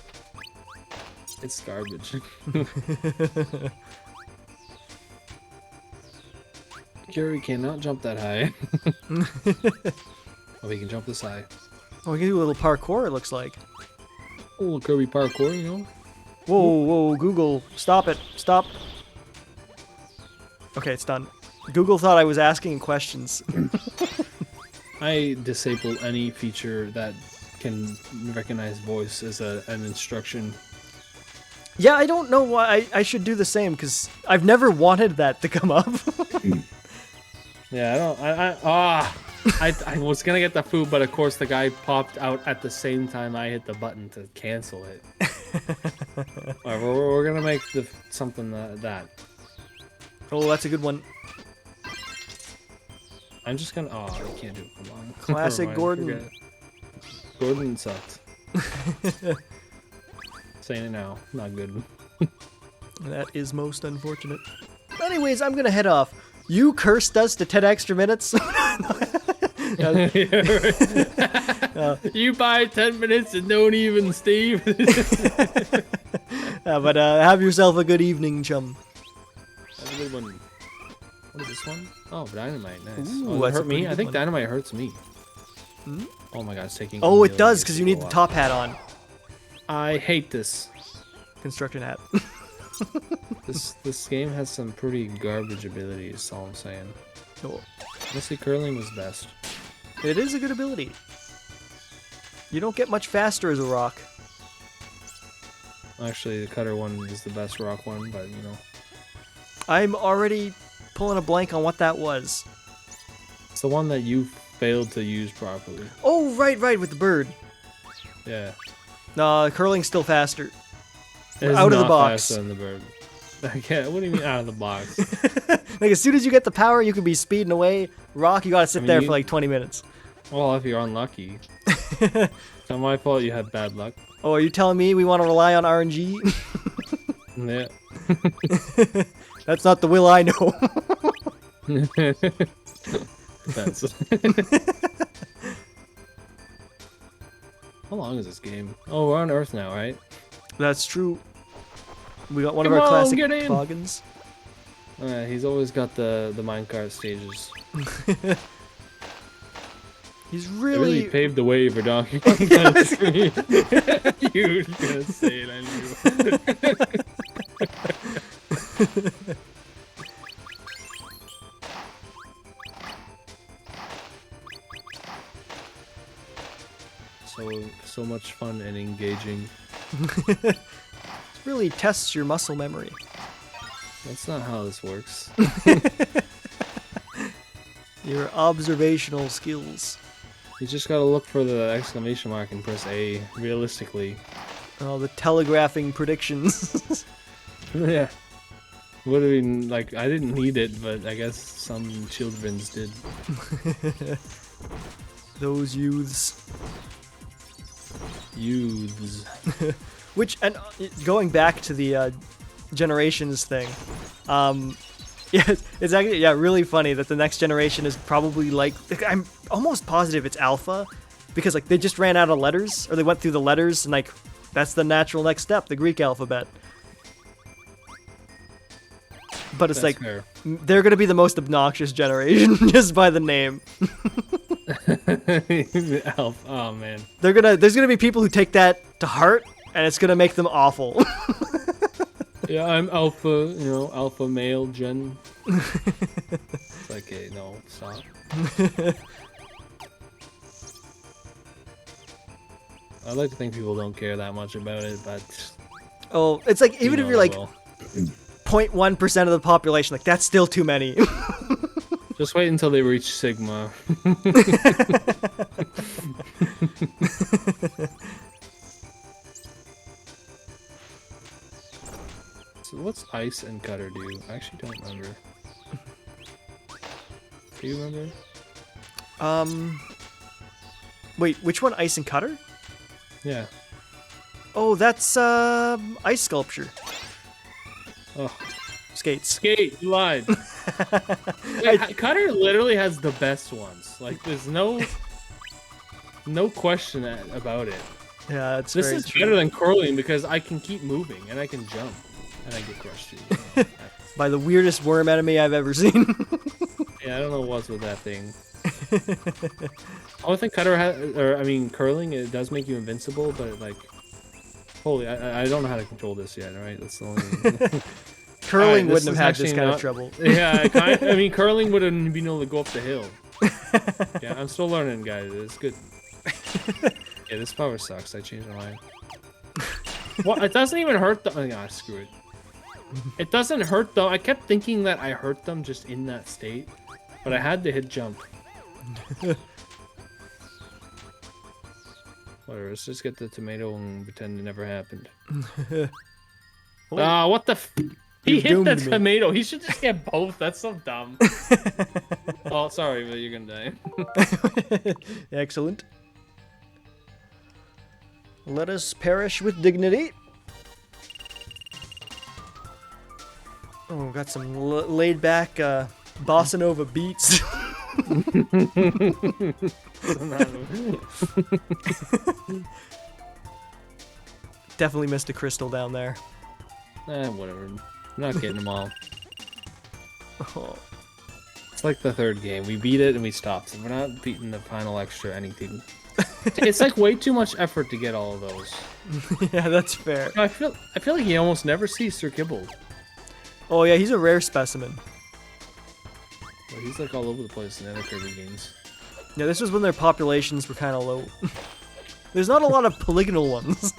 S2: It's garbage. Kirby cannot jump that high. Oh, we can jump this high.
S1: Oh, we can do a little parkour, it looks like.
S2: A little Kirby parkour, you know?
S1: Whoa, Google. Stop it. Stop. Okay, it's done. Google thought I was asking questions.
S2: I disable any feature that can recognize voice as an instruction.
S1: Yeah, I don't know why I should do the same, because I've never wanted that to come up.
S2: Yeah, I was gonna get the food, but of course the guy popped out at the same time I hit the button to cancel it. Alright, we're gonna make something that.
S1: Oh, that's a good one.
S2: I'm just gonna. Oh, I can't do it. Come on.
S1: Classic Gordon.
S2: Gordon sucked. Saying it now, not good.
S1: That is most unfortunate. Anyways, I'm gonna head off. You cursed us to 10 extra minutes.
S2: You buy 10 minutes and don't even, Steve.
S1: But have yourself a good evening, chum.
S2: Have a good one. What is this one? Oh, dynamite. Nice.
S1: Ooh,
S2: that hurt me? I think
S1: one.
S2: dynamite hurts me.
S1: Hmm?
S2: Oh my god, it's taking.
S1: Oh, it does, because you need the top hat on.
S2: I hate this.
S1: Construction hat.
S2: This game has some pretty garbage abilities, that's all I'm saying.
S1: Cool.
S2: Mostly curling was best.
S1: It is a good ability. You don't get much faster as a rock.
S2: Actually, the cutter one is the best rock one, but you know.
S1: I'm already pulling a blank on what that was.
S2: It's the one that you failed to use properly.
S1: Oh, right, with the bird.
S2: Yeah.
S1: No, curling's still faster.
S2: It is
S1: Out of the
S2: not
S1: box.
S2: faster than the bird. I can't. What do you mean out of the box?
S1: Like, as soon as you get the power, you can be speeding away. Rock, you gotta sit there for like 20 minutes.
S2: Well, if you're unlucky. It's not my fault you had bad luck.
S1: Oh, are you telling me we want to rely on RNG?
S2: Yeah.
S1: That's not the Will I know.
S2: That's. How long is this game? Oh, we're on Earth now, right?
S1: That's true. We got one
S2: Come
S1: of our
S2: on,
S1: classic
S2: get in.
S1: boggins.
S2: He's always got the minecart stages.
S1: He's
S2: It
S1: really...
S2: really paved the way for Donkey Kong Country. You were gonna say it, I knew. much fun and engaging.
S1: It really tests your muscle memory.
S2: That's not how this works.
S1: Your observational skills.
S2: You just gotta look for the exclamation mark and press A realistically.
S1: Oh, the telegraphing predictions.
S2: Yeah. Would have been like, I didn't need it, but I guess some children's did.
S1: Those youths.
S2: Youths.
S1: Which, and going back to the generations thing, yeah, it's actually really funny that the next generation is probably like I'm almost positive it's alpha, because like they just ran out of letters, or they went through the letters, and like that's the natural next step, the Greek alphabet. But it's
S2: That's
S1: like
S2: fair.
S1: they're gonna be the most obnoxious generation just by the name.
S2: Elf. Oh man.
S1: There's gonna be people who take that to heart, and it's gonna make them awful.
S2: Yeah, I'm alpha, you know, alpha male gen. It's like, hey, no, stop. I like to think people don't care that much about it, but
S1: Oh, it's like even
S2: you
S1: if
S2: know
S1: you're
S2: they
S1: like
S2: will.
S1: 0.1% of the population, like that's still too many.
S2: Just wait until they reach Sigma. So what's ice and cutter do? I actually don't remember. Do you remember?
S1: Wait, which one? Ice and cutter?
S2: Yeah.
S1: Oh, that's ice sculpture.
S2: Oh,
S1: Skates.
S2: skate, you lied. Wait, cutter literally has the best ones. Like, there's no question about it.
S1: Yeah, it's
S2: This
S1: very
S2: is
S1: true.
S2: better than curling because I can keep moving and I can jump and I get crushed.
S1: By the weirdest worm enemy I've ever seen.
S2: Yeah, I don't know what's with that thing. Only thing cutter has, or I mean, curling, it does make you invincible, but like, holy, I don't know how to control this yet. Right, that's the only.
S1: Curling
S2: Alright,
S1: wouldn't have had this
S2: actually
S1: kind of
S2: not-
S1: trouble.
S2: Yeah, I mean, curling wouldn't be able to go up the hill. Yeah, I'm still learning, guys. It's good. Yeah, this power sucks. I changed my mind. Well, it doesn't even hurt them. Oh, yeah, screw it. It doesn't hurt them. I kept thinking that I hurt them just in that state, but I had to hit jump. Whatever, let's just get the tomato and pretend it never happened.
S1: Oh,
S2: What the f- He
S1: You've
S2: hit the
S1: doomed me.
S2: tomato. He should just get both. That's so dumb. Oh, sorry, but you're gonna die.
S1: excellent. Let us perish with dignity. Oh, got some laid back bossa nova beats. Definitely missed a crystal down there.
S2: Whatever. I'm not getting them all.
S1: Oh.
S2: It's like the third game. We beat it and we stopped. We're not beating the final extra anything. It's like way too much effort to get all of those.
S1: Yeah, that's fair.
S2: I feel like you almost never see Sir Kibble.
S1: Oh yeah, he's a rare specimen.
S2: But he's like all over the place in other Kirby games.
S1: Yeah, this was when their populations were kind of low. There's not a lot of polygonal ones.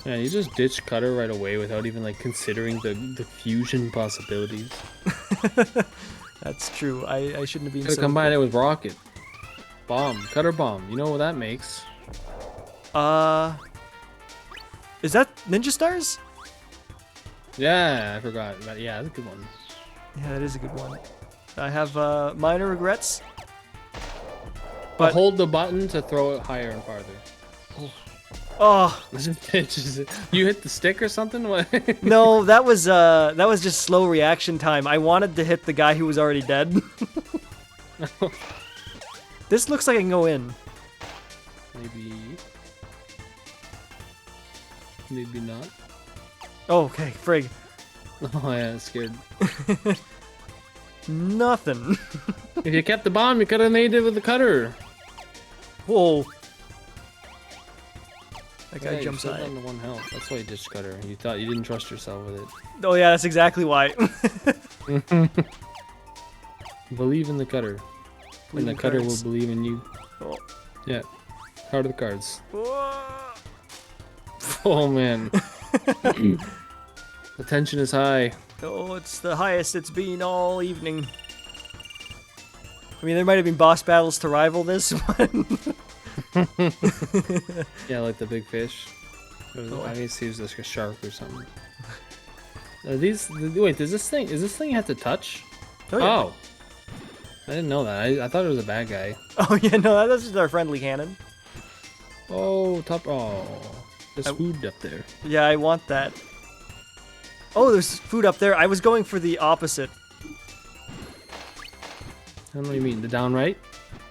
S2: Yeah, you just ditch Cutter right away without even like considering the fusion possibilities.
S1: That's true. I shouldn't have been
S2: Gotta
S1: so...
S2: combine it with Rocket. Bomb. Cutter bomb. You know what that makes?
S1: Is that Ninja Stars?
S2: Yeah, I forgot. But yeah, that's a good one.
S1: Yeah, that is a good one. I have minor regrets.
S2: But hold the button to throw it higher and farther.
S1: Oh
S2: You hit the stick or something? What?
S1: no, that was just slow reaction time. I wanted to hit the guy who was already dead. This looks like I can go in.
S2: Maybe not.
S1: Oh, okay, frig.
S2: Oh yeah, it's good.
S1: Nothing.
S2: If you kept the bomb, you could have made it with the cutter.
S1: Whoa. That guy
S2: Yeah,
S1: jumps
S2: you're
S1: high.
S2: still down to 1 health. That's why you ditched cutter. You thought you didn't trust yourself with it.
S1: Oh yeah, that's exactly why.
S2: Believe in the cutter.
S1: Believe
S2: And the
S1: in
S2: cutter will
S1: cards.
S2: believe in you.
S1: Oh.
S2: Yeah. Card of the cards.
S1: Whoa.
S2: Oh man. The tension is high.
S1: Oh, it's the highest it's been all evening. I mean, there might have been boss battles to rival this one.
S2: Yeah, like the big fish. I guess he was like a shark or something. Wait, does this thing have to touch?
S1: Oh, yeah.
S2: Oh. I didn't know that. I thought it was a bad guy.
S1: Oh yeah, no, that's just our friendly cannon.
S2: Oh, there's food up there.
S1: Yeah, I want that. Oh, there's food up there. I was going for the opposite.
S2: I don't know what you mean. The down right?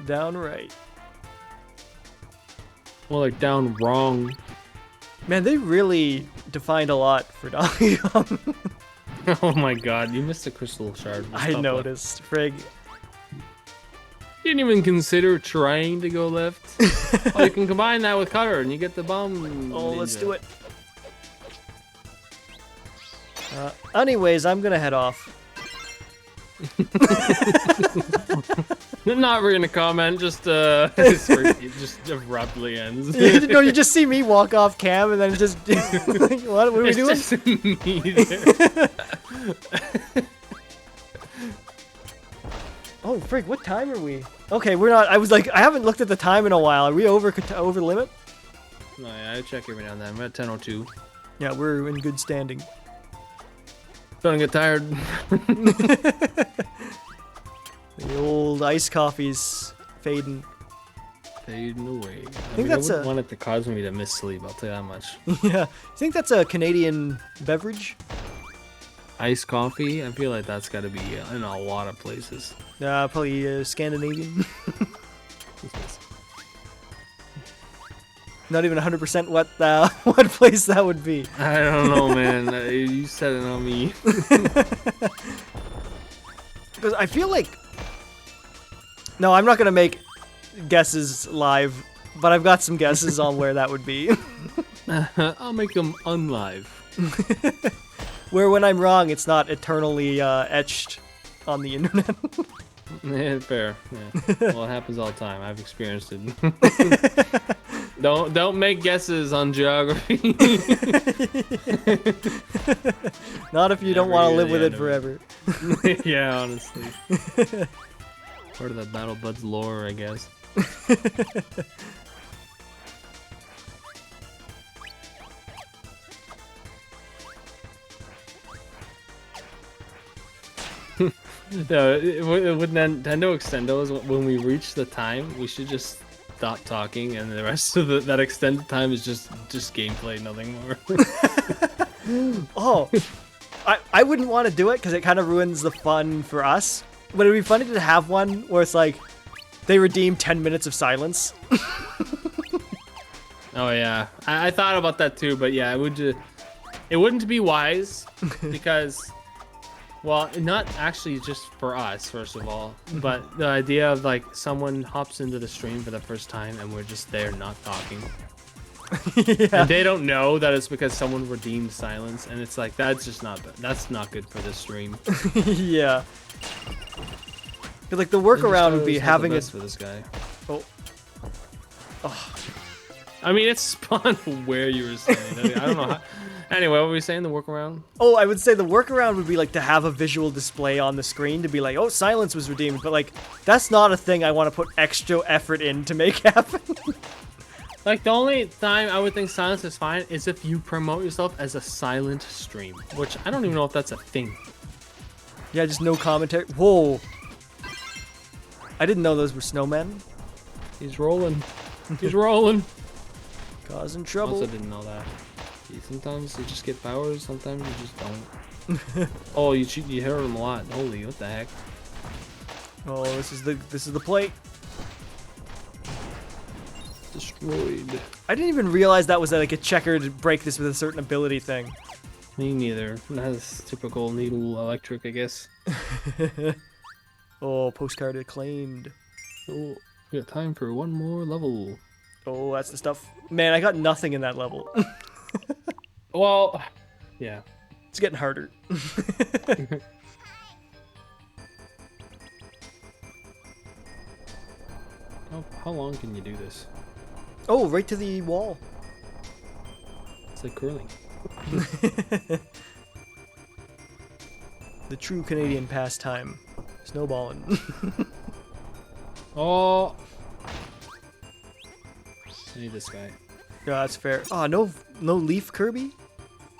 S1: Down right.
S2: Well, like down wrong.
S1: Man, they really defined a lot for Donkey Kong.
S2: Oh my god, you missed a crystal shard.
S1: I noticed. Frig.
S2: You didn't even consider trying to go left. Oh, you can combine that with cutter and you get the bomb.
S1: Oh, let's
S2: ninja.
S1: do it. Anyways, I'm gonna head off.
S2: Not really gonna comment, just just abruptly ends.
S1: No, you just see me walk off cam and then just what are we doing?
S2: It's just me there.
S1: Oh, frig, what time are we? Okay, we're not. I was like, I haven't looked at the time in a while. Are we over the limit?
S2: No, yeah, I check every now and then. I'm at 10:02.
S1: Yeah, we're in good standing.
S2: Don't get tired.
S1: The old iced coffee's fading.
S2: Fading away. I
S1: think that's
S2: wouldn't want it to cause me to miss sleep, I'll tell you that much.
S1: Yeah, I think that's a Canadian beverage.
S2: Iced coffee? I feel like that's gotta be in a lot of places.
S1: Probably Scandinavian. Not even 100% what place that would be.
S2: I don't know, man. You said it on me.
S1: Because I feel like... No, I'm not going to make guesses live, but I've got some guesses on where that would be.
S2: I'll make them unlive.
S1: Where when I'm wrong, it's not eternally etched on the internet.
S2: Yeah, fair. Yeah. Well, it happens all the time. I've experienced it. Don't make guesses on geography.
S1: Not if you don't want to live with it forever.
S2: Yeah, honestly. Part of the Battle Buds lore, I guess. No, with Nintendo Extendos, when we reach the time, we should just stop talking, and the rest of that extended time is just gameplay, nothing more.
S1: Oh, I wouldn't want to do it because it kind of ruins the fun for us. But it'd be funny to have one where it's like they redeem 10 minutes of silence.
S2: Oh yeah, I thought about that too, but yeah, it wouldn't be wise because. Well, not actually just for us, first of all, but the idea of like someone hops into the stream for the first time and we're just there not talking. Yeah. And they don't know that it's because someone redeemed silence, and it's like that's not good for the stream.
S1: Yeah. Like the workaround would be having it
S2: for this guy.
S1: Oh. Oh.
S2: I mean, it's spawned where you were saying. I don't know how. Anyway, what were we saying? The workaround?
S1: Oh, I would say the workaround would be like to have a visual display on the screen to be like, oh, silence was redeemed. But like, that's not a thing I want to put extra effort in to make happen.
S2: Like, the only time I would think silence is fine is if you promote yourself as a silent stream, which I don't even know if that's a thing.
S1: Yeah, just no commentary. Whoa. I didn't know those were snowmen.
S2: He's rolling. He's rolling.
S1: Causing trouble.
S2: Also didn't know that. Sometimes you just get powers, sometimes you just don't. Oh, you hit him a lot. Holy, what the heck?
S1: Oh, this is the plate.
S2: Destroyed.
S1: I didn't even realize that was like a checker to break this with a certain ability thing.
S2: Me neither. That's typical needle electric, I guess.
S1: Oh, postcard acclaimed.
S2: Oh, we got time for one more level.
S1: Oh, that's the stuff. Man, I got nothing in that level.
S2: Well, yeah.
S1: It's getting harder.
S2: How long can you do this?
S1: Oh, right to the wall.
S2: It's like curling.
S1: The true Canadian pastime. Snowballing.
S2: Oh! I need this guy.
S1: Yeah, that's fair. Oh, no leaf Kirby?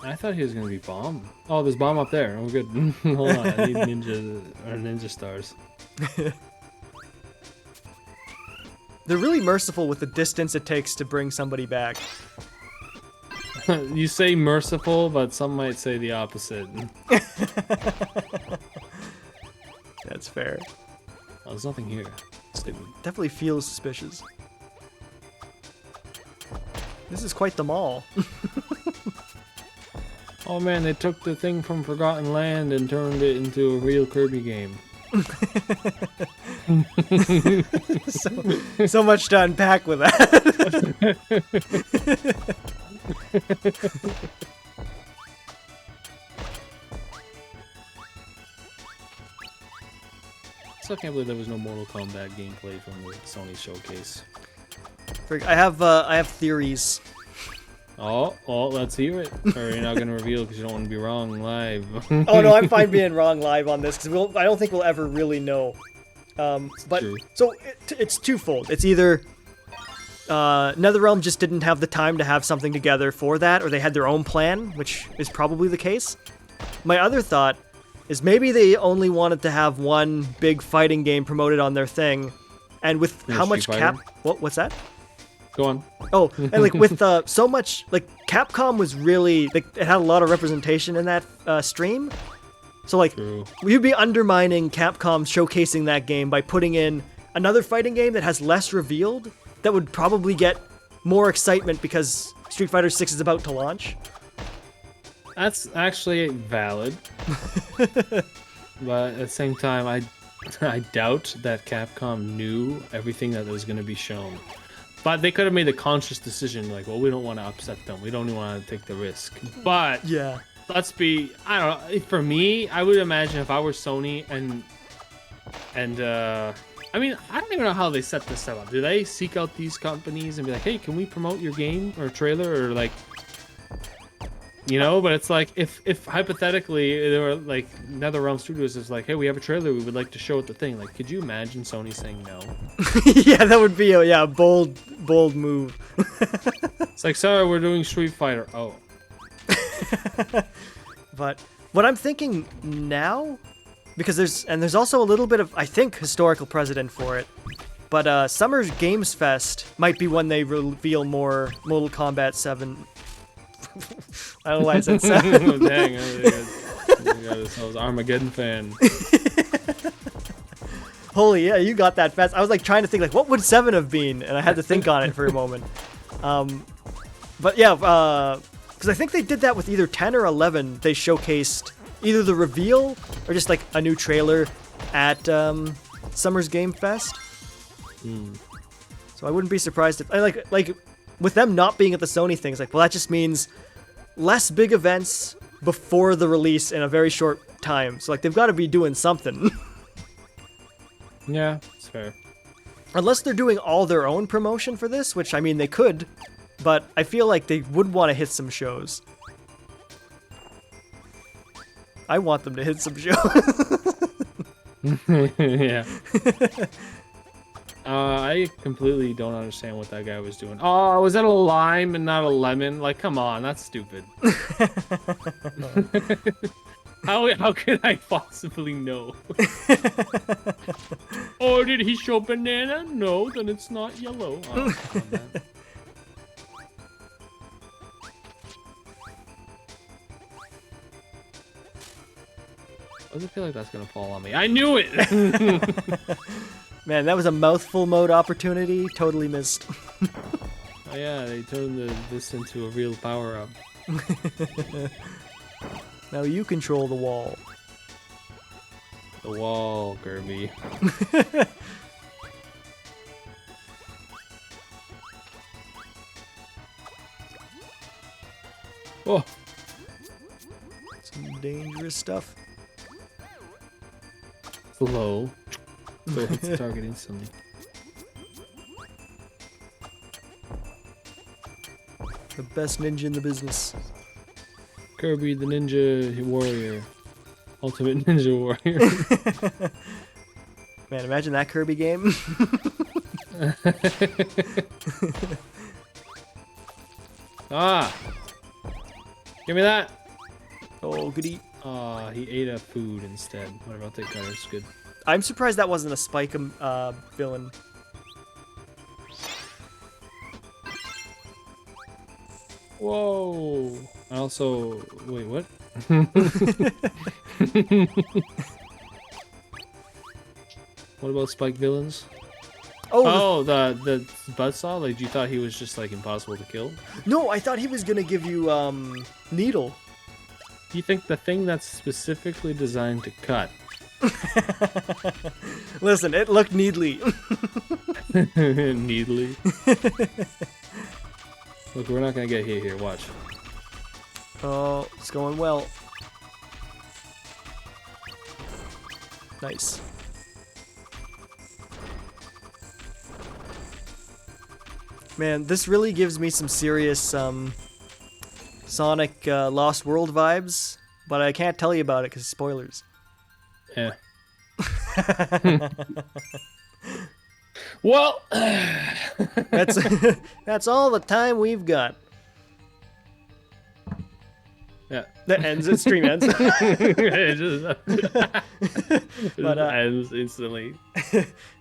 S2: I thought he was gonna be bomb. Oh, there's bomb up there. Oh, good. Hold on, I need ninja stars.
S1: They're really merciful with the distance it takes to bring somebody back.
S2: You say merciful, but some might say the opposite.
S1: That's fair.
S2: Oh, there's nothing here. Stupid.
S1: Definitely feels suspicious. This is quite the mall.
S2: Oh man, they took the thing from Forgotten Land and turned it into a real Kirby game.
S1: so much to unpack with that.
S2: Still can't believe there was no Mortal Kombat gameplay from the Sony showcase.
S1: I have theories.
S2: Oh, let's hear it. Or you're not gonna reveal because you don't want to be wrong live.
S1: Oh no, I'm fine being wrong live on this because I don't think we'll ever really know. But
S2: true.
S1: So it's twofold. It's either NetherRealm just didn't have the time to have something together for that, or they had their own plan, which is probably the case. My other thought is maybe they only wanted to have one big fighting game promoted on their thing, and with how much what's that?
S2: Go on.
S1: Oh, and like with so much, like Capcom was really, like, it had a lot of representation in that stream. So like, we'd be undermining Capcom showcasing that game by putting in another fighting game that has less revealed, that would probably get more excitement because Street Fighter 6 is about to launch.
S2: That's actually valid. But at the same time, I doubt that Capcom knew everything that was going to be shown. But they could have made a conscious decision, like, well, we don't want to upset them. We don't want to take the risk. But
S1: yeah,
S2: let's be, I don't know. For me, I would imagine if I were Sony and I mean, I don't even know how they set this up. Do they seek out these companies and be like, hey, can we promote your game or trailer, or like, you know? But it's like, if hypothetically there were like NetherRealm Studios is like, hey, we have a trailer we would like to show at the thing. Like, could you imagine Sony saying no?
S1: Yeah, that would be a bold move.
S2: It's like, sorry, we're doing Street Fighter. Oh.
S1: But what I'm thinking now, because there's also a little bit of, I think, historical precedent for it. But Summer Games Fest might be when they reveal more Mortal Kombat 7. I don't know why I said 7.
S2: Oh, dang, we got ourselves Armageddon fan.
S1: Holy, yeah, you got that fast. I was like trying to think, like, what would 7 have been? And I had to think on it for a moment. But yeah, because I think they did that with either 10 or 11. They showcased either the reveal or just like a new trailer at Summer's Game Fest. So I wouldn't be surprised if, like with them not being at the Sony things, like, well, that just means less big events before the release in a very short time. So like they've got to be doing something.
S2: Yeah, it's fair.
S1: Unless they're doing all their own promotion for this, which I mean they could, but I feel like they would want to hit some shows. I want them to hit some shows.
S2: Yeah. I completely don't understand what that guy was doing. Oh, was that a lime and not a lemon? Like, come on, that's stupid. How could I possibly know? Oh, did he show banana? No, then it's not yellow. Oh, come on, man. Why does it feel like that's gonna fall on me? I knew it!
S1: Man, that was a mouthful mode opportunity. Totally missed.
S2: Oh yeah, they turned this into a real power-up.
S1: Now you control the wall.
S2: The wall, Kirby. Oh!
S1: Some dangerous stuff.
S2: Low. So it hits the target instantly.
S1: The best ninja in the business.
S2: Kirby the Ninja Warrior. Ultimate Ninja Warrior.
S1: Man, imagine that Kirby game.
S2: Ah! Give me that!
S1: Oh, goody.
S2: Ah, he ate a food instead. Whatever, I'll take cutter. It's good.
S1: I'm surprised that wasn't a Spike villain.
S2: Whoa! I also... Wait, what? What about Spike villains?
S1: Oh,
S2: Oh, the buzzsaw? Like, you thought he was just, like, impossible to kill?
S1: no, I thought he was gonna give you, Needle.
S2: You think the thing that's specifically designed to cut...
S1: Listen, it looked needly.
S2: Needly? Look, we're not gonna get hit here, watch.
S1: Oh, it's going well. Nice. Man, this really gives me some serious Sonic Lost World vibes, but I can't tell you about it because spoilers.
S2: Yeah. Well,
S1: that's all the time we've got.
S2: yeah.
S1: That ends. It stream ends.
S2: It just
S1: But,
S2: ends instantly.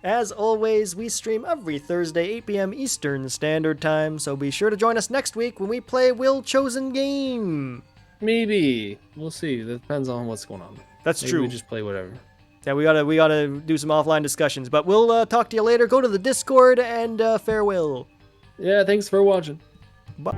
S1: As always, we stream every Thursday, 8 p.m. Eastern Standard Time, so be sure to join us next week when we play Will Chosen Game.
S2: Maybe. We'll see. That depends on what's going on.
S1: That's
S2: Maybe
S1: true.
S2: we just play whatever.
S1: Yeah, we gotta do some offline discussions, but we'll talk to you later. Go to the Discord and farewell.
S2: Yeah, thanks for watching.
S1: Bye.